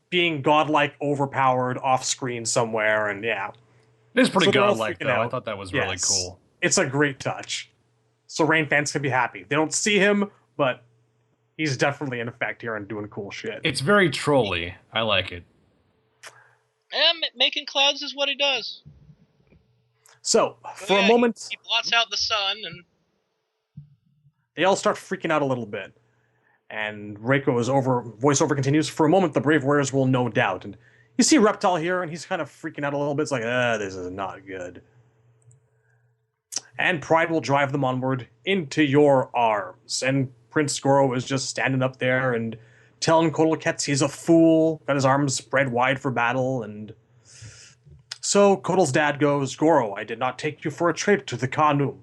being godlike, overpowered, off-screen somewhere, and yeah. It is pretty godlike, though. I thought that was really cool. It's a great touch. So Rain fans can be happy. They don't see him, but he's definitely in effect here and doing cool shit. It's very trolly. I like it. Making clouds is what he does. So, for a moment... He blots out the sun, and... They all start freaking out a little bit. And Reiko's voiceover continues, "For a moment, the brave warriors will no doubt." And you see Reptile here, and he's kind of freaking out a little bit. It's like, this is not good. And pride will drive them onward into your arms. And Prince Goro is just standing up there and telling Kotal Ketz he's a fool, got his arms spread wide for battle, and so Kotal's dad goes, "Goro, I did not take you for a traitor to the Khanum.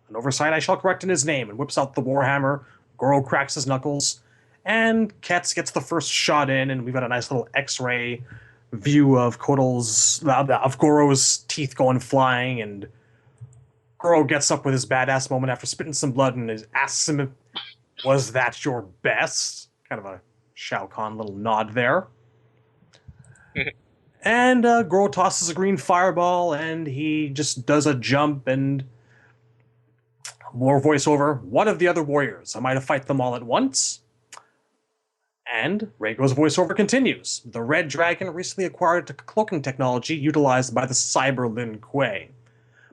An oversight I shall correct in his name," and whips out the warhammer. Goro cracks his knuckles, and Ketz gets the first shot in, and we've got a nice little X-ray view of Goro's teeth going flying, and Goro gets up with his badass moment after spitting some blood and asks him, "Was that your best?" Kind of a Shao Kahn little nod there. And Goro tosses a green fireball, and he just does a jump, and More voiceover. What of the other warriors? Am I to fight them all at once? And Reiko's voiceover continues. The Red Dragon recently acquired a cloaking technology utilized by the Cyber Lin Kuei.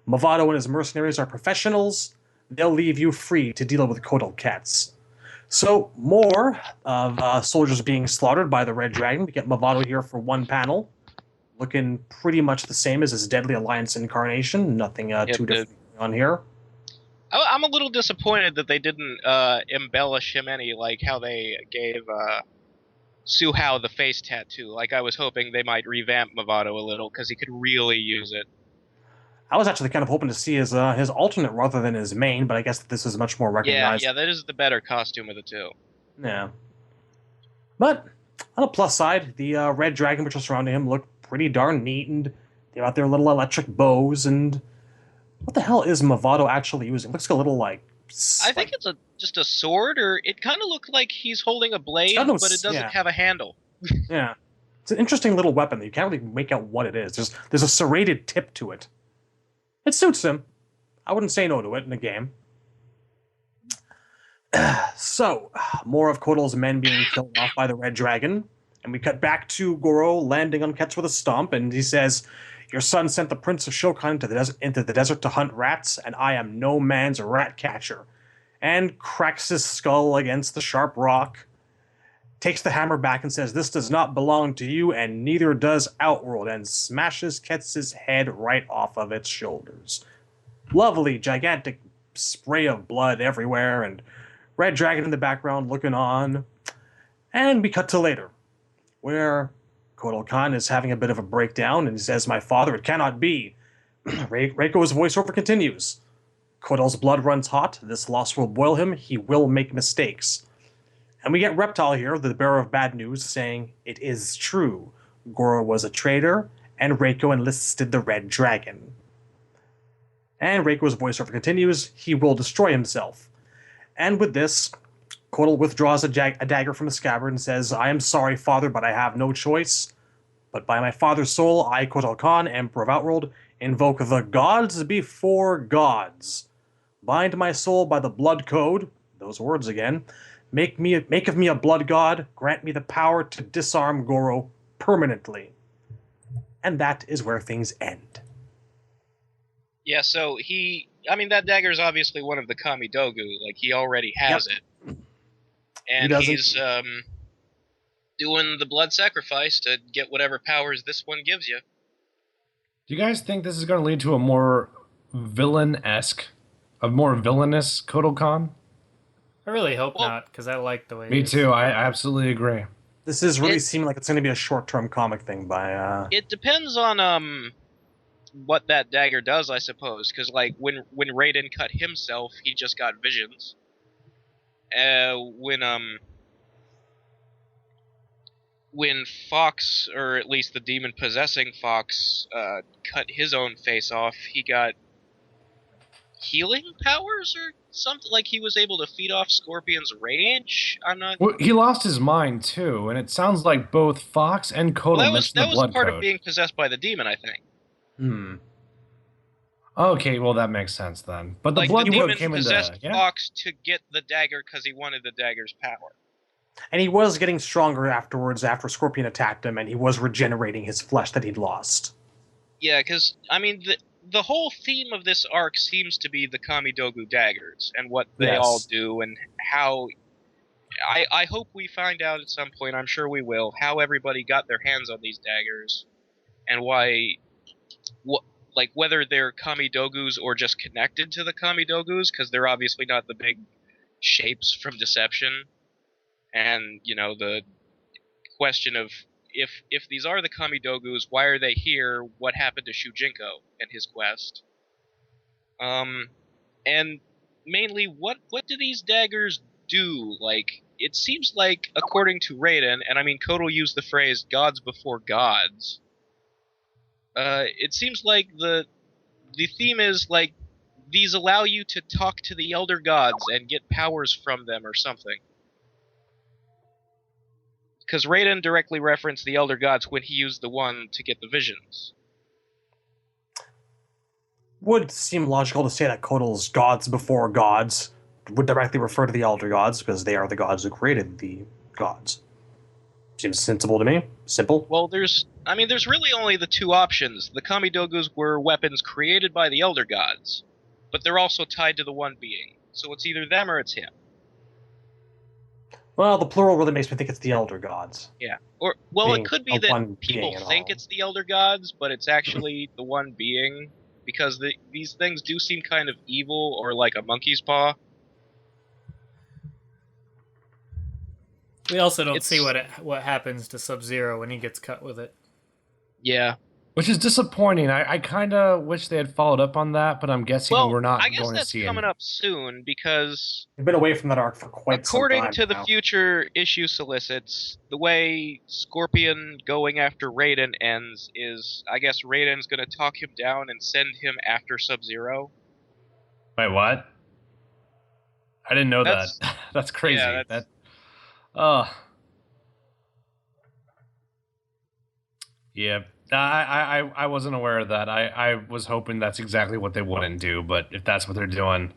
Movado and his mercenaries are professionals. They'll leave you free to deal with Kotal Cats. So, more of soldiers being slaughtered by the Red Dragon. We get Movado here for one panel. Looking pretty much the same as his Deadly Alliance incarnation. Nothing too different on here. I'm a little disappointed that they didn't embellish him any, like how they gave Suhao the face tattoo. Like, I was hoping they might revamp Movado a little, because he could really use it. I was actually kind of hoping to see his alternate rather than his main, but I guess this is much more recognized. Yeah, that is the better costume of the two. Yeah. But, on a plus side, the Red Dragon which was surrounding him looked pretty darn neat, and they got their little electric bows, and what the hell is Movado actually using? It looks like a little, like... I think it's just a sword, or it kind of looked like he's holding a blade, but it doesn't have a handle. Yeah. It's an interesting little weapon that you can't really make out what it is. There's a serrated tip to it. It suits him. I wouldn't say no to it in a game. So, more of Kotal's men being killed off by the Red Dragon. And we cut back to Goro landing on Ketz with a stomp, and he says, "Your son sent the Prince of Shokan into the desert to hunt rats, and I am no man's rat catcher." And cracks his skull against the sharp rock, takes the hammer back and says, "This does not belong to you, and neither does Outworld," and smashes Ketz's head right off of its shoulders. Lovely, gigantic spray of blood everywhere, and Red Dragon in the background looking on. And we cut to later, where Kotal Khan is having a bit of a breakdown, and he says, "My father, it cannot be." Reiko's voiceover continues. Kotal's blood runs hot. This loss will boil him. He will make mistakes. And we get Reptile here, the bearer of bad news, saying, "It is true. Goro was a traitor, and Reiko enlisted the Red Dragon." And Reiko's voiceover continues. He will destroy himself. And with this, Kotal withdraws a dagger from the scabbard and says, "I am sorry, father, but I have no choice. But by my father's soul, I, Kotal Khan, Emperor of Outworld, invoke the gods before gods. Bind my soul by the blood code," those words again, make of me a blood god, grant me the power to disarm Goro permanently." And that is where things end. Yeah, so that dagger is obviously one of the Kamidogu. Like, he already has it. And he's doing the blood sacrifice to get whatever powers this one gives you. Do you guys think this is going to lead to a more villainous Kotal Khan? I really hope not, because I like the way Me too, I absolutely agree. This is really seeming like it's going to be a short-term comic thing by... It depends on what that dagger does, I suppose, because like when Raiden cut himself, he just got visions. When Fox, or at least the demon possessing Fox, cut his own face off, he got healing powers or something. Like, he was able to feed off Scorpion's rage. Well, he lost his mind too, and it sounds like both Fox and Kotal missed the blood code. That was part of being possessed by the demon, I think. Okay, well that makes sense then. But the blood code came into... the demon possessed Fox to get the dagger because he wanted the dagger's power. And he was getting stronger afterwards after Scorpion attacked him, and he was regenerating his flesh that he'd lost. Yeah, because, the whole theme of this arc seems to be the Kamidogu daggers, and what they all do, and how... I hope we find out at some point, I'm sure we will, how everybody got their hands on these daggers, and why... whether they're Kamidogus or just connected to the Kamidogus, because they're obviously not the big shapes from Deception. And, the question of, if these are the Kamidogus, why are they here? What happened to Shujinko and his quest? And mainly, what do these daggers do? Like, it seems like, according to Raiden, and Kotal used the phrase gods before gods, it seems like the theme is, like, these allow you to talk to the Elder Gods and get powers from them or something. Because Raiden directly referenced the Elder Gods when he used the one to get the visions. would seem logical to say that Kotal's gods before gods would directly refer to the Elder Gods because they are the gods who created the gods. Seems sensible to me. Simple. Well, there's really only the two options. The Kamidogus were weapons created by the Elder Gods, but they're also tied to the one being. So it's either them or it's him. Well, the plural really makes me think it's the Elder Gods. Yeah. Or well, Being it could a be that one people being and think all. it's the Elder Gods, but it's actually the one being, because these things do seem kind of evil or like a monkey's paw. We also don't see what happens to Sub-Zero when he gets cut with it. Yeah. Which is disappointing. I kind of wish they had followed up on that, but I'm guessing we're not I guess going to that's see coming him. up soon because We've been away from that arc for quite some time. according to the now. future issue solicits, the way Scorpion going after Raiden ends is, I guess Raiden's going to talk him down and send him after Sub-Zero. Wait, what? I didn't know That's- that. That's crazy. yeah, that's- Yeah. I wasn't aware of that. I was hoping that's exactly what they wouldn't do, but if that's what they're doing.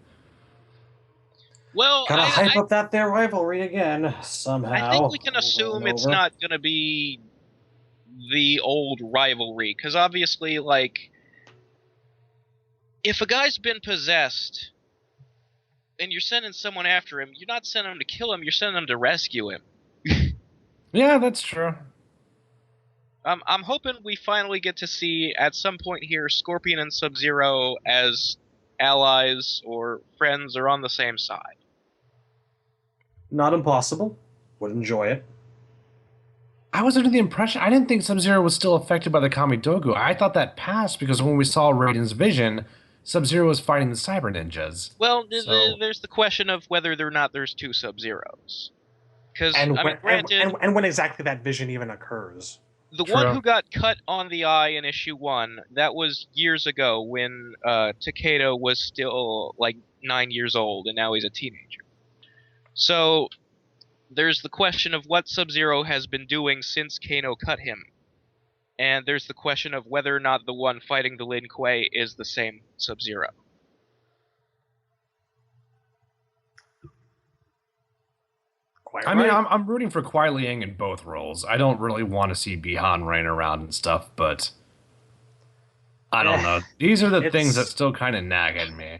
Well, Gotta hype up that there rivalry again somehow. I think we can over assume and it's over. not going to be the old rivalry, because obviously, like, if a guy's been possessed and you're sending someone after him, you're not sending him to kill him, you're sending him to rescue him. Yeah, that's true. I'm hoping we finally get to see, at some point here, Scorpion and Sub-Zero as allies or friends or on the same side. Not impossible. Would enjoy it. I was under the impression I didn't think Sub-Zero was still affected by the Kamidogu. I thought that passed because when we saw Raiden's vision, Sub-Zero was fighting the Cyber Ninjas. Well, So- there's the question of whether or not there's two Sub-Zeros. Because, And, I mean, granted, and when exactly that vision even occurs. the True. one who got cut on the eye in issue 1, that was years ago when Takeda was still like 9 years old and now he's a teenager. So there's the question of what Sub-Zero has been doing since Kano cut him. And there's the question of whether or not the one fighting the Lin Kuei is the same Sub-Zero. Quite I mean, right. I'm rooting for Kuai Liang in both roles. I don't really want to see Bihan running around and stuff, but I don't know. These are the things that still kind of nag at me.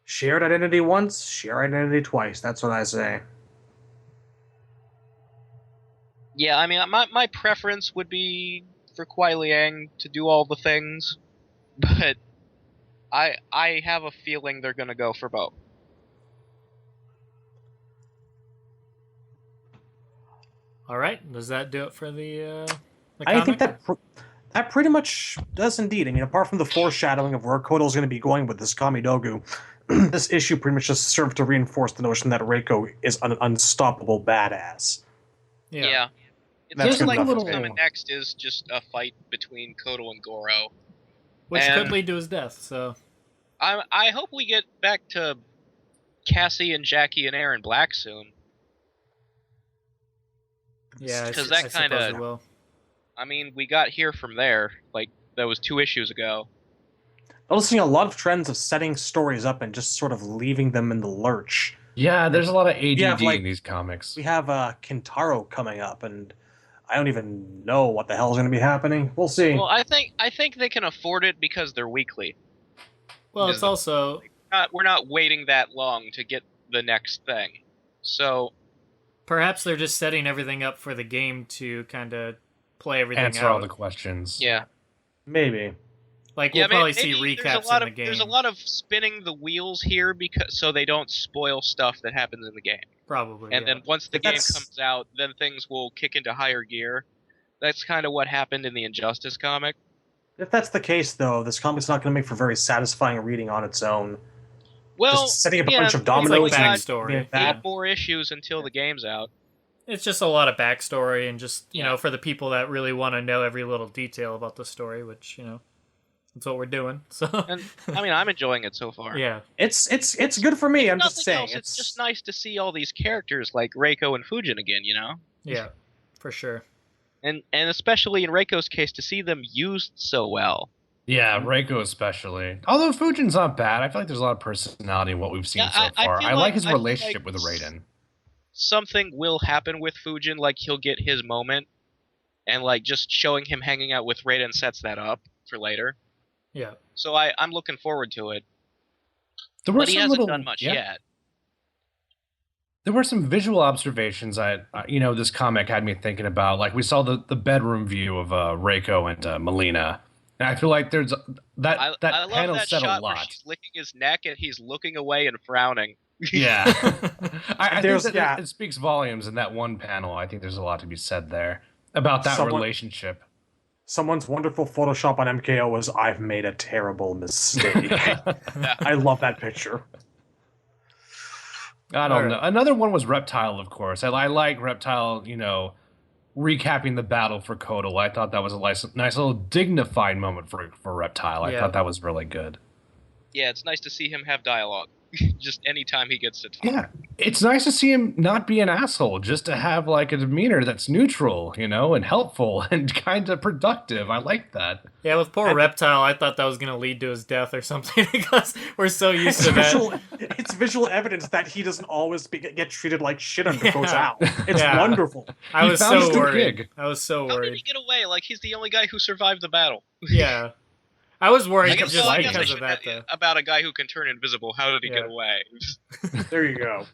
Shared identity once, shared identity twice. That's what I say. Yeah, I mean, my preference would be for Kuai Liang to do all the things, but I have a feeling they're going to go for both. All right, does that do it for the I think comic? that pretty much does indeed. I mean, apart from the foreshadowing of where Kotal's going to be going with this Kamidogu, this issue pretty much just served to reinforce the notion that Reiko is an unstoppable badass. Yeah. It That's looks good like enough what's for me. coming next is just a fight between Kotal and Goro. Which and- could lead to his death. So I hope we get back to Cassie and Jackie and Aaron Black soon. yeah, I 'Cause s- that I suppose kinda- it will. I mean, we got here from there. Like, that was 2 issues ago. Noticing a lot of trends of setting stories up and just sort of leaving them in the lurch. Yeah, there's a lot of ADD have, like- in these comics. We have Kintaro coming up, and I don't even know what the hell is going to be happening. We'll see. Well, I think they can afford it because they're weekly. Well, Is it's the- also We're not waiting that long to get the next thing. So, perhaps they're just setting everything up for the game to kind of play everything Answer out. all the questions. yeah. Maybe. Like Yeah, we'll probably maybe see there's a recaps lot in the of game. there's a lot of spinning the wheels here because so they don't spoil stuff that happens in the game. Probably. And yeah. then once the But game that's- comes out, then things will kick into higher gear. That's kind of what happened in the Injustice comic. If that's the case, though, this comic's not going to make for very satisfying reading on its own. Well, Just setting up a yeah, bunch of it's like dominoes and backstory. being that. 8 more issues until the game's out. It's just a lot of backstory and just, you Yeah. know, for the people that really want to know every little detail about the story, which, you know, that's what we're doing. So, And I mean, I'm enjoying it so far. yeah. It's good for me. I'm Nothing just saying. else, it's just nice to see all these characters like Reiko and Fujin again, you know? Yeah, for sure. And especially in Reiko's case, to see them used so well. Yeah, Reiko especially. Although Fujin's not bad. I feel like there's a lot of personality in what we've seen so I far. feel I like his I feel relationship like with Raiden. something will happen with Fujin, like he'll get his moment, and like just showing him hanging out with Raiden sets that up for later. Yeah. So I'm looking forward to it. There were But he some hasn't little, done much yet. There were some visual observations this comic had me thinking about. Like we saw the bedroom view of Reiko and Melina, and I feel like there's that I love panel that said a shot where lot. she's licking his neck and he's looking away and frowning. Yeah, I think that yeah. it speaks volumes in that one panel. I think there's a lot to be said there about that relationship. Someone's wonderful Photoshop on MKO was, "I've made a terrible mistake." I love that picture. I don't know. Another one was Reptile, of course. I like Reptile, recapping the battle for Kotal. I thought that was a nice little dignified moment for Reptile. I thought that was really good. Yeah, it's nice to see him have dialogue. Just anytime he gets to talk. Yeah, it's nice to see him not be an asshole, just to have like a demeanor that's neutral, and helpful and kind of productive. I like that. Yeah, with poor Reptile, I thought that was going to lead to his death or something because we're so used to that. It's visual evidence that he doesn't always get treated like shit under Coach Al. It's wonderful. I was found so his worried. gig. I was so How worried. did he get away? Like, he's the only guy who survived the battle. Yeah. I was worried I guess just I because should of that, though. about a guy who can turn invisible. How did he get away? There you go.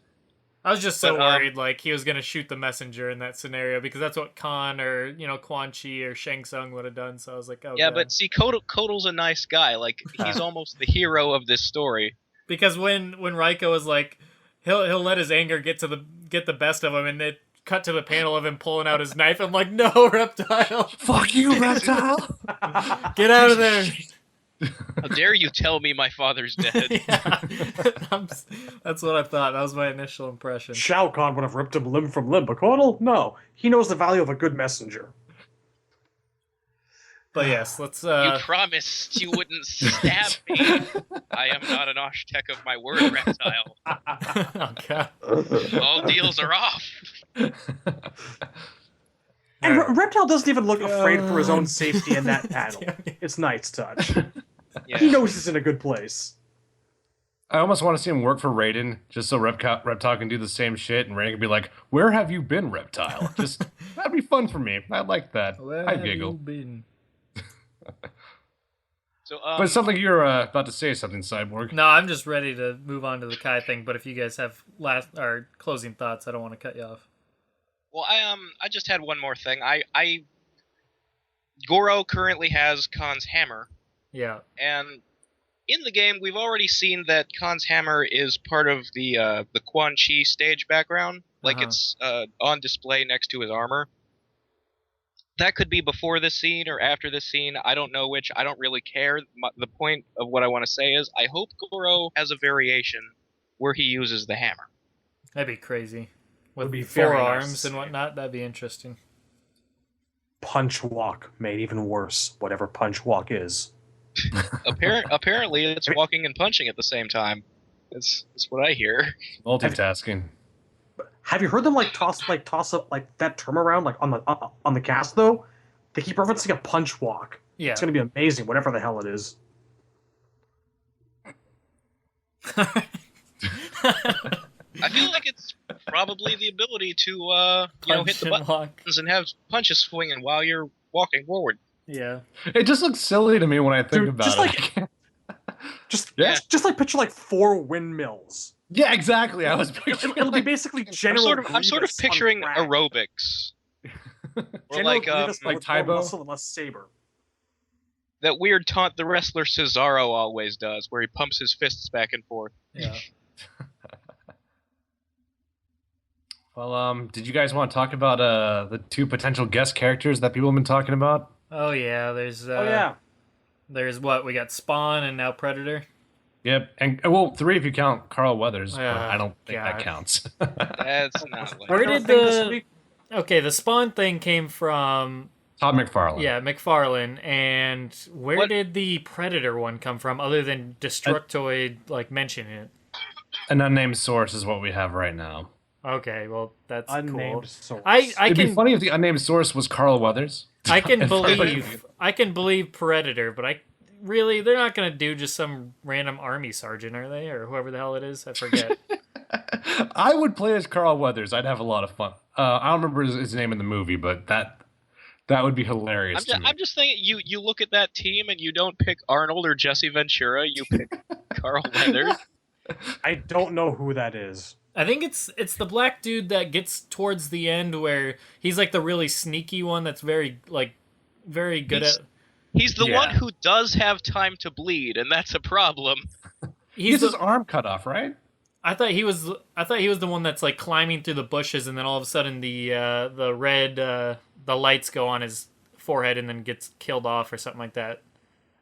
I was just so worried, like, he was going to shoot the messenger in that scenario, because that's what Khan or, Quan Chi or Shang Tsung would have done, so I was like, oh, yeah, God. but see, Kotal's a nice guy. Like, he's almost the hero of this story. Because when Raiko was like, he'll let his anger get the best of him, and it cut to the panel of him pulling out his knife. I'm like, no, Reptile. Fuck you, Reptile. Get out of there. How dare you tell me my father's dead? Yeah. That's what I thought. That was my initial impression. Shao Kahn would have ripped him limb from limb, but Kotal, no. He knows the value of a good messenger. But yes, let's... You promised you wouldn't stab me. I am not an Oshtek of my word, Reptile. Oh, God. All deals are off. And Reptile doesn't even look afraid for his own safety in that panel. It's nice touch. Yeah. He knows he's in a good place. I almost want to see him work for Raiden, just so Reptile can do the same shit, and Raiden can be like, "Where have you been, Reptile?" Just that'd be fun for me. I like that. I giggle. So, but it sounds like you're about to say something, Cyborg. No, I'm just ready to move on to the Kai thing. But if you guys have closing thoughts, I don't want to cut you off. Well, I just had one more thing. Goro currently has Khan's hammer. Yeah. And in the game, we've already seen that Khan's hammer is part of the Quan Chi stage background. Like, it's on display next to his armor. That could be before this scene or after this scene. I don't know which. I don't really care. The point of what I want to say is I hope Goro has a variation where he uses the hammer. That'd be crazy. With Be 4 very arms nice. and whatnot, that'd be interesting. Punch walk made even worse, whatever punch walk is. Apparently, it's walking and punching at the same time. That's what I hear. Multitasking. Have you heard them toss up that term around on the cast though? They keep referencing a punch walk. Yeah. It's gonna be amazing, whatever the hell it is. I feel like it's probably the ability to hit the buttons and have punches swinging while you're walking forward. Yeah. It just looks silly to me when I think about it. Just picture 4 windmills. Yeah, exactly. I was picturing It'll be basically General I'm sort of Grievous picturing on crack. aerobics. Or General Grievous like with more Tybo? muscle and less saber. that weird taunt the wrestler Cesaro always does, where he pumps his fists back and forth. Yeah. Well, did you guys want to talk about the 2 potential guest characters that people have been talking about? Oh yeah, there's there's what we got Spawn and now Predator. Yep, and 3 if you count Carl Weathers. But I don't think that counts. That's not like Where did the Spawn thing came from? Todd McFarlane. Yeah, McFarlane. And where did the Predator one come from, other than Destructoid mentioning it? An unnamed source is what we have right now. Okay, well that's Unnamed cool. source. It'd be funny if the unnamed source was Carl Weathers. I can believe Predator, but really, they're not gonna do just some random army sergeant, are they, or whoever the hell it is? I forget. I would play as Carl Weathers. I'd have a lot of fun. I don't remember his name in the movie, but that would be hilarious to me. I'm just thinking, you look at that team and you don't pick Arnold or Jesse Ventura, you pick Carl Weathers. I don't know who that is. I think it's the black dude that gets towards the end where he's like the really sneaky one that's very good at. He's the one who does have time to bleed, and that's a problem. He's his arm cut off, right? I thought he was the one that's like climbing through the bushes, and then all of a sudden the red the lights go on his forehead, and then gets killed off or something like that.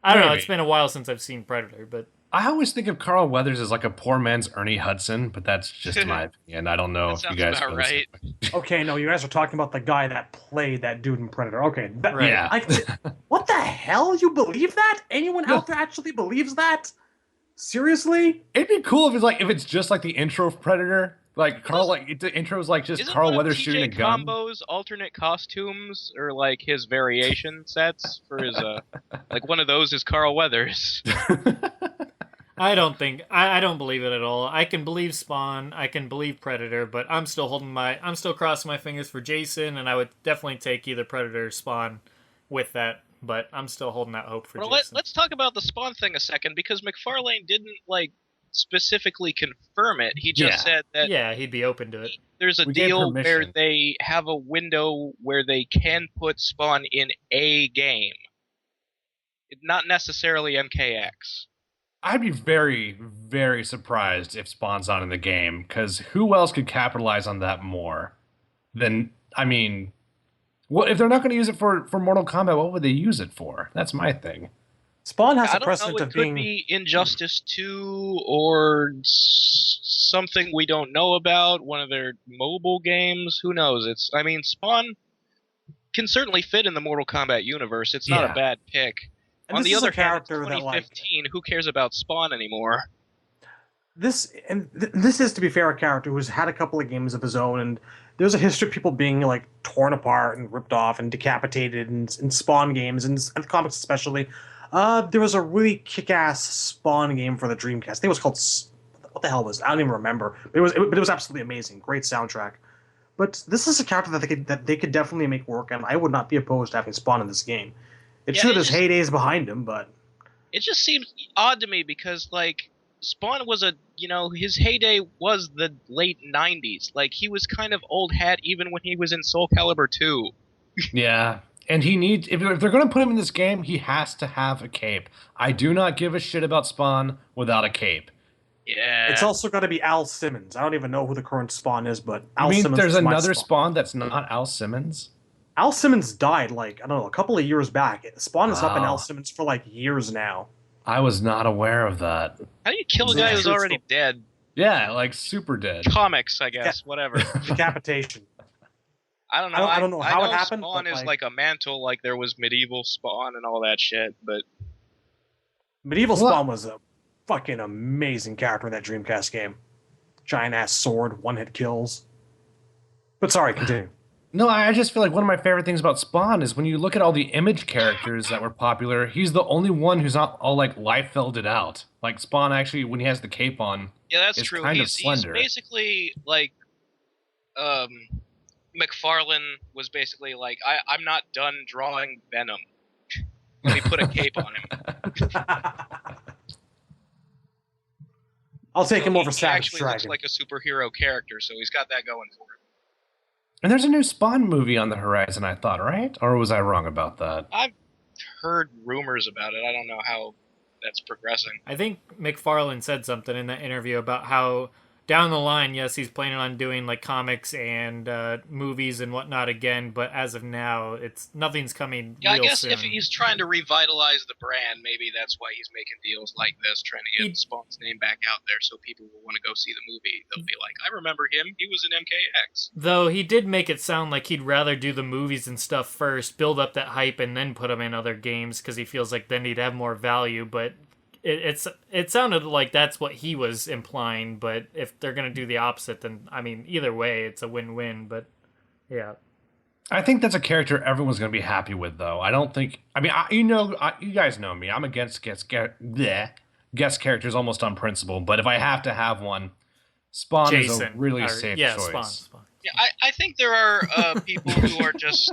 I don't know. It's been a while since I've seen Predator, but I always think of Carl Weathers as like a poor man's Ernie Hudson, but that's just my opinion. I don't know if you guys. About right. Okay, no, you guys are talking about the guy that played that dude in Predator. Okay, right. Yeah. What the hell? You believe that? Anyone out there actually believes that? Seriously? It'd be cool if it's just like the intro of Predator. Like Carl, the intro is like just Carl Weathers shooting a gun. Combo's alternate costumes or like his variation sets for his like one of those is Carl Weathers. I don't believe it at all. I can believe Spawn, I can believe Predator, but I'm still crossing my fingers for Jason, and I would definitely take either Predator or Spawn with that, but I'm still holding out hope for Jason. Let's talk about the Spawn thing a second, because McFarlane didn't like specifically confirm it. He just said that he'd be open to it. There's a deal where they have a window where they can put Spawn in a game. Not necessarily MKX. I'd be very, very surprised if Spawn's not in the game, because who else could capitalize on that more than, well, if they're not going to use it for Mortal Kombat, what would they use it for? That's my thing. Spawn has a precedent of being... It could be Injustice 2 or something we don't know about, one of their mobile games. Who knows? Spawn can certainly fit in the Mortal Kombat universe. It's not a bad pick. And on the other hand, character 2015, who cares about Spawn anymore? This is, to be fair, a character who's had a couple of games of his own, and there's a history of people being like torn apart and ripped off and decapitated in Spawn games, and comics especially. There was a really kick-ass Spawn game for the Dreamcast. I think it was called... What the hell was it? I don't even remember. But it was absolutely amazing. Great soundtrack. But this is a character that they could definitely make work, and I would not be opposed to having Spawn in this game. It's true there's heydays behind him, but... It just seems odd to me because, like, Spawn was his heyday was the late 90s. Like, he was kind of old hat even when he was in Soul Calibur 2. Yeah. And he needs, if they're going to put him in this game, he has to have a cape. I do not give a shit about Spawn without a cape. Yeah. It's also got to be Al Simmons. I don't even know who the current Spawn is, but Al Simmons there's is my another Spawn that's not Al Simmons? Al Simmons died, a couple of years back. Spawn is up in Al Simmons for, years now. I was not aware of that. How do you kill a guy who's already dead? Yeah, super dead. Comics, I guess. Whatever. Decapitation. I don't know. I don't know how it happened. Spawn is like a mantle, like there was medieval Spawn and all that shit, but... Medieval Spawn was a fucking amazing character in that Dreamcast game. Giant-ass sword, one-hit kills. But sorry, continue. No, I just feel like one of my favorite things about Spawn is when you look at all the image characters that were popular, he's the only one who's not all life felded out. Like Spawn actually, when he has the cape on, that's true. Kind of slender. He's basically like, McFarlane was basically like, I'm not done drawing Venom. Let me put a cape on him. I'll take him over Savage Dragon. He actually Dragon. looks like a superhero character, so he's got that going for him. And there's a new Spawn movie on the horizon, I thought, right? Or was I wrong about that? I've heard rumors about it. I don't know how that's progressing. I think McFarlane said something in that interview about how down the line, yes, he's planning on doing comics and movies and whatnot again, but as of now, nothing's coming. Yeah, I guess soon. If he's trying to revitalize the brand, maybe that's why he's making deals like this, trying to get Spawn's name back out there, so people will want to go see the movie. They'll be like, "I remember him. He was in MKX." Though he did make it sound like he'd rather do the movies and stuff first, build up that hype, and then put them in other games because he feels like then he'd have more value, but. It sounded like that's what he was implying, but if they're going to do the opposite, then, either way, it's a win-win, but, yeah. I think that's a character everyone's going to be happy with, though. I don't think. I mean, you guys know me. I'm against guest characters almost on principle. But if I have to have one, Spawn is a Jason. really safe yeah, choice. Spawn. Yeah, I think there are people who are just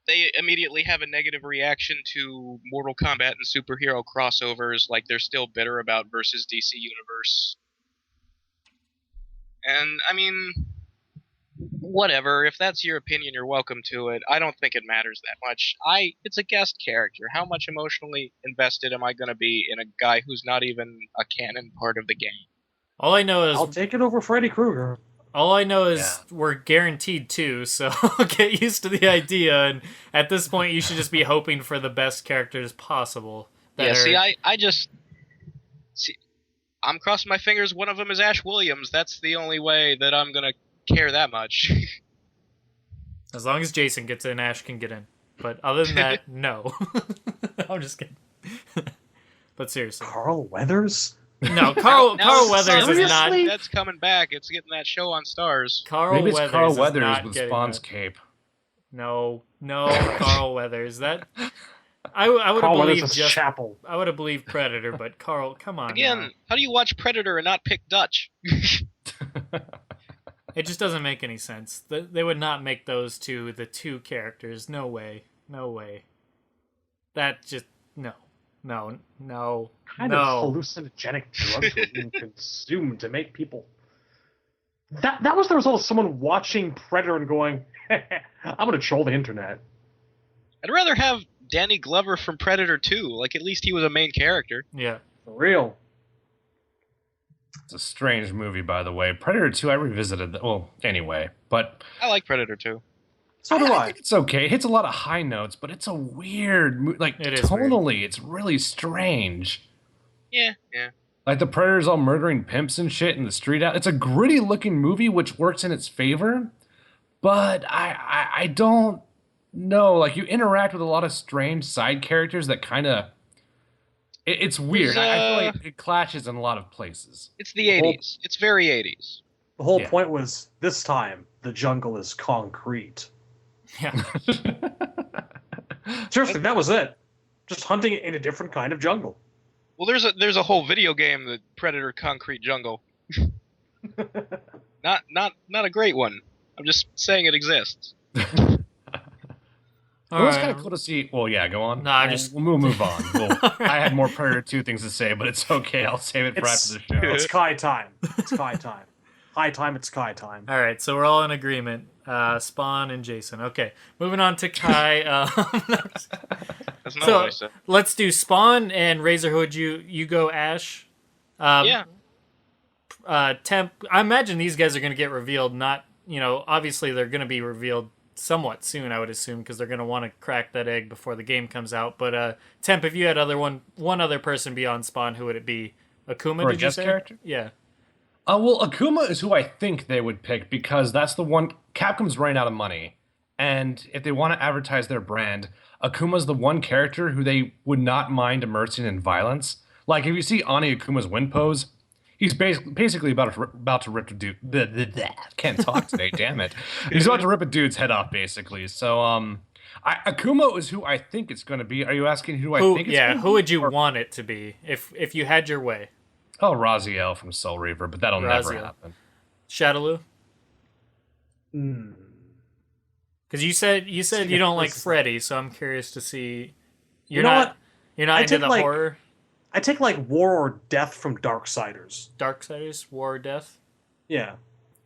they immediately have a negative reaction to Mortal Kombat and superhero crossovers, like they're still bitter about versus DC Universe. And I mean, whatever. If that's your opinion, you're welcome to it. I don't think it matters that much. It's a guest character. How much emotionally invested am I going to be in a guy who's not even a canon part of the game? All I know is I'll take it over Freddy Krueger. we're guaranteed 2, so get used to the idea. And at this point, you should just be hoping for the best characters possible. I just see. I'm crossing my fingers. One of them is Ash Williams. That's the only way that I'm gonna care that much. As long as Jason gets in, Ash can get in. But other than that, no. I'm just kidding. But seriously, Carl Weathers? no. Carl Weathers is not. Seriously? That's coming back. It's getting that show on Stars. Maybe it's Carl is Weathers not with getting Spawn's that. cape. No, Carl Weathers. That I would have Carl Weathers believed is just. Chapel. I would have believed Predator, but Carl, come on. Again, now. how do you watch Predator and not pick Dutch? It just doesn't make any sense. They would not make those two the 2 characters. No way. That just no. Kind of hallucinogenic drugs were being consumed to make people. That was the result of someone watching Predator and going, I'm going to troll the internet. I'd rather have Danny Glover from Predator 2. Like, at least he was a main character. Yeah. For real. It's a strange movie, by the way. Predator 2, I revisited. Well, anyway, but I like Predator 2. So do I. think it's okay. It hits a lot of high notes, but it's a weird, like It is tonally, it's really strange. Yeah. Like the Predator's all murdering pimps and shit in the street out. It's a gritty looking movie, which works in its favor. But I don't know. Like you interact with a lot of strange side characters that kind of. It's weird. I feel like it clashes in a lot of places. It's the 80s. It's very 80s. The whole Yeah. point was, this time, the jungle is concrete. Yeah. Seriously, that was it. Just hunting in a different kind of jungle. Well, there's a whole video game, the Predator Concrete Jungle. Not a great one. I'm just saying it exists. It was kind of cool to see. Well, yeah, go on. No, we'll move on. I had more Predator 2 things to say, but it's okay. I'll save it for after the show. It's Kai time. It's Kai time. High time, it's Kai time. All right, so we're all in agreement. Spawn and Jason. Okay, moving on to Kai. That's not So what I said. let's do Spawn and Razorhood. You go Ash. Yeah. Temp. I imagine these guys are going to get revealed. Not obviously they're going to be revealed somewhat soon. I would assume because they're going to want to crack that egg before the game comes out. But Temp, if you had one other person beyond Spawn, who would it be? Akuma? For a did you guest say? character? Yeah. Well, Akuma is who I think they would pick because that's the one. Capcom's running out of money, and if they want to advertise their brand, Akuma's the one character who they would not mind immersing in violence. Like if you see Ani Akuma's win pose, he's basically about to rip a dude. Can't talk today, damn it. He's about to rip a dude's head off, basically. So, Akuma is who I think it's going to be. Are you asking who I think it's going to be? Who would you want it to be if you had your way? Oh, Raziel from Soul Reaver, but that'll never happen. Shadaloo? Because you said you don't like Freddy, so I'm curious to see. You're not into the horror. I take like War or Death from Darksiders. Darksiders, War or Death. Yeah,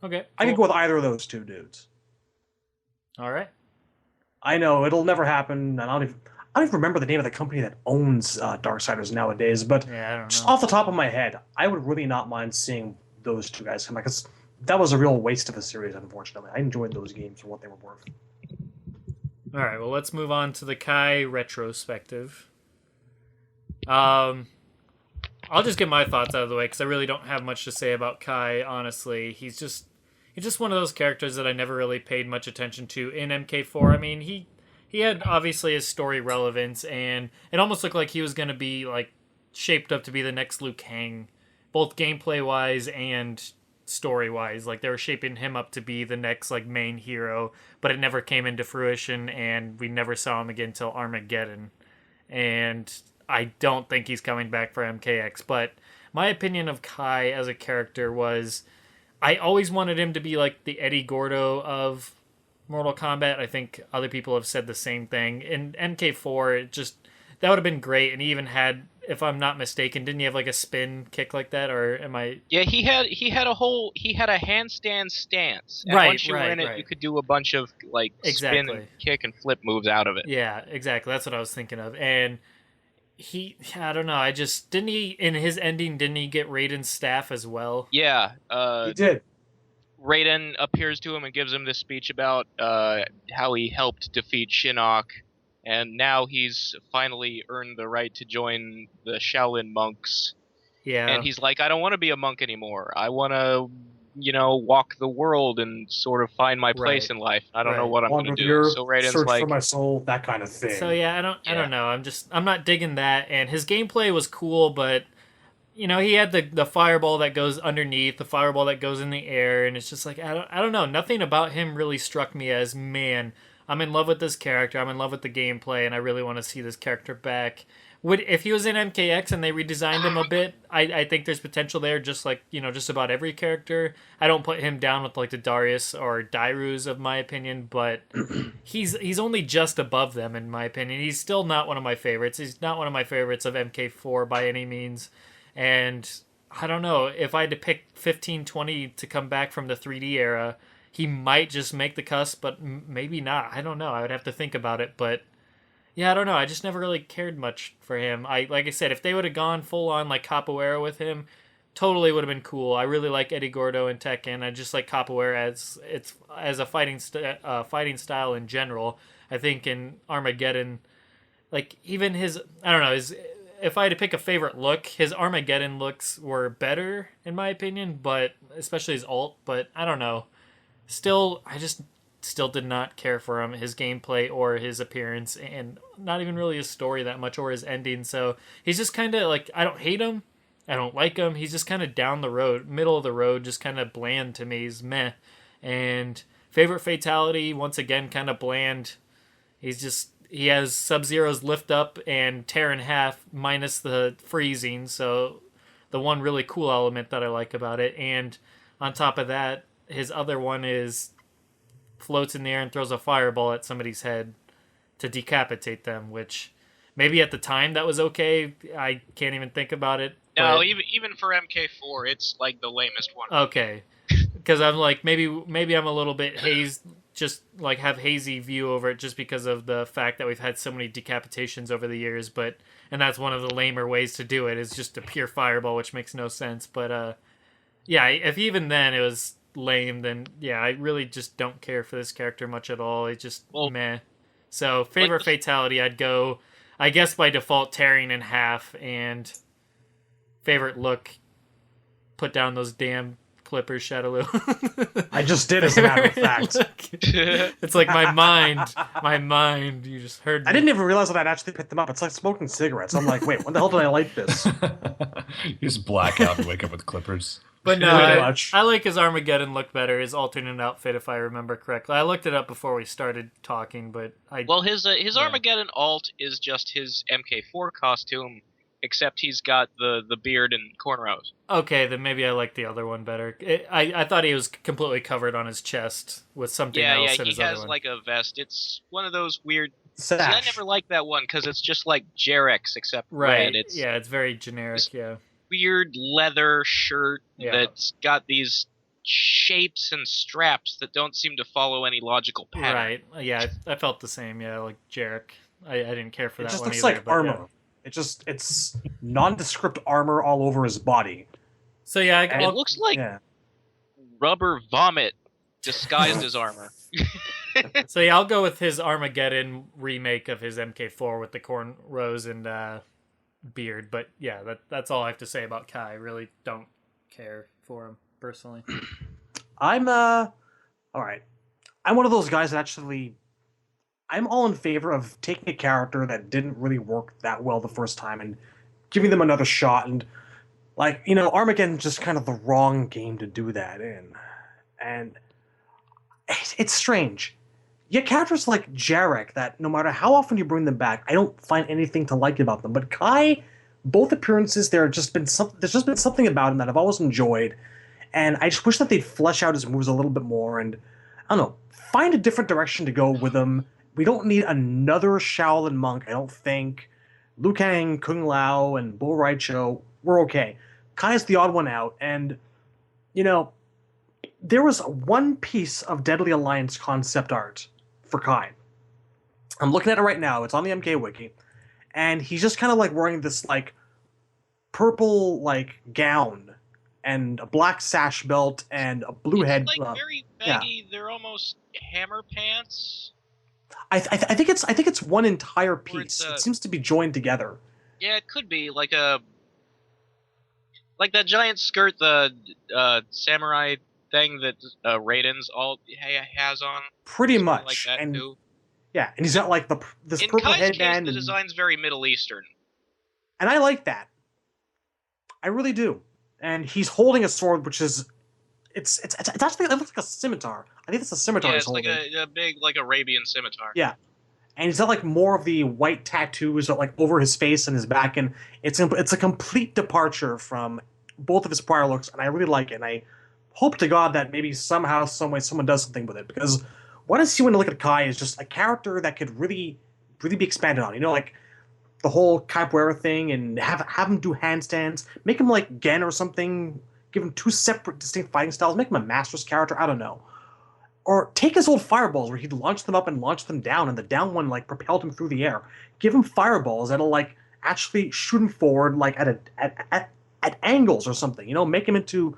Okay, I could go with either of those two dudes. All right. I know it'll never happen, and I don't even remember the name of the company that owns Darksiders nowadays. But Yeah, I don't just know. off the top of my head, I would really not mind seeing those two guys come back because that was a real waste of a series. Unfortunately, I enjoyed those games for what they were worth. All right. Well, let's move on to the Kai retrospective. I'll just get my thoughts out of the way because I really don't have much to say about Kai. Honestly, he's just one of those characters that I never really paid much attention to in MK4. I mean, he had obviously his story relevance, and it almost looked like he was going to be like shaped up to be the next Liu Kang, both gameplay wise and story wise. Like they were shaping him up to be the next like main hero, but it never came into fruition, and we never saw him again until Armageddon. And I don't think he's coming back for MKX. But my opinion of Kai as a character was, I always wanted him to be like the Eddie Gordo of Mortal Kombat. I think other people have said the same thing. In MK4, it just, that would have been great. And he even had, if I'm not mistaken, didn't he have like a spin kick like that, or am I? Yeah, he had a handstand stance. And Right, once you were in it, you could do a bunch of like spin and kick and flip moves out of it. Yeah, exactly. That's what I was thinking of. And I don't know. I just, didn't he, in his ending, didn't he get Raiden's staff as well? Yeah. He did. Raiden appears to him and gives him this speech about how he helped defeat Shinnok, and now he's finally earned the right to join the Shaolin monks. Yeah. And he's like, I don't want to be a monk anymore. I want to, walk the world and sort of find my place in life. I don't know what I'm going to do. So Raiden's search like, for my soul, that kind of thing. So yeah, I don't know. I'm not digging that. And his gameplay was cool, but he had the fireball that goes underneath, the fireball that goes in the air, and it's just like I don't know. Nothing about him really struck me as, man, I'm in love with this character. I'm in love with the gameplay, and I really want to see this character back. If he was in MKX and they redesigned him a bit, I think there's potential there. Just like just about every character. I don't put him down with like the Darius or Dairus of my opinion, but he's only just above them in my opinion. He's still not one of my favorites. He's not one of my favorites of MK4 by any means. And I don't know, if I had to pick 1520 to come back from the 3D era, he might just make the cusp, but maybe not. I don't know. I would have to think about it. But yeah, I don't know. I just never really cared much for him. Like I said, if they would have gone full on like Capoeira with him, totally would have been cool. I really like Eddie Gordo and Tekken. I just like Capoeira as a fighting style in general. I think in Armageddon, like even his, I don't know, if I had to pick a favorite look, his Armageddon looks were better in my opinion, but especially his ult. But I don't know. I just still did not care for him, his gameplay or his appearance, and not even really his story that much or his ending. So he's just kind of like, I don't hate him, I don't like him. He's just kind of down the road, middle of the road, just kind of bland to me. He's meh. And favorite fatality, once again, kind of bland. He has Sub-Zero's lift up and tear in half minus the freezing. So the one really cool element that I like about it. And on top of that, his other one is floats in the air and throws a fireball at somebody's head to decapitate them, which maybe at the time that was okay. I can't even think about it. No, even for MK4, it's like the lamest one. Okay. Because I'm like, maybe I'm a little bit hazed, just like have hazy view over it just because of the fact that we've had so many decapitations over the years, and that's one of the lamer ways to do it, is just a pure fireball, which makes no sense. But yeah, if even then it was lame, then yeah, I really just don't care for this character much at all. It's just meh. So favorite fatality, I'd go, I guess by default, tearing in half, and favorite look, put down those damn Clippers, Shadowloo. I just did, as a matter of fact. It's like my mind. You just heard me. I didn't even realize that I'd actually picked them up. It's like smoking cigarettes. I'm like, wait, when the hell did I light this? You just black out and wake up with Clippers. But no, I like his Armageddon look better, his alternate outfit, if I remember correctly. I looked it up before we started talking, but his Armageddon alt is just his MK4 costume, except he's got the beard and cornrows. Okay, then maybe I like the other one better. I thought he was completely covered on his chest with something else. Yeah, he has like a vest. It's one of those weird. See, I never liked that one because it's just like Jarek's except red. It's very generic. Yeah. Weird leather shirt that's got these shapes and straps that don't seem to follow any logical pattern. Right. Yeah, I felt the same. Yeah, like Jarek. I didn't care for that one either. It just looks like armor. Yeah. It's nondescript armor all over his body. So yeah, it looks like rubber vomit disguised as armor. So yeah, I'll go with his Armageddon remake of his MK4 with the cornrows and beard. But yeah, that's all I have to say about Kai. I really don't care for him personally. I'm all right. I'm one of those guys that actually, I'm all in favor of taking a character that didn't really work that well the first time and giving them another shot. And Like, Armageddon's just kind of the wrong game to do that in. And it's strange. You have characters like Jarek that no matter how often you bring them back, I don't find anything to like about them. But Kai, both appearances, there's just been something about him that I've always enjoyed. And I just wish that they'd flesh out his moves a little bit more and, I don't know, find a different direction to go with him. We don't need another Shaolin monk, I don't think. Liu Kang, Kung Lao, and Bull Raicho, we're okay. Kai's the odd one out, and, there was one piece of Deadly Alliance concept art for Kai. I'm looking at it right now. It's on the MK Wiki. And he's just kind of like wearing this like purple like gown and a black sash belt and a blue It's head. like very baggy. Yeah. They're almost hammer pants. I think it's one entire piece. It seems to be joined together. Yeah, it could be like that giant skirt the samurai thing that Raiden's all has on. Pretty much like that and too. Yeah, and he's got like this in purple Kai's headband. Case, the design's very Middle Eastern, and I like that. I really do. And he's holding a sword, which is it's actually, it looks like a scimitar. I think it's a scimitar. Yeah, he's it's like holding. a big like Arabian scimitar. Yeah, and he's got like more of the white tattoos like over his face and his back, and it's a complete departure from both of his prior looks, and I really like it. And I hope to God that maybe somehow, some way, someone does something with it, because what I see when I look at Kai is just a character that could really, really be expanded on. Like the whole capoeira thing, and have him do handstands, make him like Gen or something, give him two separate, distinct fighting styles, make him a master's character. I don't know. Or take his old fireballs where he'd launch them up and launch them down, and the down one like propelled him through the air. Give him fireballs that'll like actually shoot him forward like at angles or something. Make him into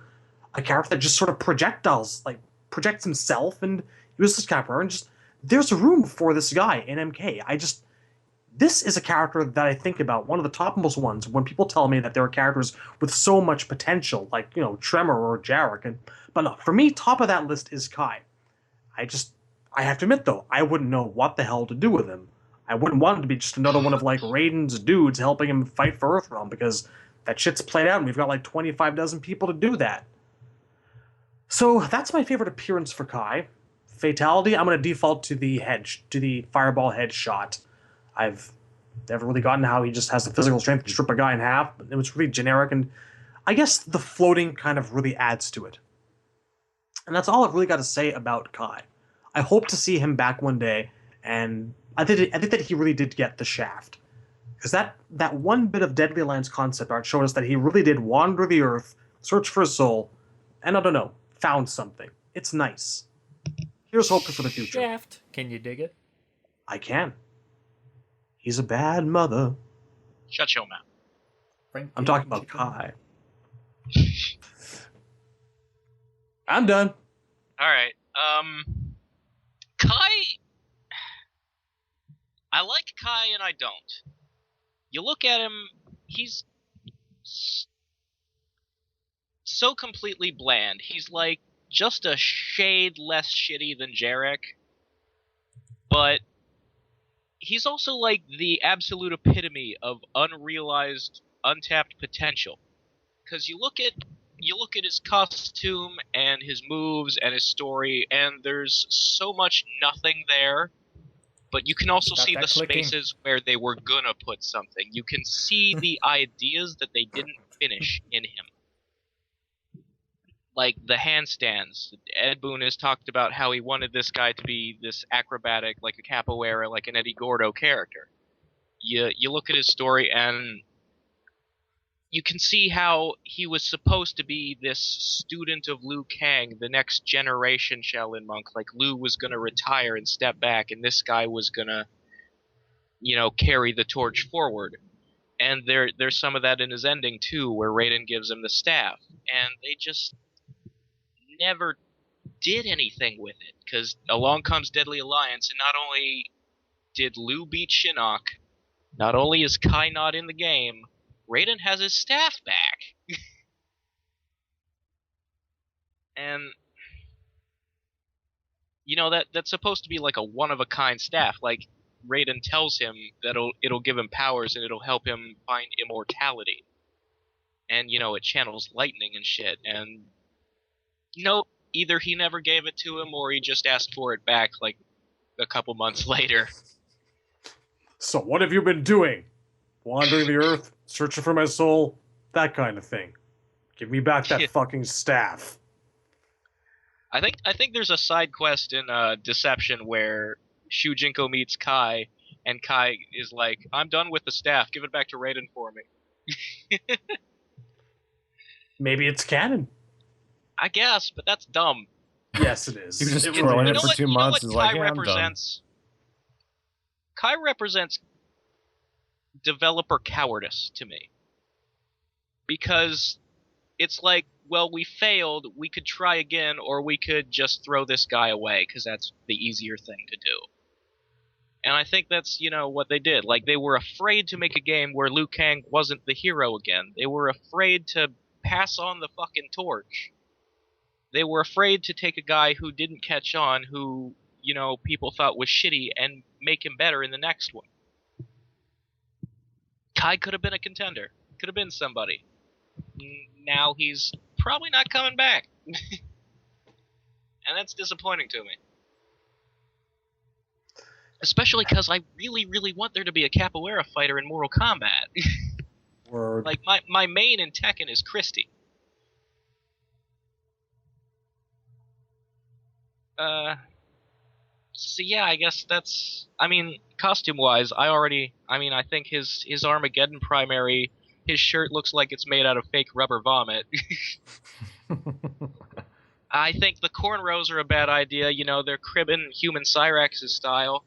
a character that just sort of projects himself and uses capoeira, and just there's room for this guy in MK. This is a character that I think about, one of the topmost ones, when people tell me that there are characters with so much potential, like, Tremor or Jarek. But no, for me, top of that list is Kai. I have to admit, though, I wouldn't know what the hell to do with him. I wouldn't want him to be just another one of, like, Raiden's dudes helping him fight for Earthrealm, because that shit's played out, and we've got, like, 25 dozen people to do that. So, that's my favorite appearance for Kai. Fatality, I'm going to default to the fireball head shot. I've never really gotten how he just has the physical strength to strip a guy in half. It was really generic, and I guess the floating kind of really adds to it. And that's all I've really got to say about Kai. I hope to see him back one day, and I think that he really did get the shaft. Because that one bit of Deadly Alliance concept art showed us that he really did wander the earth, search for his soul, and I don't know, found something. It's nice. Here's hoping for the future. Shaft. Can you dig it? I can. He's a bad mother. Shut your mouth. I'm talking about Kai. I'm done. All right. Kai. I like Kai and I don't. You look at him, he's so completely bland. He's like just a shade less shitty than Jarek. But he's also like the absolute epitome of unrealized, untapped potential. Because you look at his costume and his moves and his story, and there's so much nothing there. But you can also see the spaces where they were gonna put something. You can see the ideas that they didn't finish in him. Like the handstands. Ed Boon has talked about how he wanted this guy to be this acrobatic, like a capoeira, like an Eddie Gordo character. You look at his story and you can see how he was supposed to be this student of Liu Kang, the next generation Shaolin monk. Like Liu was going to retire and step back, and this guy was going to, carry the torch forward. And there's some of that in his ending too, where Raiden gives him the staff, and they just never did anything with it. Because along comes Deadly Alliance, and not only did Liu beat Shinnok, not only is Kai not in the game, Raiden has his staff back. And that's supposed to be like a one-of-a-kind staff. Like Raiden tells him that it'll give him powers and it'll help him find immortality. and it channels lightning and shit. And nope, either he never gave it to him or he just asked for it back like a couple months later. So what have you been doing? Wandering the earth, searching for my soul, that kind of thing. Give me back that fucking staff. I think there's a side quest in Deception where Shujinko meets Kai, and Kai is like, "I'm done with the staff. Give it back to Raiden for me." Maybe it's canon. I guess, but that's dumb. Yes, it is. He was just It twirling really it is. for 2 months. Is like, yeah, I'm done. Kai represents developer cowardice to me, because it's like, well, we failed, we could try again, or we could just throw this guy away because that's the easier thing to do. And I think that's what they did. Like, they were afraid to make a game where Liu Kang wasn't the hero again. They were afraid to pass on the fucking torch. They were afraid to take a guy who didn't catch on, who people thought was shitty, and make him better in the next one. Kai could have been a contender. Could have been somebody. Now he's probably not coming back. And that's disappointing to me. Especially because I really, really want there to be a capoeira fighter in Mortal Kombat. Word. Like, my main in Tekken is Christy. So yeah, I guess that's... I mean, costume-wise, I think his Armageddon primary, his shirt looks like it's made out of fake rubber vomit. I think the cornrows are a bad idea. They're cribbing human Cyrax's style.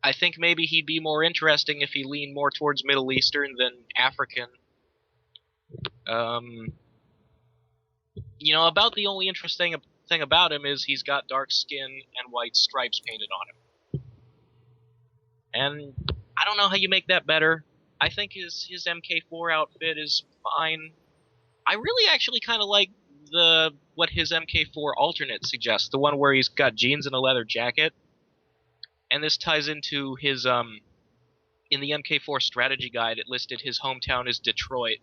I think maybe he'd be more interesting if he leaned more towards Middle Eastern than African. About the only interesting thing about him is he's got dark skin and white stripes painted on him. And I don't know how you make that better. I think his MK4 outfit is fine. I really actually kind of like what his MK4 alternate suggests, the one where he's got jeans and a leather jacket. And this ties into his in the MK4 strategy guide, it listed his hometown as Detroit,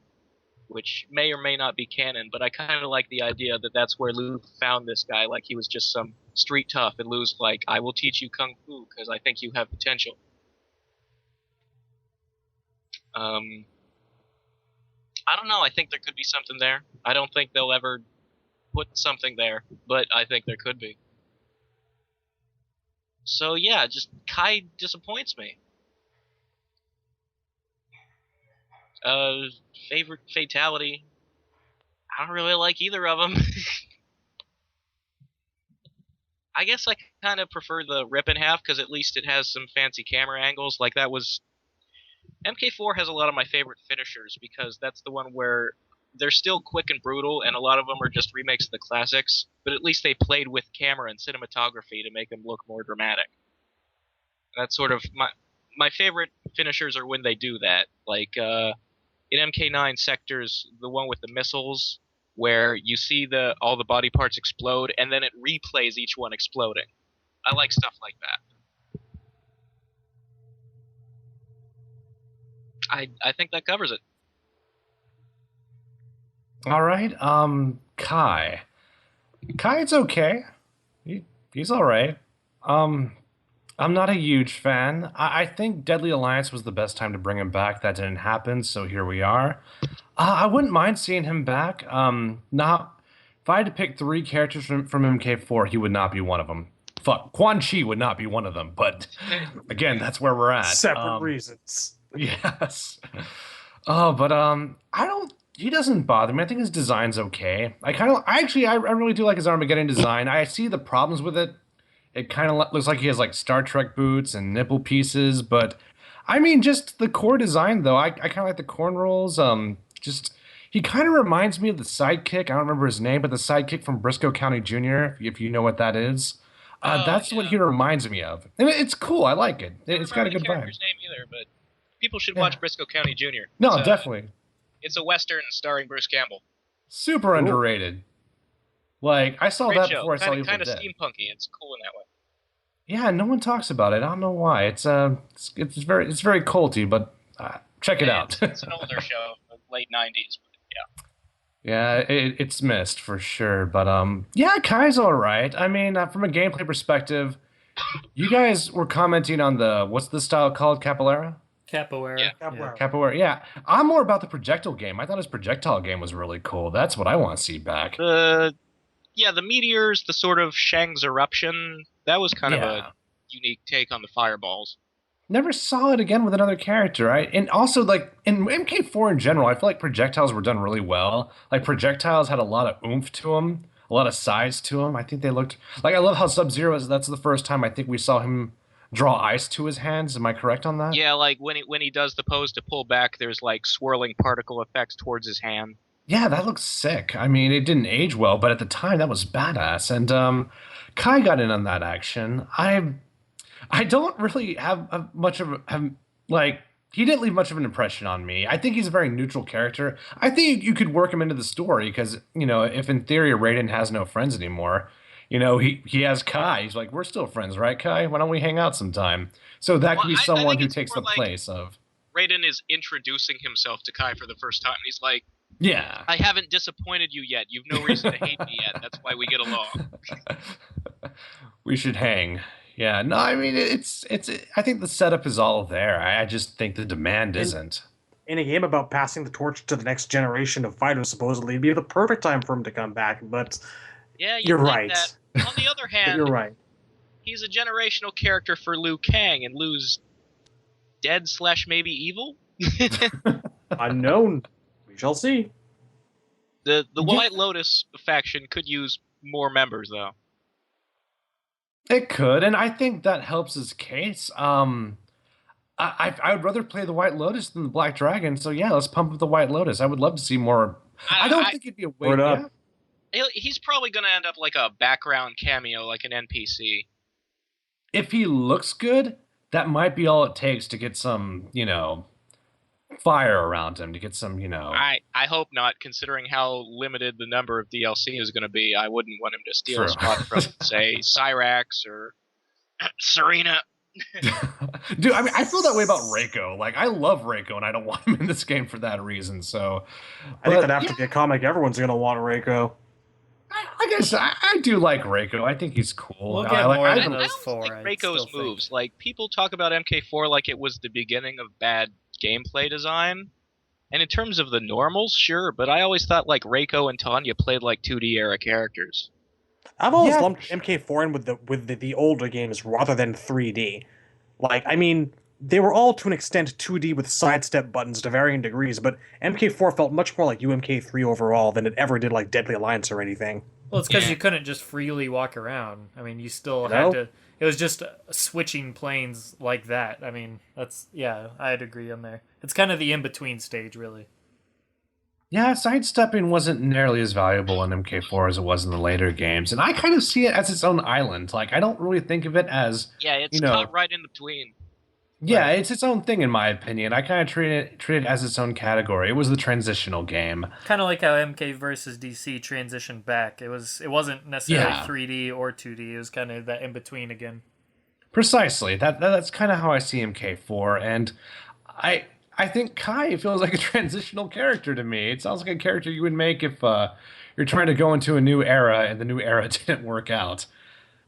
which may or may not be canon, but I kind of like the idea that that's where Liu found this guy, like he was just some street tough, and Liu's like, I will teach you Kung Fu because I think you have potential. I don't know, I think there could be something there. I don't think they'll ever put something there, but I think there could be. So yeah, just Kai disappoints me. Favorite fatality. I don't really like either of them. I guess I kind of prefer the rip in half because at least it has some fancy camera angles. Like that was... MK4 has a lot of my favorite finishers because that's the one where they're still quick and brutal, and a lot of them are just remakes of the classics, but at least they played with camera and cinematography to make them look more dramatic. That's sort of... My favorite finishers are when they do that. Like, in MK9 Sectors, the one with the missiles, where you see all the body parts explode, and then it replays each one exploding. I like stuff like that. I think that covers it. All right. Kai. Kai's okay. He's all right. I'm not a huge fan. I think Deadly Alliance was the best time to bring him back. That didn't happen, so here we are. I wouldn't mind seeing him back. If I had to pick 3 characters from MK4, he would not be one of them. Fuck, Quan Chi would not be one of them. But again, that's where we're at. Separate reasons. Yes. I don't. He doesn't bother me. I think his design's okay. I really do like his Armageddon design. I see the problems with it. It kind of looks like he has like Star Trek boots and nipple pieces, but I mean, just the core design though. I kind of like the corn rolls. He kind of reminds me of the sidekick. I don't remember his name, but the sidekick from Briscoe County Jr. If you know what that is, that's what he reminds me of. And it's cool. I like it. It's got a good vibe. I don't remember the character's name either, but people should watch Briscoe County Jr. No, definitely. It's a Western starring Bruce Campbell. Super underrated. Like, I saw that before I saw Evil Dead. Kind of steampunky. It's cool in that way. Yeah, no one talks about it. I don't know why. It's very culty, but Check it out. It's an older show, late 90s. But yeah. Yeah, it's missed for sure, but yeah, Kai's all right. I mean, from a gameplay perspective, you guys were commenting on what's the style called, Capoeira? Capoeira. Yeah. Capoeira. Capoeira. Yeah, I'm more about the projectile game. I thought his projectile game was really cool. That's what I want to see back. The meteors, the sort of Shang's eruption, that was kind of Yeah. a unique take on the fireballs. Never saw it again with another character. And also, like, in MK4 in general, I feel like projectiles were done really well. Like, projectiles had a lot of oomph to them, a lot of size to them. I think they looked... Like, I love how Sub-Zero that's the first time I think we saw him draw ice to his hands. Am I correct on that? Yeah, like when he does the pose to pull back, there's like swirling particle effects towards his hand. Yeah, that looks sick. I mean, it didn't age well, but at the time, that was badass. And Kai got in on that action. I don't really have much of like he didn't leave much of an impression on me. I think he's a very neutral character. I think you could work him into the story because if in theory Raiden has no friends anymore, he has Kai. He's like, we're still friends, right, Kai? Why don't we hang out sometime? So that could be I someone think who it's takes more the like place of. Raiden is introducing himself to Kai for the first time. He's like, Yeah. I haven't disappointed you yet. You've no reason to hate me yet. That's why we get along. We should hang. Yeah, no, I mean it's. I think the setup is all there. I just think the demand isn't. In a game about passing the torch to the next generation of fighters, supposedly, it'd be the perfect time for him to come back. But Yeah, you're think right. That. On the other But hand, you're right. he's a generational character for Liu Kang, and Liu's dead / maybe evil. Unknown. We shall see. The White Lotus faction could use more members, though. It could, and I think that helps his case. I would rather play the White Lotus than the Black Dragon. So yeah, let's pump up the White Lotus. I would love to see more. I don't think it'd be a Word waste. up. He's probably going to end up like a background cameo, like an NPC. If he looks good, that might be all it takes to get some, fire around him, to get some, I hope not, considering how limited the number of DLC is going to be. I wouldn't want him to steal a True. spot from, say, Cyrax or Serena. Dude, I mean, I feel that way about Reiko. Like, I love Reiko, and I don't want him in this game for that reason. So, I think but, that after the comic, everyone's going to want Reiko. I guess I do like Reiko. I think he's cool. We'll I get like- more I into even- I those don't four, like I Reiko's still think. moves. Like, people talk about MK4 like it was the beginning of bad gameplay design. And in terms of the normals, sure, but I always thought like Reiko and Tanya played like 2D era characters. I've always Yeah. lumped MK4 in with the older games rather than 3D. Like, I mean, they were all to an extent 2D with sidestep buttons to varying degrees, but MK4 felt much more like UMK3 overall than it ever did like Deadly Alliance or anything. Well, it's because Yeah. you couldn't just freely walk around. I mean, you still No? had to. It was just switching planes like that. I mean, I'd agree on there. It's kind of the in-between stage, really. Yeah, sidestepping wasn't nearly as valuable in MK4 as it was in the later games, and I kind of see it as its own island. Like, I don't really think of it as Yeah, it's You know- caught right in between. yeah, it's its own thing in my opinion. I kind of treat it as its own category. It was the transitional game. Kind of like how MK versus DC transitioned back. It wasn't necessarily Yeah. 3D or 2D. It was kind of that in-between again. Precisely. That's kind of how I see MK4, and I think Kai feels like a transitional character to me. It sounds like a character you would make if you're trying to go into a new era and the new era didn't work out.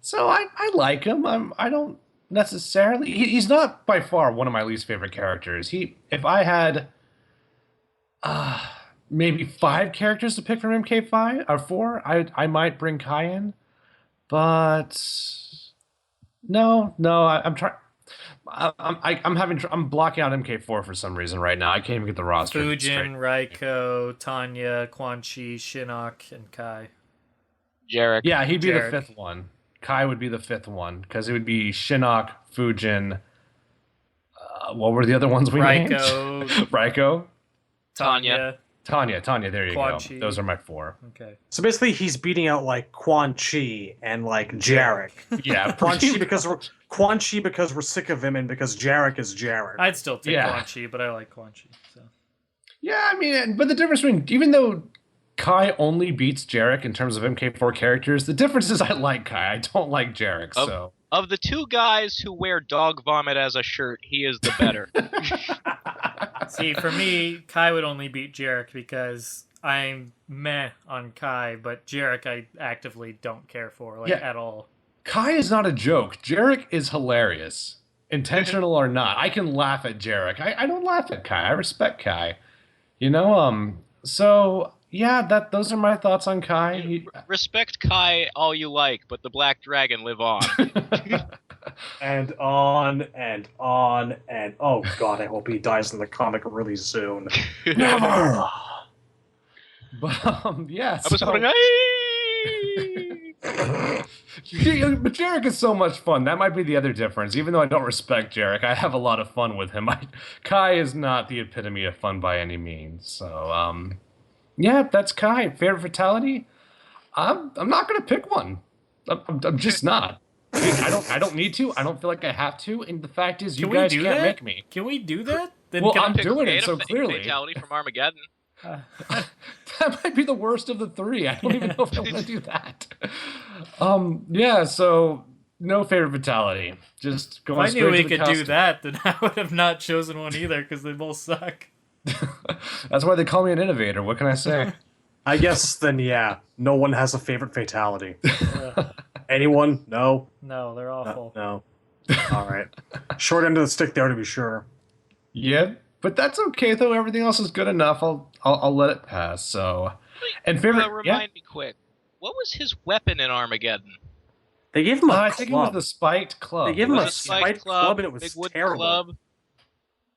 So I like him. I don't necessarily. He's not by far one of my least favorite characters. If I had maybe 5 characters to pick from MK5 or 4, I might bring Kai in, but no, I'm trying. I'm blocking out MK4 for some reason right now. I can't even get the roster Fujin, straight. Raiko, Tanya, Quan Chi, Shinnok, and Kai. Jarek. Yeah, he'd be Jarek. the 5th one. Kai would be the 5th one because it would be Shinnok, Fujin. What were the other ones we named? Raiko, Raiko, Tanya. Tanya. There you Quan go. Chi. Those are my 4. Okay. So basically, he's beating out like Quan Chi and like Jarek. Yeah, Quan Chi because we're sick of him, and because Jarek is Jarek. I'd still take Yeah. Quan Chi, but I like Quan Chi. So. Yeah, I mean, but the difference between even though Kai only beats Jarek in terms of MK4 characters, the difference is I like Kai. I don't like Jarek. So Of the two guys who wear dog vomit as a shirt, he is the better. See, for me, Kai would only beat Jarek because I'm meh on Kai, but Jarek I actively don't care for, at all. Kai is not a joke. Jarek is hilarious. Intentional or not. I can laugh at Jarek. I don't laugh at Kai. I respect Kai. So yeah, those are my thoughts on Kai. Respect Kai all you like, but the Black Dragon live on. And on and on and oh god, I hope he dies in the comic really soon. Never. But yeah, I was wondering, but Jarek is so much fun. That might be the other difference. Even though I don't respect Jarek, I have a lot of fun with him. Kai is not the epitome of fun by any means. So, yeah, that's Kai. Favorite fatality? I'm not gonna pick one. I'm just not. I don't need to. I don't feel like I have to. And the fact is, you guys can't make me. Can we do that? Then well, I'm doing it so clearly. Fatality from Armageddon. That might be the worst of the three. I don't even know if I want to do that. Yeah, so no favorite fatality. Just going if I knew we to the could do that, then I would have not chosen one either because they both suck. That's why they call me an innovator. What can I say? I guess then, yeah, no one has a favorite fatality. Anyone? No? No, they're awful. No. All right. Short end of the stick there to be sure. Yeah, but that's okay though. Everything else is good enough. I'll let it pass. So, and favorite. Remind me quick. What was his weapon in Armageddon? They gave him a club. I think it was the spiked club. They gave him a spiked club, and it was big wood terrible. Club.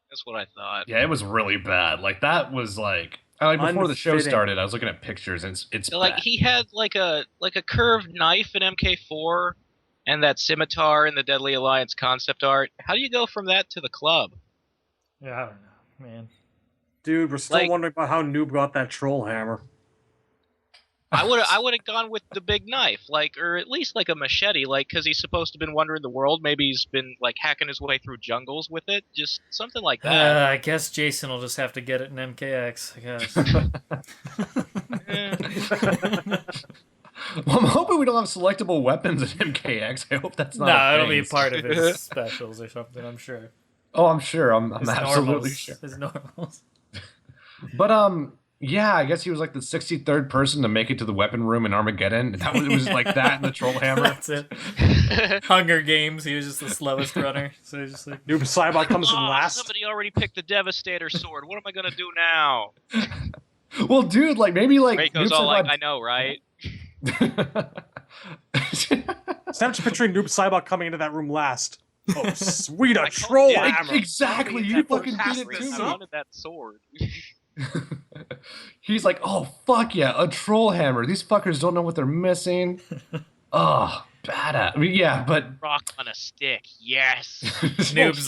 That's what I thought. Yeah, it was really bad. Like that was like before the show started, I was looking at pictures, and it's like bad. He had like a curved knife in MK4, and that scimitar in the Deadly Alliance concept art. How do you go from that to the club? Yeah, I don't know, man. Dude, we're still wondering about how Noob got that troll hammer. I would have gone with the big knife, or at least like a machete, because he's supposed to have been wandering the world. Maybe he's been hacking his way through jungles with it, just something like that. I guess Jason will just have to get it in MKX. I guess. Well, I'm hoping we don't have selectable weapons in MKX. I hope that's not. No, it'll be part of his specials or something. I'm sure. Oh, I'm sure. I'm absolutely sure. His normals. But yeah, I guess he was like the 63rd person to make it to the weapon room in Armageddon. It was like that and the troll hammer. That's it. Hunger Games, he was just the slowest runner. So he's just like Noob Cybot comes in last. Somebody already picked the Devastator sword. What am I gonna do now? Well, dude, maybe Reiko's all I know, right? Snapchat picturing Noob Cybot coming into that room last. Oh, sweet, a troll hammer. Exactly, you fucking beat it too. I wanted that sword. He's like, oh, fuck yeah, a troll hammer. These fuckers don't know what they're missing. Oh, badass. I mean, yeah, but... Rock on a stick, yes. Noob's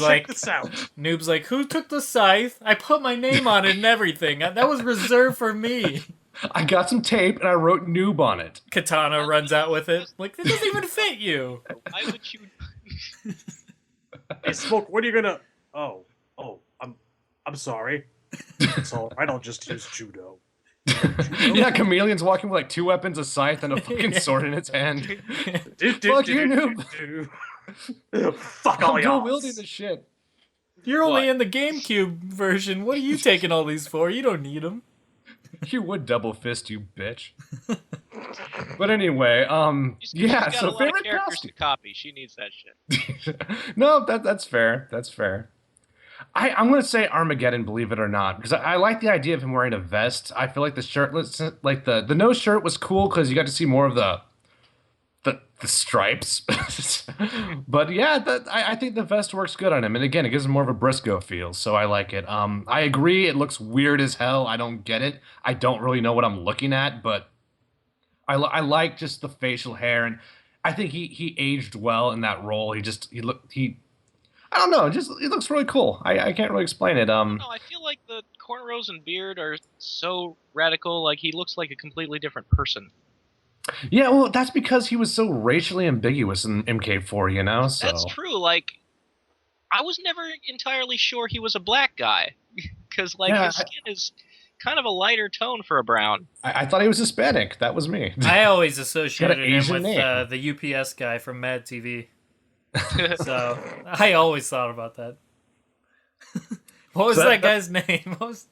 like, who took the scythe? I put my name on it and everything. That was reserved for me. I got some tape and I wrote noob on it. Katana runs out with it. Like, it doesn't even fit you. Why would you... Hey, Smoke, what are you gonna... Oh, I'm sorry. It's all right, I'll just use judo. Yeah, Chameleon's walking with 2 weapons, a scythe, and a fucking sword in his hand. Fuck you, noob. Fuck all y'all. I'm wielding this shit. You're only in the GameCube version. What are you taking all these for? You don't need them. You would double fist, you bitch. But anyway, yeah. So favorite characters to copy. She needs that shit. No, that's fair. That's fair. I'm gonna say Armageddon, believe it or not, because I like the idea of him wearing a vest. I feel like the shirtless, the no shirt was cool because you got to see more of the stripes. But yeah, I think the vest works good on him, and again, it gives him more of a Briscoe feel, so I like it. I agree, it looks weird as hell. I don't get it. I don't really know what I'm looking at, but I like just the facial hair, and I think he aged well in that role. I don't know. Just it looks really cool. I can't really explain it. No, I feel like the cornrows and beard are so radical. Like he looks like a completely different person. Yeah, well, that's because he was so racially ambiguous in MK4. You know, so that's true. Like I was never entirely sure he was a black guy because his skin is kind of a lighter tone for a brown. I thought he was Hispanic. That was me. I always associated him with the UPS guy from Mad TV. So I always thought about that. What was So that guy's name? What was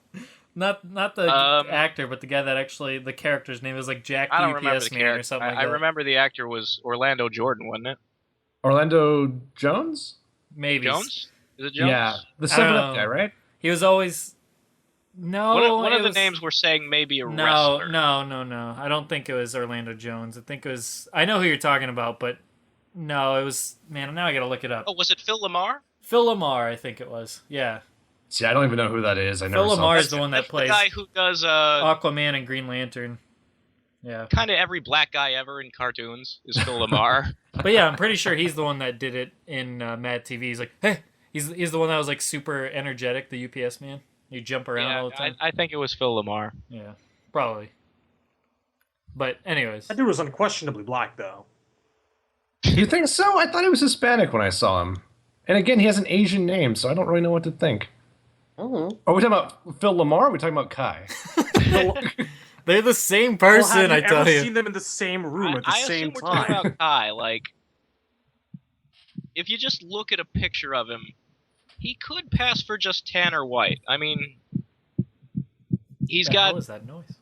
not the Um, actor, but the guy that actually the character's name was like Jack I the don't remember UPS the man or character. something like I that. remember the actor was Orlando Jordan, wasn't it? Orlando Jones? Maybe Jones? Is it Jones? Yeah, the I don't 7 Up know. guy, right? He was always One it of the was- names we're saying maybe a No, wrestler. no. I don't think it was Orlando Jones. I think it was. I know who you're talking about, but no, it was. Man, now I gotta look it up. Oh, was it Phil Lamar? Phil Lamar, I think it was. Yeah, See, I don't even know who that is. I never Phil saw Lamar that. is the one that That's plays the guy who does Aquaman and Green Lantern. Yeah, kind of every black guy ever in cartoons is Phil Lamar. but yeah, I'm pretty sure he's the one that did it in Mad TV. He's like, hey, he's the one that was like super energetic, the UPS man. You jump around Yeah, all the time. I think it was Phil Lamar. Yeah, probably. But anyways, That dude was unquestionably black, though. You think so? I thought he was Hispanic when I saw him. And again, he has an Asian name, so I don't really know what to think. Oh. Are we talking about Phil Lamar or are we talking about Kai? they're the same Well, person. have you I tell ever you. seen them in the same room at the I same assume we're talking time? about Kai. Like, if you just look at a picture of him, he could pass for just tan or white. I mean, he's What the hell got is that noise?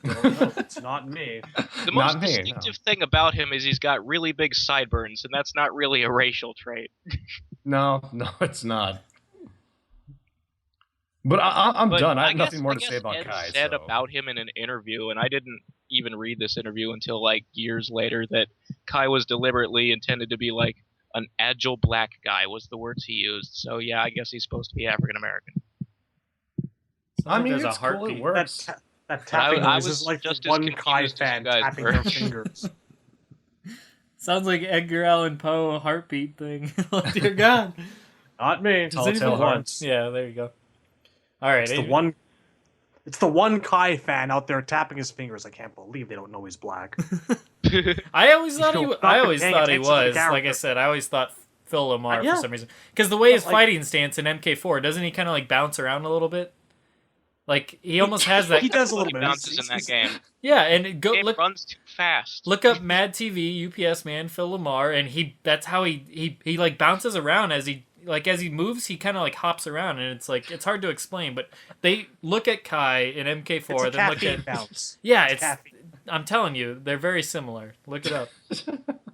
I don't know. It's not me. the Not most me, distinctive thing about him is he's got really big sideburns, and that's not really a racial trait. No, it's not. But I'm But done. I have guess- nothing more to guess say about Ed Kai. said so. about him in an interview, and I didn't even read this interview until like years later, that Kai was deliberately intended to be like an agile black guy was the words he used. So yeah, I guess he's supposed to be African American. I mean, there's it's a cool. It heartbeat. works. That tapping I noise was is like just the as one Kai confused as fan you guys tapping were. their fingers. Sounds like Edgar Allan Poe heartbeat thing. Oh, dear God. Not me. Does Telltale anyone- Hearts. Yeah, there you go. All right. It's the one Kai fan out there tapping his fingers. I can't believe they don't know he's black. I always thought You've not I been always paying thought he attention to the was. Like I character. said, I always thought Phil Lamar Yeah. for some reason. Because the way his Like- fighting stance in MK4, doesn't he kind of like bounce around a little bit? Like he almost has that. He does a little He bit. bounces in that game. Yeah, and Game look runs too fast. look up Mad TV UPS man Phil Lamar, and that's how he like bounces around as he moves. He kind of like hops around, and it's like it's hard to explain. But they look at Kai in MK4, It's a then look caffeine at bounce. yeah, It's it's. caffeine. I'm telling you, they're very similar. Look it up.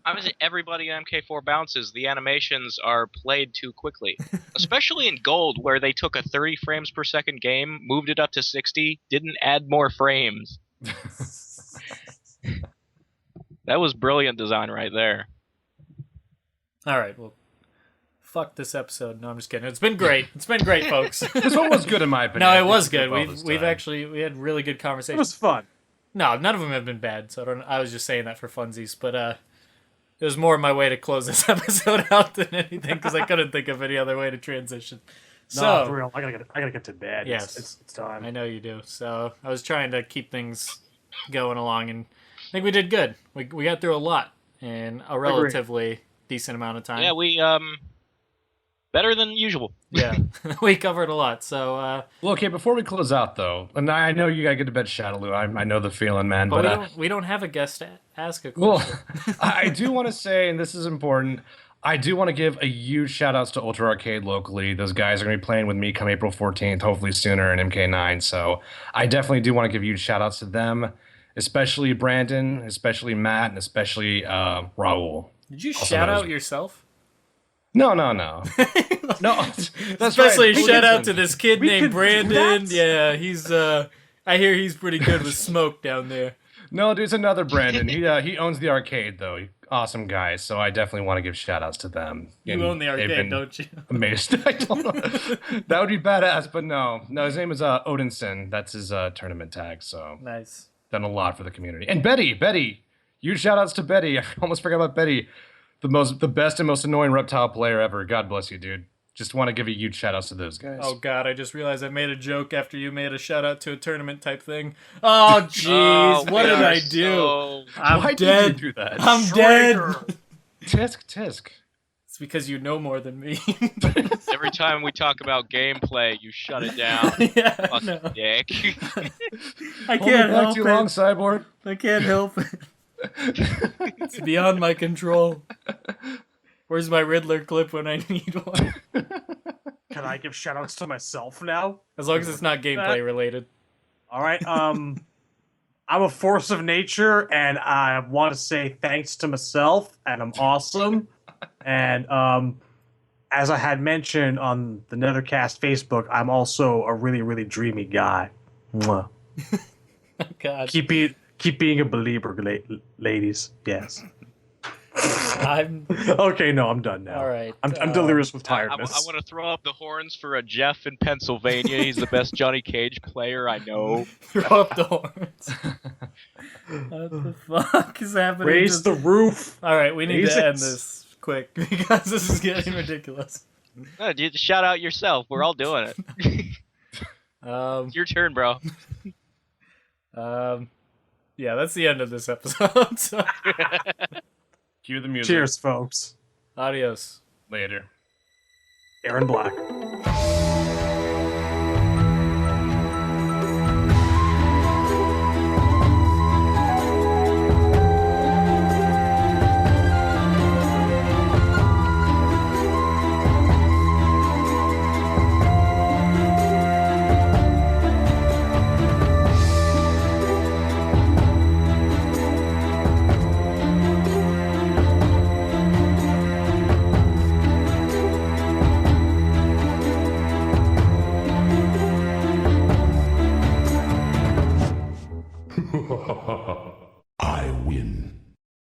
Obviously, everybody in MK4 bounces. The animations are played too quickly, especially in Gold, where they took a 30 frames per second game, moved it up to 60, didn't add more frames. That was brilliant design right there. All right, well, fuck this episode. No, I'm just kidding. It's been great. It's been great, folks. This one was good in my opinion. No, I it think was we did good. well this We time. had really good It conversations. was fun. No, none of them have been bad. So I was just saying that for funsies, but it was more my way to close this episode out than anything because I couldn't think of any other way to transition. No, So for real. I gotta get to bed. Yes. It's time. I know you do. So I was trying to keep things going along, and I think we did good. We got through a lot in a relatively decent amount of time. Yeah, we better than usual. Yeah, we covered a lot. So, Well, okay, before we close out, though, and I know you gotta get to bed, Shadowloo. I know the feeling, man. but But, we don't have a guest to ask a well, question. I do want to say, and this is important, I do want to give a huge shout outs to Ultra Arcade locally. Those guys are going to be playing with me come April 14th, hopefully sooner in MK9. So I definitely do want to give huge shout outs to them, especially Brandon, especially Matt, and especially Raul. Did you Also shout knows- out yourself? No. No, that's Especially right. shout out to this kid We named could do Brandon. that? Yeah, he's I hear he's pretty good with smoke down there. No, dude, it's another Brandon. He owns the arcade, though. Awesome guys. So I definitely want to give shout outs to them. You And own the they've arcade, been don't you? Amazed. I don't know. That would be badass, but no. No, his name is Odinson. That's his tournament tag. So Nice. done a lot for the community. And Betty. Huge shout outs to Betty. I almost forgot about Betty. The best and most annoying reptile player ever. God bless you, dude. Just want to give a huge shout outs to those guys. Oh God, I just realized I made a joke after you made a shout out to a tournament type thing. Oh jeez, Oh, what we did are I do? so- I'm Why dead. did you do that? I'm dead. Tisk. It's because you know more than me. Every time we talk about gameplay, you shut it down. yeah, Fuck no, dick. I Hold me can't back help too long, it. Cyborg. I can't help it. It's beyond my control. Where's my Riddler clip when I need one? Can I give shoutouts to myself now? As long as it's not gameplay related. All right. I'm a force of nature, and I want to say thanks to myself, and I'm awesome. And as I had mentioned on the Netherkast Facebook, I'm also a really, really dreamy guy. Mwah. Oh, God. Keep being a believer, ladies. Yes. I'm Okay, no, I'm done now. all right. I'm delirious with I tiredness. want to throw up the horns for a Jeff in Pennsylvania. He's the best Johnny Cage player I know. Throw up the horns. What the fuck is happening? Raise the roof. All right, we need Raise to it. end this quick because this is getting ridiculous. No, dude, shout out yourself. We're all doing it. Um, It's your turn, bro. yeah, that's the end of this episode. So, Cue the music. Cheers, folks. adios. Later. Aaron Black.